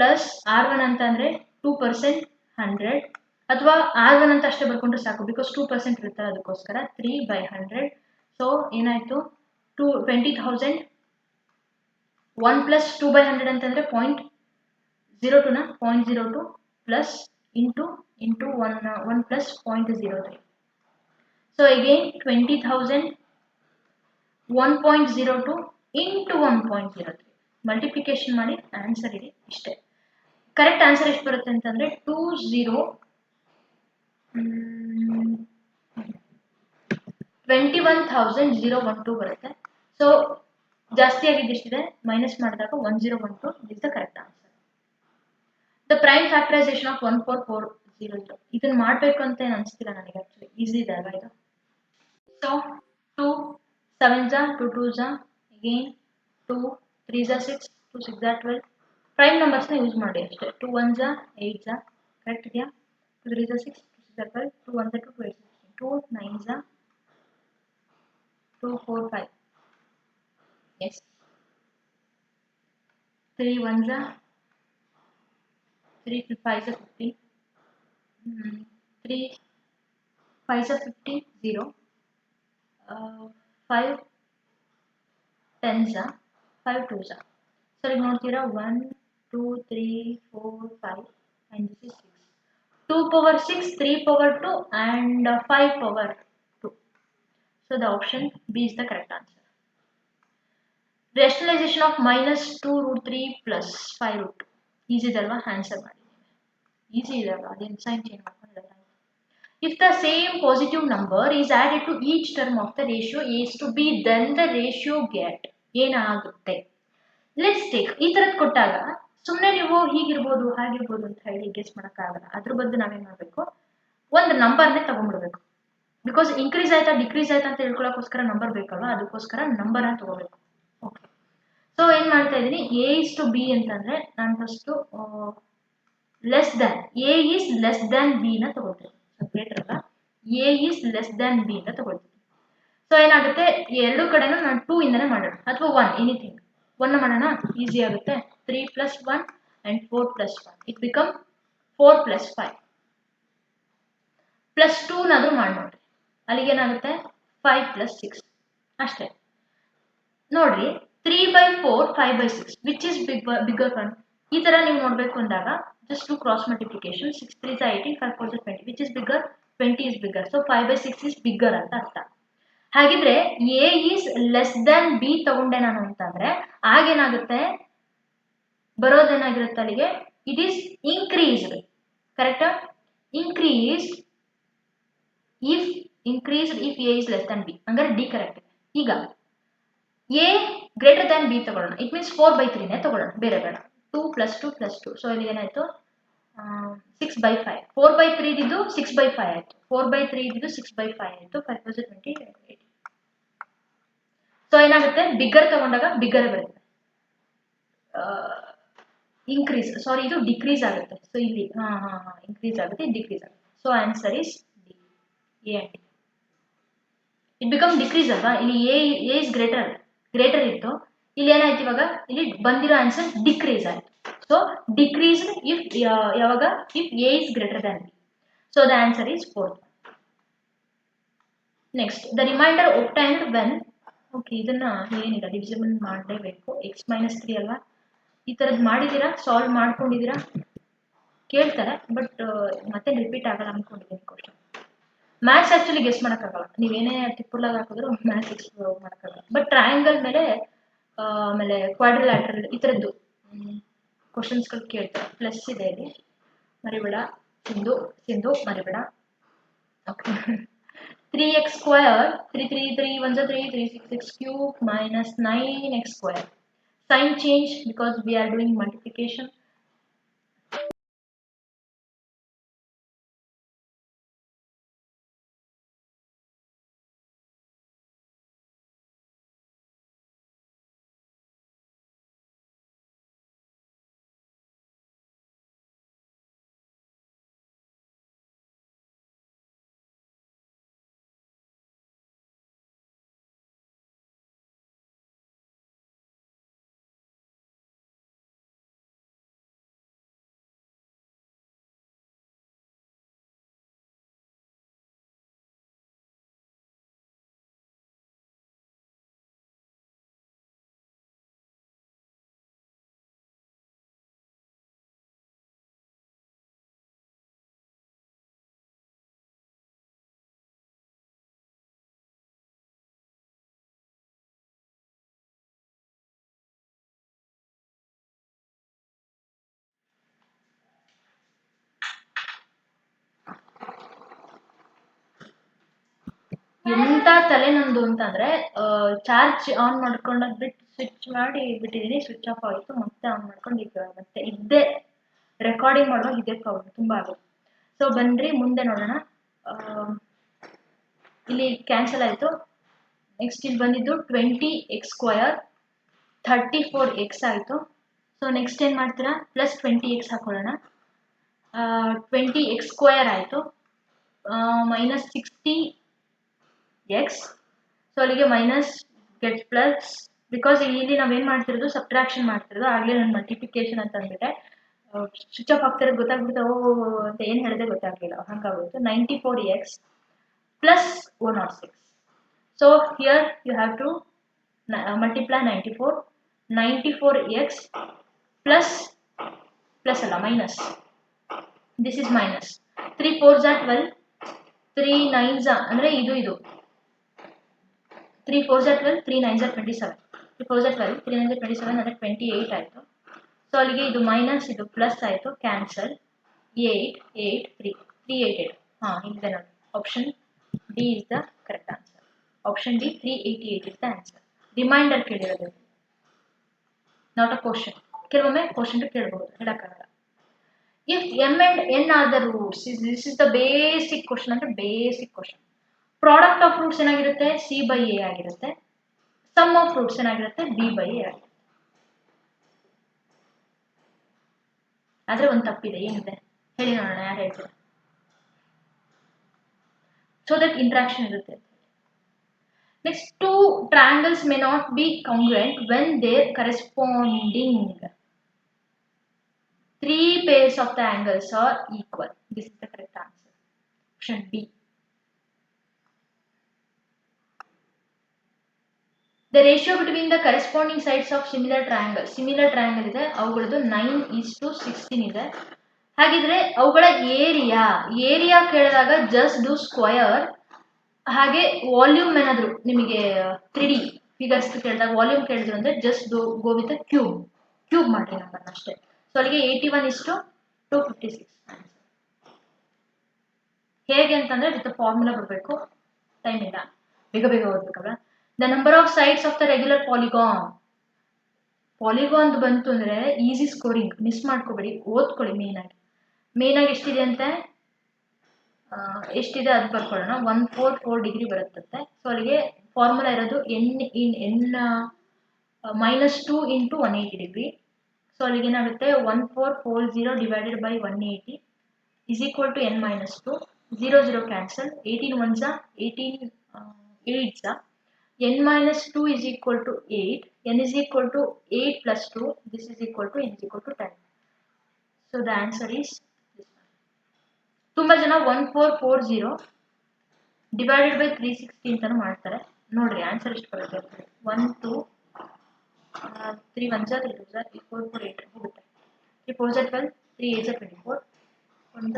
R1 ಅಂತ ಅಂದರೆ 2% 100, ಅಥವಾ R1 ಅಂತ ಅಷ್ಟೇ ಬರ್ಕೊಂಡ್ರೆ ಸಾಕು, ಬಿಕಾಸ್ 2% ಇರುತ್ತಲ್ಲ ಅದಕ್ಕೋಸ್ಕರ 3/100. ಸೊ ಏನಾಯಿತು 20,000 1 + 2/100 ಅಂತಂದರೆ 0.02ನ 0.02 plus into 1 + 0.03. So again 20,000 1.02 into 1.03 multiplication ಮಾಡಿ ಆನ್ಸರ್ ಇದೆ ಇಷ್ಟೇ. ಕರೆಕ್ಟ್ ಆನ್ಸರ್ ಎಷ್ಟು ಬರುತ್ತೆ ಅಂತಂದರೆ 21,012 ಬರುತ್ತೆ. ಸೊ ಜಾಸ್ತಿ ಆಗಿದ್ದು ಎಷ್ಟಿದೆ ಮೈನಸ್ ಮಾಡಿದಾಗ 1012 is the correct answer. The prime factorisation of 14400. ಇದನ್ನ ಮಾಡಬೇಕು ಅಂತ ಏನು ಅನಿಸ್ತಿಲ್ಲ ನನಗೆ, ಆ್ಯಕ್ಚುಲಿ ಈಸಿ ಇದೆ ಅಲ್ವಾ ಇದು. So 2 7s 2 2s again 2 3s 6 2 6 12. Prime ನಂಬರ್ಸ್ನ ಯೂಸ್ ಮಾಡಿ ಅಷ್ಟೇ. 2 1s 8s ಕರೆಕ್ಟ್ ಇದೆಯಾ, 2 3s 6 2 6 12 2 1s 2 2 8 2 9s 2 4 5 S 3 1s 3 5s 50 3 5s 50 0 5 10s 5 2s. So ಈಗ ನೋಡ್ತೀರಾ 1 2 3 4 5 and this is 6. 2 power 6 3 power 2 and 5 power 2. So the option B is the correct answer. Rationalization of -2√3 plus 5√2. Easy ಇದಲ್ವಾ, answer ಮಾಡಿ. Easy ಇದಲ್ವಾ, ಅದೇನು sign change ಮಾಡ್ಕೊಂಡಿಲ್ಲ. If the same positive number is added to each term of the ratio A is to B, then the ratio get ಏನಾಗುತ್ತೆ. Let's take ಈ ಥರದ್ದು ಕೊಟ್ಟಾಗ ಸುಮ್ಮನೆ ನೀವು ಹೀಗಿರ್ಬೋದು ಹಾಗಿರ್ಬೋದು ಅಂತ ಹೇಳಿ ಗೆಸ್ ಮಾಡೋಕ್ಕಾಗಲ್ಲ. ಅದ್ರ ಬದಲು ನಾವೇನು ಮಾಡಬೇಕು, ಒಂದು ನಂಬರ್ನೇ ತೊಗೊಂಡ್ಬಿಡ್ಬೇಕು. ಬಿಕಾಸ್ ಇನ್ಕ್ರೀಸ್ ಆಯ್ತಾ ಡಿಕ್ರೀಸ್ ಆಯ್ತಾ ಅಂತ ಹೇಳ್ಕೊಳ್ಳೋಕ್ಕೋಸ್ಕರ ನಂಬರ್ ಬೇಕಲ್ವಾ, ಅದಕ್ಕೋಸ್ಕರ ನಂಬರನ್ನ ತೊಗೋಬೇಕು. ಓಕೆ, ಸೊ ಏನು ಮಾಡ್ತಾ ಇದ್ದೀನಿ, A is to B ಅಂತಂದರೆ ನಾನು first less than A is less than B ನ ತೊಗೊಳ್ತೀನಿ. ಗ್ರೇಟರ್ ಅಲ್ಲ, A is less than B ಅಂತ ತೊಗೊಳ್ತೀನಿ. ಸೊ ಏನಾಗುತ್ತೆ, ಎರಡು ಕಡೆನೂ ನಾನು 2 ಇಂದನೇ ಮಾಡೋಣ, ಅಥವಾ 1 ಎನಿಥಿಂಗ್ 1 ಮಾಡೋಣ, ಈಸಿ ಆಗುತ್ತೆ. 3 + 1 and 4 + 1 ಇಟ್ ಬಿಕಮ್ 4 + 5 +2 ನಾದರೂ ಮಾಡಿ ನೋಡ್ರಿ, ಅಲ್ಲಿಗೇನಾಗುತ್ತೆ 5 + 6 ಅಷ್ಟೇ. ನೋಡ್ರಿ 3/4 5/6 ವಿಚ್ ಇಸ್ ಬಿಗ್ಗರ್ ಒನ್. ಈ ಥರ ನೀವು ನೋಡಬೇಕು ಅಂದಾಗ just do cross multiplication. 6 3s 18 5 4s 20 which is bigger, 20 is bigger, so 5/6 is bigger ಅಂತ ಅರ್ಥ. ಹಾಗಿದ್ರೆ A is less than B ತಗೊಂಡೆ ನಾನು ಅಂತಂದ್ರೆ ಆಗೇನಾಗುತ್ತೆ, ಬರೋದೇನಾಗಿರುತ್ತೆ ಅಲ್ಲಿಗೆ, ಇಟ್ ಈಸ್ ಇನ್ಕ್ರೀಸ್ಡ್. ಕರೆಕ್ಟಾ, increased if A is less than B, ಹಂಗಾರೆ ಡಿ ಕರೆಕ್ಟ್. ಈಗ A ಗ್ರೇಟರ್ ದ್ಯಾನ್ B ತಗೊಳ್ಳೋಣ, ಇಟ್ ಮೀನ್ಸ್ 4/3ನೇ ತಗೊಳ್ಳೋಣ, ಬೇರೆ ಬೇಡ. 2 + 2 + 2, ಸೊ ಇಲ್ಲಿ ಏನಾಯಿತು 6/5. 4/3 ಇದ್ದು 6/5 ಆಯಿತು, 4/3 ಇದ್ದು 6/5 ಆಯಿತು, 5 + 20 80. ಸೊ ಏನಾಗುತ್ತೆ, ಬಿಗ್ಗರ್ ತಗೊಂಡಾಗ ಬಿಗ್ಗರೇ ಬರುತ್ತೆ, ಇನ್ಕ್ರೀಸ್ ಸಾರಿ ಇದು ಡಿಕ್ರೀಸ್ ಆಗುತ್ತೆ. ಸೊ ಇಲ್ಲಿ ಇನ್ಕ್ರೀಸ್ ಆಗುತ್ತೆ, ಡಿಕ್ರೀಸ್ ಆಗುತ್ತೆ. So answer is D, A and D. It become decrease ಅಲ್ವಾ, ಇಲ್ಲಿ ಎ ಇಸ್ ಗ್ರೇಟರ್ ಇತ್ತು, ಇಲ್ಲಿ ಏನಾಯ್ತು ಇವಾಗ, ಇಲ್ಲಿ ಬಂದಿರೋ ಆನ್ಸರ್ ಡಿಕ್ರೀಸ್ ಆಯಿತು. ಸೊ ಡಿಕ್ರೀಸ್ಡ್ ಇಫ್ ಯಾವಾಗ, if A is greater than B. So the answer is 4th. Next the remainder obtained when. Okay, ಇದನ್ನ ಏನಿಲ್ಲ ಡಿವಿಸಿಬಲ್ ಮಾಡಲೇಬೇಕು, x - 3 ಅಲ್ವಾ, ಈ ಥರದ್ದು ಮಾಡಿದ್ದೀರಾ, ಸಾಲ್ವ್ ಮಾಡ್ಕೊಂಡಿದ್ದೀರಾ ಕೇಳ್ತಾರೆ, ಬಟ್ ಮತ್ತೆ ರಿಪೀಟ್ ಆಗಲ್ಲ ಅಂದ್ಕೊಂಡಿದ್ದೀನಿ ಕ್ವಶನ್. ಮ್ಯಾಥ್ಸ್ ಆ್ಯಕ್ಚುಲಿ ಗೆಸ್ ಮಾಡೋಕ್ಕಾಗಲ್ಲ, ನೀವೇನೇ ಟಿಪ್ಪುಲಾಗ ಹಾಕಿದ್ರು ಮ್ಯಾಥ್ಸ್ ಎಕ್ಸ್ಪ್ಲೋರ್ ಮಾಡೋಕ್ಕಾಗಲ್ಲ. ಬಟ್ ಟ್ರಯಾಂಗಲ್ ಮೇಲೆ ಆಮೇಲೆ ಕ್ವಾಡ್ರಿಲ್ಯಾಟ್ರಲ್ ಈ ಥರದ್ದು ಕ್ವಶನ್ಸ್ಗಳು ಕೇಳ್ತಾರೆ. ಪ್ಲಸ್ ಇದೆ ಇಲ್ಲಿ, ಮರಿಬೇಡ. ಸಿಂಧು ಮರಿಬೇಡ. Okay. 3x square, 3 1 3 3 6 x cube minus 9x square. Sign change because we are doing multiplication. ಎಂತ ತಲೆ ನಂದು ಅಂತಂದ್ರೆ ಚಾರ್ಜ್ ಆನ್ ಮಾಡ್ಕೊಂಡಾಗ ಬಿಟ್ಟು ಸ್ವಿಚ್ ಮಾಡಿ ಬಿಟ್ಟಿದ್ದೀನಿ, ಸ್ವಿಚ್ ಆಫ್ ಆಯಿತು, ಮತ್ತೆ ಆನ್ ಮಾಡ್ಕೊಂಡು ಈಗ ಮತ್ತೆ ಇದ್ದೇ ರೆಕಾರ್ಡಿಂಗ್ ಮಾಡುವಾಗ ಇದೇ ಪ್ರಾಬ್ಲಮ್ ತುಂಬ ಆಗುತ್ತೆ. ಸೊ ಬನ್ನಿರಿ ಮುಂದೆ ನೋಡೋಣ. ಇಲ್ಲಿ ಕ್ಯಾನ್ಸಲ್ ಆಯಿತು. ನೆಕ್ಸ್ಟ್ ಇಲ್ಲಿ ಬಂದಿದ್ದು 20x ಸ್ಕ್ವಯರ್ 34x ಆಯಿತು. ಸೊ ನೆಕ್ಸ್ಟ್ ಏನು ಮಾಡ್ತೀರಾ, ಪ್ಲಸ್ 20x ಹಾಕೊಳ್ಳೋಣ. 20x ಸ್ಕ್ವಯರ್ ಆಯಿತು, ಮೈನಸ್ 60x. ಸೊ ಅಲ್ಲಿಗೆ ಮೈನಸ್ ಗೆಟ್ ಪ್ಲಸ್, ಬಿಕಾಸ್ ಇಲ್ಲಿ ನಾವೇನು ಮಾಡ್ತಿರೋದು ಸಬ್ಟ್ರಾಕ್ಷನ್ ಮಾಡ್ತಿರೋದು, ಆಗಲೇ ನಾನು ಮಲ್ಟಿಪ್ಲಿಕೇಶನ್ ಅಂತ ಅಂದ್ಬಿಟ್ಟೆ. ಸ್ವಿಚ್ ಆಫ್ ಆಗ್ತಿರೋದು ಗೊತ್ತಾಗ್ಬಿಡುತ್ತೆ, ಓ ಅಂತ ಏನು ಹೇಳಿದೆ ಗೊತ್ತಾಗಲಿಲ್ಲ, ಹಾಗಾಗೋಯ್ತು. 94x plus 106. So here you have to multiply 94x plus ಅಲ್ಲ minus, this is minus. 3 4s are 12, 3 9s ಅಂದರೆ ಇದು 3 4s are 12, 3 9s are 27. 3 4s are 12, 3 9s are 27 ಅಂದರೆ 28 ಆಯಿತು. ಸೊ ಅಲ್ಲಿಗೆ ಇದು ಮೈನಸ್ ಇದು ಪ್ಲಸ್ ಆಯಿತು, ಕ್ಯಾನ್ಸಲ್. 8 8 3 388. ಹಾಂ ಇದೆ ನೋಡಿ, option D is the correct answer. Option D 388 is the answer. Remainder ಕೇಳಿರೋದು, ನಾಟ್ ಅ ಕ್ವಶನ್. ಕೆಲವೊಮ್ಮೆ ಕ್ವಶನ್ ಕೇಳಬಹುದು, ಹೇಳಕ್ಕಾಗಲ್ಲ. If m and n are the roots, this is the basic question, ಅಂದ್ರೆ basic question. Product of roots ಏನಾಗಿರುತ್ತೆ, c by a ಆಗಿರುತ್ತೆ. Some of roots ಏನಾಗಿರುತ್ತೆ, b by a ಆಗಿರುತ್ತೆ. ಆದ್ರೆ ಒಂದು ತಪ್ಪಿದೆ, ಏನಿದೆ ಹೇಳಿ ನೋಡೋಣ, ಯಾರು ಹೇಳ್ತೀರಾ? ಸೊ ದಟ್ ಇಂಟ್ರಾಕ್ಷನ್ ಇರುತ್ತೆ. Next, 2 triangles may not be congruent when their corresponding 3 pairs of the angles are equal. This is the correct answer. Option B. The ratio between the corresponding sides of similar triangle ಇದೆ, ಅವುಗಳದ್ದು 9:16 ಇದೆ. ಹಾಗಿದ್ರೆ ಅವುಗಳ area ಕೇಳಿದಾಗ just do square. ಹಾಗೆ volume ಏನಾದ್ರು ನಿಮಗೆ 3D figures ಕೇಳಿದಾಗ volume ಕೇಳಿದ್ರು ಅಂದ್ರೆ ಜಸ್ಟ್ ಗೋ ವಿತ್ ಕ್ಯೂಬ್ ಮಾಡಿ ನಂಬರ್ನ ಅಷ್ಟೇ. ಸೊ ಅಲ್ಲಿಗೆ 81:256. ಹೇಗೆ ಅಂತಂದ್ರೆ ವಿತ್ ಫಾರ್ಮುಲಾ ಬರಬೇಕು, ಟೈಮ್ ಇಲ್ಲ, ಬೇಗ ಓದ್ಬೇಕಲ್ಲ. The number of sides of the regular polygon ಬಂತು ಅಂದ್ರೆ ಈಸಿ ಸ್ಕೋರಿಂಗ್, ಮಿಸ್ ಮಾಡ್ಕೋಬೇಡಿ, ಓದ್ಕೊಳ್ಳಿ. ಮೇನ್ ಆಗಿ ಎಷ್ಟಿದೆ ಅದು ಬರ್ಕೊಳ್ಳೋಣ. 144 ಡಿಗ್ರಿ ಬರುತ್ತಂತೆ. ಸೊ ಅಲ್ಲಿಗೆ ಫಾರ್ಮುಲಾ ಇರೋದು n -2 × 180 ಡಿಗ್ರಿ. ಸೊ ಅಲ್ಲಿಗೆ ಏನಾಗುತ್ತೆ, 1440 divided by 180 is equal to n -2. 0 0 cancel. 18 1s 18 8s. n -2 is equal to 8. n is equal to 8 plus 2. This is equal to n is equal to 10. So the answer is this one. ತುಂಬ ಜನ 1440 divided by 360 ಅಂತಾನು ಮಾಡ್ತಾರೆ. ನೋಡ್ರಿ answer ಎಷ್ಟು ಬರುತ್ತೆ. 1 2 3 1 3 2 3 4 4 8 ಹೋಗುತ್ತೆ. 3 4 12 3 8 24 1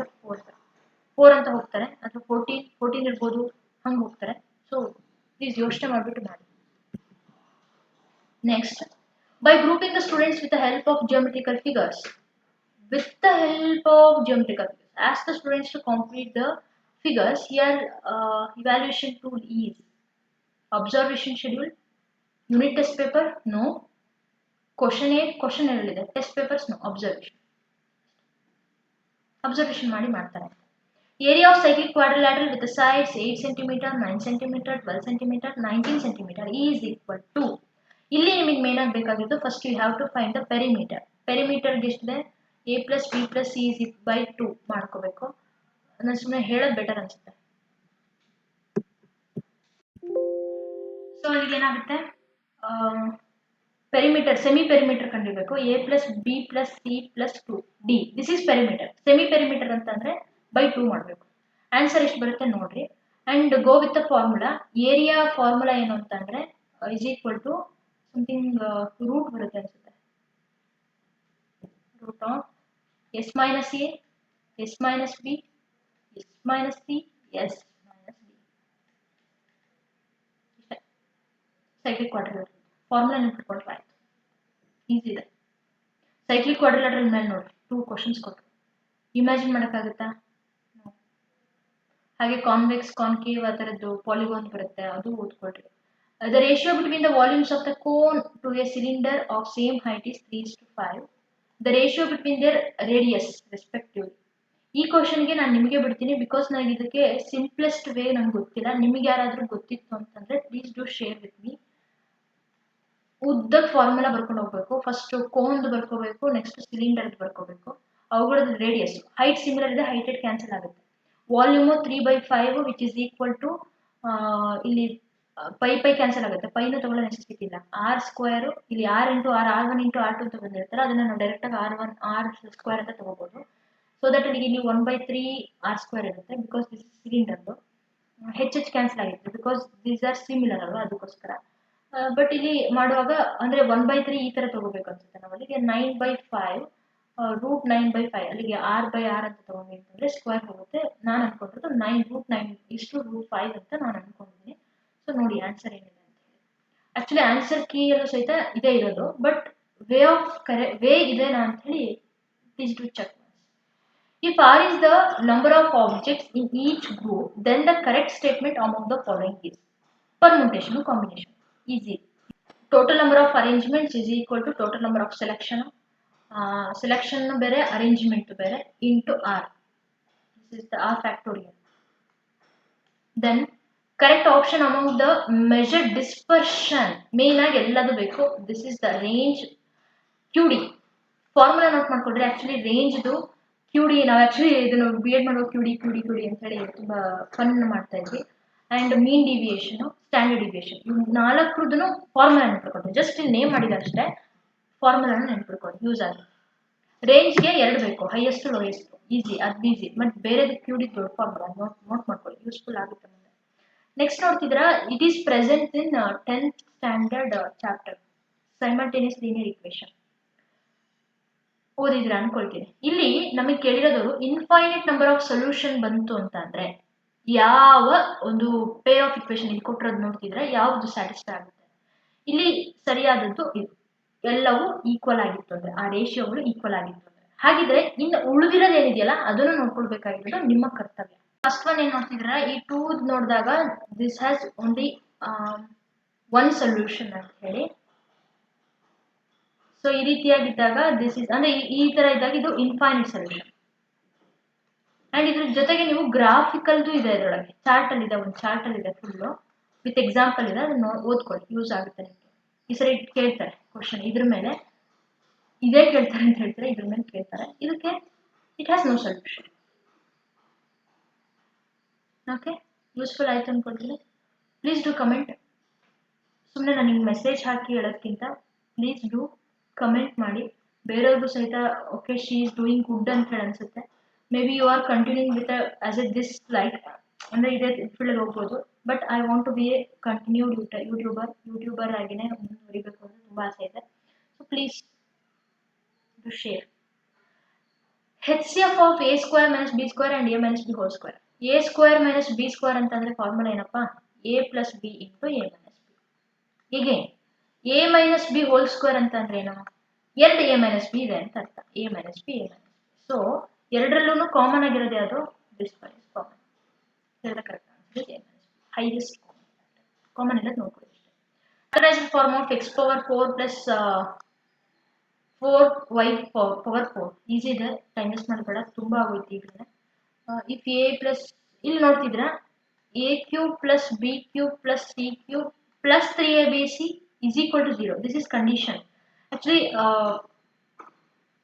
4 ಅಂತ ಹೋಗ್ತಾರೆ, ಅಥವಾ 14 ಇರ್ಬೋದು, ಹಂಗೆ ಹೋಗ್ತಾರೆ. ಸೊ ಪ್ಲೀಸ್ ಯೋಚನೆ ಮಾಡಿಬಿಟ್ಟು ಮಾಡಿ. Next, by grouping the students with the help of geometrical figures. With the help of geometrical figures, ask the students to complete the figures. Here evaluation tool is observation schedule, unit test paper, no. Question ಇದೆ, test papers, no. Observation ಮಾಡಿ ಮಾಡ್ತಾರೆ. Area of cyclic quadrilateral with the sides 8 cm, 9 cm, 12 cm, 19 cm is equal to. ಇಲ್ಲಿ ನಿಮಗೆ main ಆಗಿ ಬೇಕಾಗಿದ್ದು first you have to find the perimeter. ಪೆರಿಮೀಟರ್ಗೆ ಎಷ್ಟಿದೆ, a + b + c / 2 ಮಾಡ್ಕೋಬೇಕು. ನಾನು ಸುಮ್ಮನೆ ಹೇಳೋದು ಬೆಟರ್ ಅನ್ಸುತ್ತೆ. ಸೊ ಅಲ್ಲಿಗೆ ಏನಾಗುತ್ತೆ, ಪೆರಿಮೀಟರ್ ಸೆಮಿ ಪೆರಿಮೀಟರ್ ಕಂಡಿರಬೇಕು. a + b + c + 2d this is perimeter. Semi perimeter ಅಂತಂದ್ರೆ /2 ಮಾಡಬೇಕು. ಆನ್ಸರ್ ಎಷ್ಟು ಬರುತ್ತೆ ನೋಡ್ರಿ. And go with the formula. Area formula ಏನು ಅಂತಂದ್ರೆ is equal to something root ಬರುತ್ತೆ ಅನ್ಸುತ್ತೆ. Root of s - a, s - b, s - c, s - d. Cyclic quadrilateral formula ನೆನ್ಪಿಟ್ಕೊಂಡ್ರೆ ಆಯ್ತು, ಈಸಿ ಇದೆ. ಸೈಕ್ಲಿಕ್ ಕ್ವಾಡ್ರಿಲ್ಯಾಟರಲ್ ಮೇಲೆ ನೋಡ್ರಿ 2 ಕ್ವಶನ್ಸ್ ಕೊಟ್ಟರು, ಇಮ್ಯಾಜಿನ್ ಮಾಡೋಕ್ಕಾಗುತ್ತಾ? ಹಾಗೆ ಕಾನ್ವೆಕ್ಸ್ ಕಾನ್ಕೇವ್ ಆ ಥರದ್ದು ಪಾಲಿಗಾನ್ ಬರುತ್ತೆ, ಅದು ಓದ್ಕೊಳ್ರಿ. The ratio between the volumes of the cone to a cylinder of same height is 3:5. The ratio between their radius respectively. ಈ ಕ್ವಶನ್ಗೆ ನಾನು ನಿಮಗೆ ಬಿಡ್ತೀನಿ, ಬಿಕಾಸ್ ನನಗೆ ಇದಕ್ಕೆ ಸಿಂಪ್ಲೆಸ್ಟ್ ವೇ ನಂಗೆ ಗೊತ್ತಿಲ್ಲ. ನಿಮಗೆ ಯಾರಾದರೂ ಗೊತ್ತಿತ್ತು ಅಂತಂದರೆ please do share with me. ಉದ್ದಕ್ಕೆ ಫಾರ್ಮುಲಾ ಬರ್ಕೊಂಡು ಹೋಗ್ಬೇಕು. ಫಸ್ಟ್ ಕೋನ್ದು ಬರ್ಕೋಬೇಕು, ನೆಕ್ಸ್ಟ್ ಸಿಲಿಂಡರ್ದು ಬರ್ಕೋಬೇಕು. ಅವುಗಳದ್ದು ರೇಡಿಯಸ್, ಹೈಟ್ ಸಿಮಿಲರ್ ಇದೆ, ಹೈಟೆಡ್ ಕ್ಯಾನ್ಸಲ್ ಆಗುತ್ತೆ. Volume 3/5 which is equal to, ಇಲ್ಲಿ ಪೈ ಕ್ಯಾನ್ಸಲ್ ಆಗುತ್ತೆ, ಪೈನ ತಗೊಳ್ಳೋ ನೆಸೆಸಿಟಿ ಇಲ್ಲ. r², ಇಲ್ಲಿ r × r, r1 × r2 ಅಂತ ಬಂದಿರ್ತಾರೆ, ಅದನ್ನು ನಾವು ಡೈರೆಕ್ಟಾಗಿ r² ಅಂತ ತಗೋಬೋದು. ಸೊ ದಟ್ ಇಲ್ಲಿ 1/3 r² ಇರುತ್ತೆ, ಬಿಕಾಸ್ ದಿಸ್ ಇಸ್ ಸಿಲಿಂಡರ್ದು. ಹೆಚ್ಚು ಕ್ಯಾನ್ಸಲ್ ಆಗಿರುತ್ತೆ ಬಿಕಾಸ್ ದೀಸ್ ಆರ್ ಸಿಮಿಲರ್ ಅಲ್ವಾ, ಅದಕ್ಕೋಸ್ಕರ. ಬಟ್ ಇಲ್ಲಿ ಮಾಡುವಾಗ ಅಂದರೆ 1/3 ಈ ಥರ ತಗೋಬೇಕು ಅನ್ಸುತ್ತೆ ನಾವು. ಅಲ್ಲಿಗೆ 9/5 ರೂಟ್ 9/5, ಅಲ್ಲಿಗೆ r/r ಅಂತ ತಗೊಂಡು ಅಂತಂದರೆ ಸ್ಕ್ವೇರ್ ಹೋಗುತ್ತೆ. ನಾನು ಅನ್ಕೊಂಡಿರೋದು 9√9 ಇಷ್ಟು √5 ಅಂತ ನಾನು ಅನ್ಕೊಂಡಿದ್ದೀನಿ. ಸೊ ನೋಡಿ ಆನ್ಸರ್ ಏನಿದೆ ಅಂತ ಹೇಳಿ. ಆ್ಯಕ್ಚುಲಿ ಆನ್ಸರ್ ಕೀಯಲ್ಲೂ ಸಹಿತ ಇದೇ ಇರೋದು, ಬಟ್ ವೇ ಇದೆನಾ ಅಂತ ಹೇಳಿ please do check. If r is the number of objects in each group, then the correct statement among the following is permutation or combination. Easy. Total number of arrangements is equal to total number of selection. Selection ಬೇರೆ arrangement ಬೇರೆ into r. This is the r factorial. Then correct option among the measured dispersion. Main ಆಗಿ ಎಲ್ಲದು ಬೇಕು. This is the range QD. Formula note ಮಾಡ್ಕೊಂಡ್ರೆ actually ರೇಂಜ್ದು QD, ನಾವು actually ಇದನ್ನು B.Ed ಮಾಡುವ QD ಅಂತ ಹೇಳಿ ತುಂಬ ಫನ್ ಮಾಡ್ತಾ ಇದ್ವಿ. ಆ್ಯಂಡ್ ಮೀನ್ ಡಿವಿಯೇಷನು, ಸ್ಟ್ಯಾಂಡರ್ಡ್ ಡಿವಿಯೇಷನ್, ಇವು 4ರದ್ದು ಫಾರ್ಮುಲಾ ನೆನ್ಪಿಡ್ಕೊಳ್ತೀವಿ. ಜಸ್ಟ್ ಇಲ್ಲಿ ನೇಮ್ ಮಾಡಿದ ಅಷ್ಟೇ, ಫಾರ್ಮುಲಾನ ನೆನ್ಪಿಡ್ಕೊಳ್ಳಿ, ಯೂಸ್ ಆಗಿ. ರೇಂಜ್ಗೆ 2 ಬೇಕು, ಹೈಯೆಸ್ಟ್ ಲೋಯೆಸ್ಟ್, ಈಸಿ, ಅದು ಈಸಿ. ಬಟ್ ಬೇರೆದು QD ದೊಡ್ಡ ಫಾರ್ಮುಲಾ ನೋಟ್ ಮಾಡ್ಕೊಳ್ಳಿ, ಯೂಸ್ಫುಲ್ ಆಗುತ್ತೆ ಮುಂದೆ. ನೆಕ್ಸ್ಟ್ ನೋಡ್ತಿದ್ದೀರಾ, it is present in 10th standard chapter simultaneous linear equation. ಓದಿದ್ರೆ ಅನ್ಕೊಳ್ತೀನಿ. ಇಲ್ಲಿ ನಮಗೆ ಕೇಳಿರೋದು ಇನ್ಫೈನೈಟ್ ನಂಬರ್ ಆಫ್ ಸೊಲ್ಯೂಷನ್ ಬಂತು ಅಂತ ಅಂದ್ರೆ ಯಾವ ಒಂದು ಪೇರ್ ಆಫ್ ಇಕ್ವೇಶನ್ ಇಲ್ಲಿ ಕೊಟ್ಟಿರೋದು ನೋಡ್ತಿದ್ರೆ ಯಾವುದು ಸ್ಯಾಟಿಸ್ಫೈ ಆಗುತ್ತೆ. ಇಲ್ಲಿ ಸರಿಯಾದದ್ದು ಇದು, ಎಲ್ಲವೂ ಈಕ್ವಲ್ ಆಗಿತ್ತು ಅಂದ್ರೆ, ಆ ರೇಷಿಯೋಗಳು ಈಕ್ವಲ್ ಆಗಿತ್ತು ಅಂದ್ರೆ. ಹಾಗಿದ್ರೆ ಇನ್ನು ಉಳಿದಿರೋದು ಏನಿದೆಯಲ್ಲ ಅದನ್ನು ನೋಡ್ಕೊಳ್ಬೇಕಾಗಿರೋದು ನಿಮ್ಮ ಕರ್ತವ್ಯ. ಫಸ್ಟ್ ಒನ್ ಏನ್ ನೋಡ್ತಿದ್ರ, ಈ 2 ನೋಡಿದಾಗ ದಿಸ್ ಹ್ಯಾಸ್ ಓನ್ಲಿ 1 ಸೊಲ್ಯೂಷನ್ ಅಂತ ಹೇಳಿ. ಸೊ ಈ ರೀತಿಯಾಗಿದ್ದಾಗ ದಿಸ್ ಇಸ್ ಅಂದ್ರೆ ಈ ತರ ಇದ್ದಾಗ ಇದು ಇನ್ಫೈನೈಟ್ ಸೊಲ್ಯೂಷನ್. ಅಂಡ್ ಇದ್ರ ಜೊತೆಗೆ ನೀವು ಗ್ರಾಫಿಕಲ್ದು ಇದೆ, ಇದರೊಳಗೆ ಚಾರ್ಟ್ ಅಲ್ಲಿ ಇದೆ, ಒಂದು ಚಾರ್ಟ್ ಅಲ್ಲಿ ಇದೆ ಫುಲ್ಲು ವಿತ್ ಎಕ್ಸಾಂಪಲ್ ಇದೆ, ಅದನ್ನ ಓದ್ಕೊಳ್ಳಿ, ಯೂಸ್ ಆಗುತ್ತೆ ನಿಮಗೆ. ಈ ಸರಿ ಕೇಳ್ತಾರೆ ಕ್ವಶನ್, ಇದ್ರ ಮೇಲೆ ಇದೇ ಕೇಳ್ತಾರೆ ಅಂತ ಹೇಳ್ತಾರೆ, ಇದ್ರ ಮೇಲೆ ಕೇಳ್ತಾರೆ. ಇದಕ್ಕೆ it has no solution. Okay, useful ಆಯ್ತು ಅನ್ಕೊಳ್ತೀನಿ. Please do comment. ಸುಮ್ಮನೆ ನನಗೆ ಮೆಸೇಜ್ ಹಾಕಿ ಹೇಳೋದ್ಕಿಂತ ಪ್ಲೀಸ್ ಡೂ ಕಮೆಂಟ್ ಮಾಡಿ. ಬೇರೆಯವ್ರಿಗೂ ಸಹಿತ okay she is doing good ಅಂತ ಹೇಳಿ ಅನ್ಸುತ್ತೆ. Maybe you are continuing with us a this like, ಅಂದರೆ ಇದೇ ಫೀಲ್ಡ್ ಹೋಗ್ಬೋದು. But I want to be a continued YouTuber ಆಗಿನೇ ಮುಂದುವರಿಬೇಕು ಅಂತ ತುಂಬ ಆಸೆ ಇದೆ. please do share. HCF of a square minus b square and a minus b whole square. A square minus b square ಅಂತಂದ್ರೆ ಫಾರ್ಮುಲಾ ಏನಪ್ಪಾ, a plus b into a minus b. Again, a minus b whole square ಅಂತಂದ್ರೆ ಏನು, ಎರಡು a minus b ಇದೆ ಅಂತ ಅರ್ಥ. a minus b, a minus b. So ಎರಡರಲ್ಲೂ common ಆಗಿರೋದು ಯಾವುದು, ದಿಸ್ ಒನ್ ಇಸ್ ಕಾಮನ್. ಎಲ್ಲ correct answer a minus b. Highest common ಇರೋದು ನೋಡ್ಕೊಳ್ಳಿ ಅಷ್ಟೇ. Otherwise form of x power 4 plus 4y power 4 easy ಇದೆ, ಟೈಮ್ ವೇಸ್ಟ್ ಮಾಡಬೇಡ, ತುಂಬ ಆಗೋಯ್ತು ಈಗಲೇ. ಇಫ್ ಎ ಪ್ಲಸ್ ಇಲ್ಲಿ ನೋಡ್ತಿದ್ರ A cube plus B cube plus C cube plus 3abc is equal to 0. This is condition. Actually,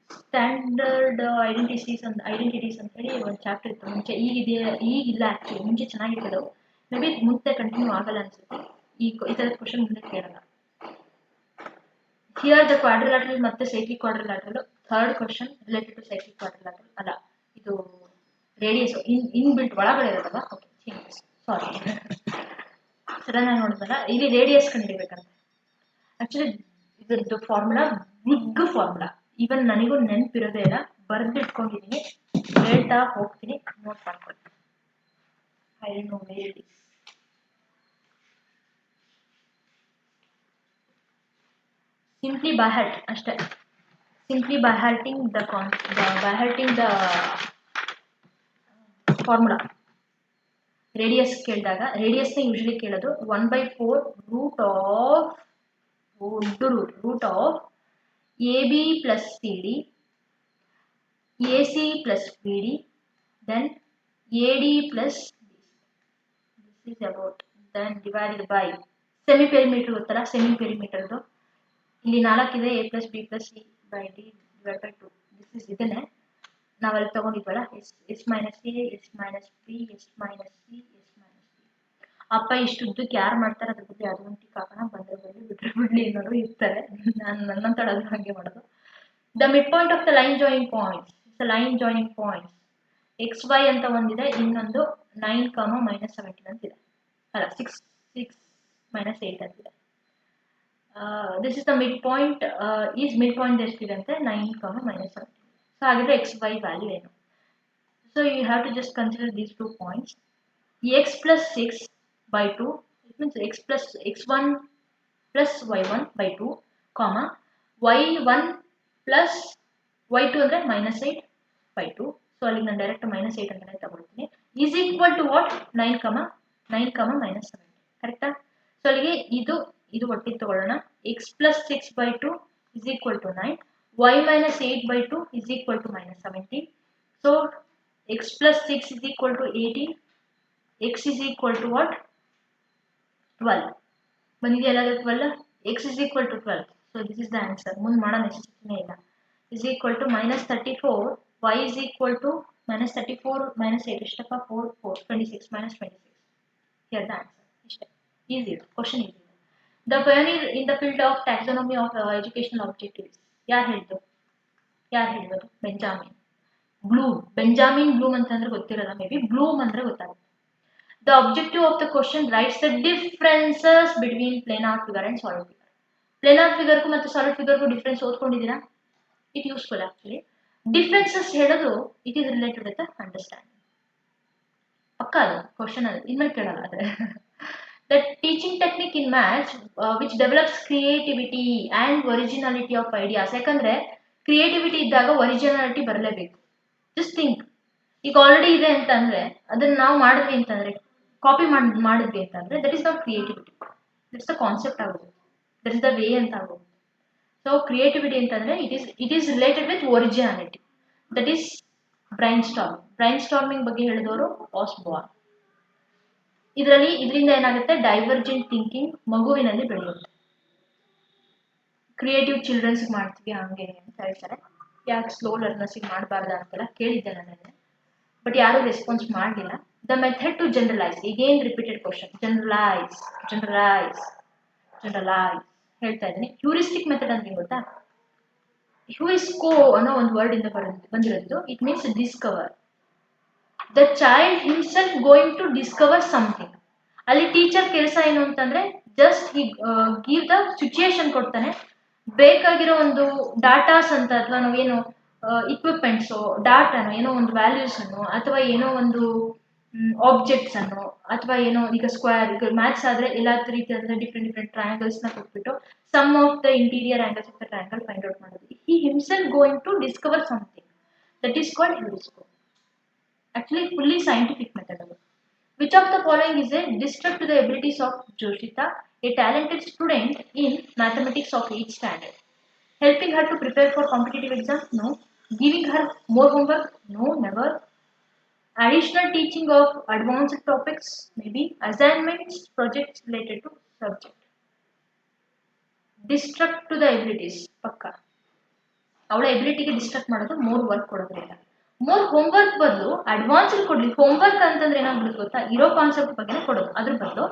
standard identities ಅಂತ ಹೇಳಿ ಒಂದು ಚಾಪ್ಟರ್ ಇತ್ತು ಮುಂಚೆ, ಈಗಿಲ್ಲ ಆ್ಯಕ್ಚುಲಿ, ಮುಂಚೆ ಚೆನ್ನಾಗಿತ್ತು. ಮೇ ಬಿ ಮುಂದೆ ಕಂಟಿನ್ಯೂ ಆಗಲ್ಲ ಅನ್ಸುತ್ತೆ, ಈ ಥರದ ಕ್ವಶನ್ ಮುಂದೆ ಕೇಳಲ್ಲ. ಹಿಯರ್ ದ ಕ್ವಾಡ್ರಿಲ್ಯಾಟರಲ್ ಮತ್ತೆ cyclic quadrilateral. Third question related to cyclic quadrilateral ಅಲ್ಲ, ಇದು ರೇಡಿಯಸ್ ಇನ್ ಬಿಲ್ಟ್ ಒಳಗಡೆ ಇರೋದಲ್ಲ. ಓಕೆ, ಸಾರಿ ಸಡನ್ ಆಗಿ ನೋಡಿದ್ವಲ್ಲ, ಇಲ್ಲಿ ರೇಡಿಯಸ್ ಕಂಡುಹಿಡಿಬೇಕಂತ. ಆಕ್ಚುಲಿ ಇದ್ರದ್ದು ಫಾರ್ಮುಲಾ ಬಿಗ್ ಫಾರ್ಮುಲಾ, ಈವನ್ ನನಗೂ ನೆನಪಿರೋದೇ ಇಲ್ಲ, ಬರೆದಿಟ್ಕೊಂಡಿದ್ದೀನಿ, ಹೇಳ್ತಾ ಹೋಗ್ತೀನಿ, ನೋಟ್ ಮಾಡ್ಕೊಳ್ಳಿ. I don't know where it is. Simply by heart ಅಷ್ಟೇ. Simply by hearting the formula. Radius ಕೇಳಿದಾಗ ರೇಡಿಯಸ್ನ ಯೂಶಲಿ ಕೇಳೋದು 1/4 root of AB plus CD, AC plus BD, then AD plus this is about, then divided by semi perimeter ಗೊತ್ತಲ್ಲ, semi perimeterದು ಇಲ್ಲಿ 4 ಇದೆ, a plus b plus c by d divided by 2. This is ಇದನ್ನೇ ನಾವಲ್ಲಿ ತಗೊಂಡಿದ್ವಲ್ಲ, s minus a, s minus b, s minus c, s minus d. ಅಪ್ಪ ಇಷ್ಟುದ್ದಕ್ಕೆ ಯಾರು ಮಾಡ್ತಾರೆ ಅದ್ರ ಬಗ್ಗೆ ಅದು ಒಂದು ಕಾಕಣ, ಬಂದ್ರೆ ಬರಲಿ, ಬಿಟ್ಟರೆ ಬಿಡಲಿ ಅನ್ನೋರು ಇರ್ತಾರೆ. ನಾನು ನನ್ನಂತಳದು ಹಾಗೆ ಮಾಡೋದು. The mid point of the line joining points, x y ಅಂತ ಒಂದಿದೆ, ಇನ್ನೊಂದು 9, -17 ಅಂತಿದೆ, ಅಲ್ಲ 6, -8 ಅಂತಿದೆ. This is the mid point. Is mid point ಎಷ್ಟಿದೆ ಅಂತ 9, -17. ಸೊ ಹಾಗಿದ್ರೆ ಎಕ್ಸ್ ವೈ ವ್ಯಾಲ್ಯೂ ಏನು? So you have to just consider these 2 points. x plus 6/2, it means x1 plus y1 by 2, y1 plus y2 ಅಂದರೆ -8/2. So ಅಲ್ಲಿ ನಾನು direct -8 ಅಂತಾನೆ ತಗೊಳ್ತೀನಿ. Is equal to what, 9, -17. ಕರೆಕ್ಟಾ? ಸೊ ಅಲ್ಲಿಗೆ ಇದು ಒಟ್ಟಿಗೆ ತಗೊಳ್ಳೋಣ. x plus 6/2 is equal to 9, y minus 8/2 is equal to -17. so x plus 6 is equal to 18, x is equal to what, 12. ಬಂದಿದೆಯಲ್ಲ 12, x is equal to 12. so this is the answer. ಮುಂದೆ ಮಾಡೋ ನೆಸೆಸಿಟಿನೇ ಇಲ್ಲ. is equal to -34, y is equal to -34 -8 ಎಷ್ಟಪ್ಪ, 4 26 -26. here the answer. ಇಷ್ಟೇ, easy ಇದೆ question, easy ಇದೆ. The pioneer in the field of taxonomy of educational objectives. ಯಾರು ಹೇಳಿದ್ರು? ಬೆಂಜಾಮಿನ್ Bloom ಅಂತಂದ್ರೆ ಗೊತ್ತಿರಲ್ಲ, ಮೇ ಬಿ ಬ್ಲೂಮ್ ಅಂದ್ರೆ ಗೊತ್ತಾಗುತ್ತೆ. The objective of the question writes the differences between planar figure and solid figure. Planar figure ಗೂ ಮತ್ತು solid figure ಗೂ difference ಓದ್ಕೊಂಡಿದ್ದೀರಾ? It useful actually. Differences ಹೇಳೋದು it is related with the understanding. ಪಕ್ಕ ಅದು question, ಅದು ಇನ್ಮೇಲೆ ಕೇಳಲ್ಲ. ಆದರೆ the teaching technique in maths which develops creativity and originality of ideas. ಯಾಕಂದ್ರೆ ಕ್ರಿಯೇಟಿವಿಟಿ ಇದ್ದಾಗ ಒರಿಜಿನಾಲಿಟಿ ಬರಲೇಬೇಕು. ಜಸ್ಟ್ ಥಿಂಕ್, ಈಗ ಆಲ್ರೆಡಿ ಇದೆ ಅಂತಂದ್ರೆ ಅದನ್ನ ನಾವು ಮಾಡಿದ್ವಿ ಅಂತಂದ್ರೆ, ಕಾಪಿ ಮಾಡಿದ್ವಿ ಅಂತಂದ್ರೆ, that is not creativity, that is the concept ಆಗೋದು, ದಟ್ ಇಸ್ ದ ವೇ ಅಂತ ಆಗೋದು. ಸೊ ಕ್ರಿಯೇಟಿವಿಟಿ ಅಂತಂದ್ರೆ it is related with originality, that is brain storming ಬಗ್ಗೆ ಹೇಳಿದವರು ಆಸ್ಬಾರ್ನ್. ಇದರಿಂದ ಏನಾಗುತ್ತೆ, ಡೈವರ್ಜೆಂಟ್ ಥಿಂಕಿಂಗ್ ಮಗುವಿನಲ್ಲಿ ಬೆಳೆಯುತ್ತೆ. ಕ್ರಿಯೇಟಿವ್ ಚಿಲ್ಡ್ರನ್ಸ್ಗೆ ಮಾಡ್ತೀವಿ ಹಂಗೆ ಅಂತ ಹೇಳ್ತಾರೆ. ಯಾಕೆ ಸ್ಲೋ ಲರ್ನರ್ಸಿಗೆ ಮಾಡಬಾರ್ದ ಅಂತೆಲ್ಲ ಕೇಳಿದ್ದೆ ನಾನು, ಬಟ್ ಯಾರೂ ರೆಸ್ಪಾನ್ಸ್ ಮಾಡಲಿಲ್ಲ. ದ ಮೆಥಡ್ ಟು ಜನರಲೈಸ್, ಈಗೇನು ರಿಪೀಟೆಡ್ ಕ್ವಶನ್, ಜನರಲೈಸ್ ಹೇಳ್ತಾ ಇದ್ದೀನಿ. ಹ್ಯೂರಿಸ್ಟಿಕ್ ಮೆಥಡ್ ಅಂತ ಗೊತ್ತಾ? ಹ್ಯೂರಿಸ್ಕೋ ಅನ್ನೋ ಒಂದು ವರ್ಡ್ ಇಂದ ಬಂದಿರೋದು. It means discover. The child himself going to discover something. ಅಲ್ಲಿ ಟೀಚರ್ ಕೆಲಸ ಏನು ಅಂತಂದ್ರೆ just he give the situation ಕೊಡ್ತಾನೆ, ಬೇಕಾಗಿರೋ ಒಂದು ಡಾಟಾಸ್ ಅಂತ ಅಥವಾ ನಾವೇನು ಇಕ್ವಿಪ್ಮೆಂಟ್ಸು ಡಾಟಾನು ಏನೋ ಒಂದು ವ್ಯಾಲ್ಯೂಸ್ ಅನ್ನು ಅಥವಾ ಏನೋ ಒಂದು ಆಬ್ಜೆಕ್ಟ್ಸ್ ಅನ್ನು ಅಥವಾ ಏನೋ ಈಗ ಸ್ಕ್ವೇರ್ ಈಗ ಮ್ಯಾಥ್ಸ್ ಆದ್ರೆ ಎಲ್ಲ ರೀತಿಯಾದ ಡಿಫ್ರೆಂಟ್ ಟ್ರಯಾಂಗಲ್ಸ್ ನ ಕೊಟ್ಬಿಟ್ಟು sum of the interior angles of the triangle find out ಮಾಡೋದು. He himself going to discover something that is called ಹ್ಯೂರಿಸ್ಕೋಪ್. Actually fully scientific method. Which of the following is a disrupt to the abilities of Joshita, a talented student in mathematics of 8th standard? Helping her to prepare for competitive exams? No. Giving her more homework? No, never. Additional teaching of advanced topics? Maybe. Assignments, projects related to subject. Disrupt to the abilities. Pakka. ಅವಳ ಎಬಿಲಿಟಿಗೆ destruct ಮಾಡೋದು, more work ಕೊಡೋದ್ರಿಂದ. More homework ಬದಲು advanced ಕೊಡ್ಲಿ. Homework ಅಂತಂದ್ರೆ ಏನಾಗ್ಬಿಡುತ್ತೆ ಗೊತ್ತಾ, ಇರೋ concept ಬಗ್ಗೆ ಕೊಡೋದು, ಅದ್ರ ಬದಲು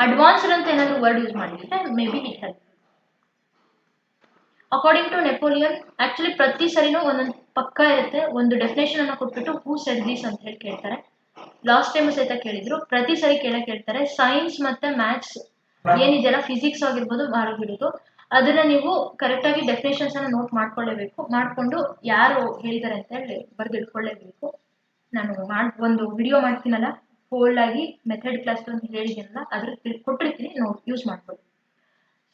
ಅಡ್ವಾನ್ಸ್ಡ್ ಅಂತ ಏನಾದ್ರು ವರ್ಡ್ ಯೂಸ್ ಮಾಡಿದ್ರೆ may be it help. According to Napoleon, actually ಪ್ರತಿ ಸರಿನೂ ಒಂದೊಂದು ಪಕ್ಕ ಇರುತ್ತೆ, ಒಂದು ಡೆಫಿನೇಷನ್ ಅನ್ನ ಕೊಟ್ಬಿಟ್ಟು ಹೂ ಸೆಡ್ ದಿಸ್ ಅಂತ ಹೇಳಿ ಕೇಳ್ತಾರೆ. ಲಾಸ್ಟ್ ಟೈಮ್ ಸಹಿತ ಕೇಳಿದ್ರು, ಪ್ರತಿ ಸರಿ ಕೇಳ್ತಾರೆ. ಸೈನ್ಸ್ ಮತ್ತೆ ಮ್ಯಾಥ್ಸ್ ಏನಿದೆಯಲ್ಲ, ಫಿಸಿಕ್ಸ್ ಆಗಿರ್ಬೋದು ಆಗಿರ್ಬೋದು, ಅದನ್ನ ನೀವು ಕರೆಕ್ಟ್ ಆಗಿ ಡೆಫಿನೇಷನ್ಸ್ ಅನ್ನ ನೋಟ್ ಮಾಡ್ಕೊಳ್ಳೇಬೇಕು. ಮಾಡ್ಕೊಂಡು ಯಾರು ಹೇಳಿದ್ದಾರೆ ಅಂತ ಹೇಳಿ ಬರ್ದಿಟ್ಕೊಳ್ಳೇಬೇಕು. ನಾನು ಒಂದು ವಿಡಿಯೋ ಮಾಡ್ತೀನಲ್ಲ, ಫೋಲ್ಡ್ ಆಗಿ ಮೆಥಡ್ ಕ್ಲಾಸ್ ಅಂತ ಹೇಳಿದ್ದೀನಲ್ಲ, ಅದ್ರ ಕೊಟ್ಟಿರ್ತೀನಿ, ನೋಟ್ ಯೂಸ್ ಮಾಡ್ಕೊಳ್ಳಿ.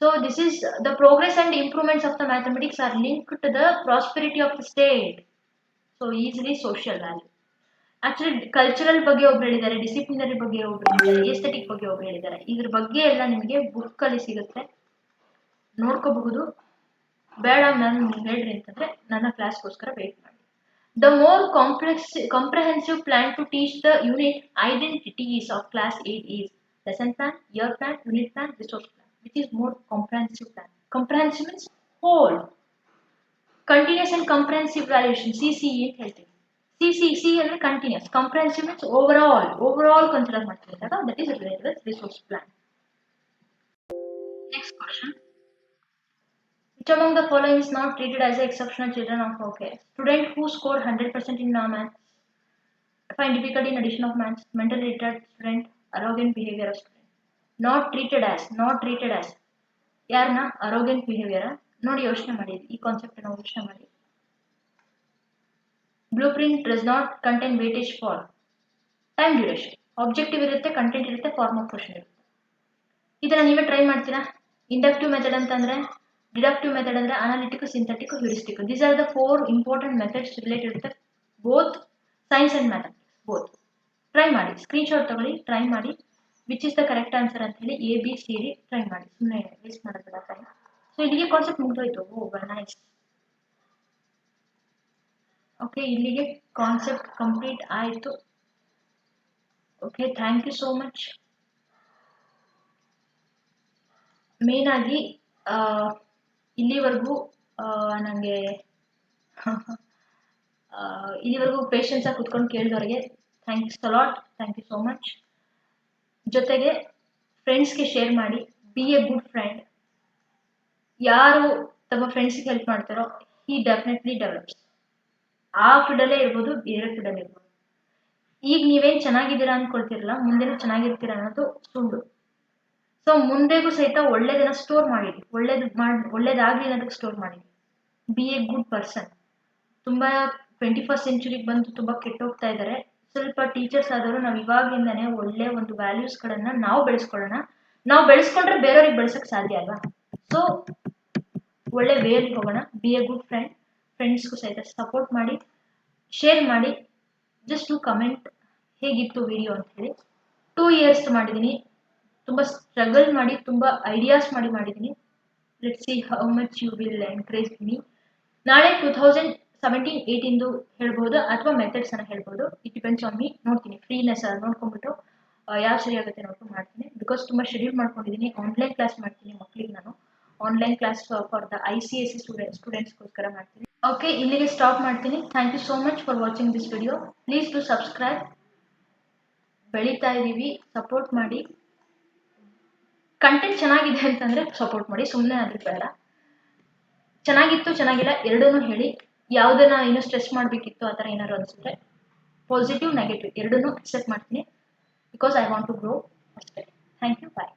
So this is the progress and improvements of the mathematics are linked to the prosperity of the state. So easily social value. Actually cultural ಬಗ್ಗೆ ಒಬ್ರು ಹೇಳಿದ್ದಾರೆ, ಡಿಸಿಪ್ಲಿನರಿ ಬಗ್ಗೆ ಒಬ್ರು ಹೇಳಿದ್ದಾರೆ, ಎಸ್ಥೆಟಿಕ್ ಬಗ್ಗೆ ಒಬ್ರು ಹೇಳಿದ್ದಾರೆ. ಇದ್ರ ಬಗ್ಗೆ ಎಲ್ಲ ನಿಮಗೆ ಬುಕ್ ಅಲ್ಲಿ ಸಿಗುತ್ತೆ, ನೋಡ್ಕೋಬಹುದು. ಬೇಡ ಮ್ಯಾಮ್ ನೀವು ಹೇಳ್ರಿ ಅಂತಂದ್ರೆ ನನ್ನ ಕ್ಲಾಸ್ಗೋಸ್ಕರ ವೇಟ್ ಮಾಡಿ. The more comprehensive plan to teach the unit identities of class 8 is lesson plan, year plan, unit plan, resource plan. Which is more comprehensive plan? Comprehensive means whole. Continuous and comprehensive evaluation, CCE ಅಂತ ಹೇಳ್ತೀವಿ. CCC ಅಂದ್ರೆ continuous, comprehensive means overall consider ಮಾಡ್ತಿದ್ದಾಗ that is related with resource plan. Next question. Which among the following is not treated as exceptional children of okay? Student who scored 100% in maths, find difficulty in addition of maths, mentally retarded student, arrogant behavior of student. Not treated as ಯಾರನ್ನ ಅರೋಗೆಂಟ್ behaviour ನೋಡಿ ಯೋಚನೆ ಮಾಡಿ, ಈ concept ನಾವು ಯೋಚನೆ ಮಾಡಿ. Blue print does not contain weightage for time duration. Objective ಇರುತ್ತೆ, content ಇರುತ್ತೆ, ಫಾರ್ಮ್ ಆಫ್ ಕ್ವಶನ್ ಇರುತ್ತೆ. ಇದನ್ನ ನೀವೇ ಟ್ರೈ ಮಾಡ್ತೀರಾ? ಇಂಡಕ್ಟಿವ್ ಮೆಥಡ್ ಅಂತಂದ್ರೆ, ಡಿಡಕ್ಟಿವ್ ಮೆಥಡ್ ಅಂದ್ರೆ analytic, synthetic, heuristic. These are the 4 important methods related with both science and mathematics. Both try ಮಾಡಿ, screenshot ತಗೊಳ್ಳಿ, ಟ್ರೈ ಮಾಡಿ. Which is the correct answer ಅಂತ ಹೇಳಿ ABCD ಟ್ರೈ ಮಾಡಿ, ಸುಮ್ಮನೆ ವೇಸ್ಟ್ ಮಾಡೋದಿಲ್ಲ ಟೈಮ್. ಸೊ ಇಲ್ಲಿಗೆ ಕಾನ್ಸೆಪ್ಟ್ ಮುಗಿದೋಯ್ತು. ನೈಸ್. ಓಕೆ, ಇಲ್ಲಿಗೆ ಕಾನ್ಸೆಪ್ಟ್ ಕಂಪ್ಲೀಟ್ ಆಯಿತು. Okay, thank you so much. Main ಆಗಿ ಇಲ್ಲಿವರೆಗೂ ನನಗೆ ಇಲ್ಲಿವರೆಗೂ ಪೇಷನ್ಸ್ ಆಗಿ ಕುತ್ಕೊಂಡು ಕೇಳಿದವ್ರಿಗೆ thanks a lot, thank you so much. ಜೊತೆಗೆ ಫ್ರೆಂಡ್ಸ್ಗೆ ಶೇರ್ ಮಾಡಿ. Be a good friend. ಯಾರು ತಮ್ಮ ಫ್ರೆಂಡ್ಸ್ಗೆ ಹೆಲ್ಪ್ ಮಾಡ್ತಾರೋ ಹಿ ಡೆಫಿನೆಟ್ಲಿ ಡೆವಲಪ್ಸ್. ಆ ಫೀಲ್ಡಲ್ಲೇ ಇರ್ಬೋದು, ಬೇರೆ ಫೀಲ್ಡಲ್ಲಿ ಇರ್ಬೋದು. ಈಗ ನೀವೇನು ಚೆನ್ನಾಗಿದ್ದೀರಾ ಅಂದ್ಕೊಳ್ತಿರಲ್ಲ, ಮುಂದೆನೂ ಚೆನ್ನಾಗಿರ್ತೀರ ಅನ್ನೋದು ಸುಳ್ಳು. ಸೊ ಮುಂದೆಗೂ ಸಹಿತ ಒಳ್ಳೇದನ್ನ ಸ್ಟೋರ್ ಮಾಡಿಡಿ, ಒಳ್ಳೇದಾಗಲಿ ಅನ್ನೋದಕ್ಕೆ ಸ್ಟೋರ್ ಮಾಡಿಡಿ. Be a good person. ತುಂಬ 21st ಸೆಂಚುರಿಗೆ ಬಂದು ತುಂಬ ಕೆಟ್ಟೋಗ್ತಾ ಇದ್ದಾರೆ. ಸ್ವಲ್ಪ ಟೀಚರ್ಸ್ ಆದವರು ನಾವು ಇವಾಗಿಂದಾನೇ ಒಳ್ಳೆ ಒಂದು ವ್ಯಾಲ್ಯೂಸ್ಗಳನ್ನ ನಾವು ಬೆಳೆಸ್ಕೊಳ್ಳೋಣ. ನಾವು ಬೆಳೆಸ್ಕೊಂಡ್ರೆ ಬೇರೆಯವ್ರಿಗೆ ಬೆಳೆಸಕ್ಕೆ ಸಾಧ್ಯ ಅಲ್ವಾ? ಸೊ ಒಳ್ಳೆ ವೇಯಲ್ಲಿ ಹೋಗೋಣ. Be a good friend. ಫ್ರೆಂಡ್ಸ್ಗೂ ಸಹಿತ ಸಪೋರ್ಟ್ ಮಾಡಿ, ಶೇರ್ ಮಾಡಿ. ಜಸ್ಟ್ ಕಮೆಂಟ್ ಹೇಗಿತ್ತು ವಿಡಿಯೋ ಅಂತ ಹೇಳಿ. 2 years ಮಾಡಿದ್ದೀನಿ, ತುಂಬ ಸ್ಟ್ರಗಲ್ ಮಾಡಿ, ತುಂಬ ಐಡಿಯಾಸ್ ಮಾಡಿದ್ದೀನಿ. Let's see how much you will encourage me. ನಾಳೆ 2017-18 ಹೇಳ್ಬೋದು, ಅಥವಾ ಮೆಥಡ್ಸ್ ಅನ್ನ ಹೇಳ್ಬೋದು. It depends on me. ನೋಡ್ತೀನಿ, ಫ್ರೀನೆಸ್ ನೋಡ್ಕೊಂಡ್ಬಿಟ್ಟು ಯಾವ ಸರಿ ಆಗುತ್ತೆ ನೋಡ್ಕೊಂಡು ಮಾಡ್ತೀನಿ. ಬಿಕಾಸ್ ತುಂಬ ಶೆಡ್ಯೂಲ್ ಮಾಡ್ಕೊಂಡಿದ್ದೀನಿ. ಆನ್ಲೈನ್ ಕ್ಲಾಸ್ ಮಾಡ್ತೀನಿ ಮಕ್ಕಳಿಗೆ. ನಾನು online class for the ICSE ಸ್ಟೂಡೆಂಟ್ಸ್ಗೋಸ್ಕರ ಮಾಡ್ತೀನಿ. ಓಕೆ, ಇಲ್ಲಿಗೆ ಸ್ಟಾಪ್ ಮಾಡ್ತೀನಿ. Thank you so much for watching this video. Please to subscribe. ಬೆಳೀತಾ ಇದ್ದೀವಿ, ಸಪೋರ್ಟ್ ಮಾಡಿ. ಕಂಟೆಂಟ್ ಚೆನ್ನಾಗಿದೆ ಅಂತಂದರೆ ಸಪೋರ್ಟ್ ಮಾಡಿ, ಸುಮ್ಮನೆ ಆದರೆ ಬೇಡ. ಚೆನ್ನಾಗಿತ್ತು, ಚೆನ್ನಾಗಿಲ್ಲ ಎರಡೂ ಹೇಳಿ. ಯಾವುದನ್ನ ಇನ್ನೂ ಸ್ಟ್ರೆಸ್ ಮಾಡಬೇಕಿತ್ತು ಆ ಥರ ಏನಾದ್ರು ಅನಿಸಿದ್ರೆ, ಪಾಸಿಟಿವ್ ನೆಗೆಟಿವ್ ಎರಡನ್ನೂ ಅಕ್ಸೆಪ್ಟ್ ಮಾಡ್ತೀನಿ. Because I want to grow ಅಷ್ಟೇ. Thank you, bye.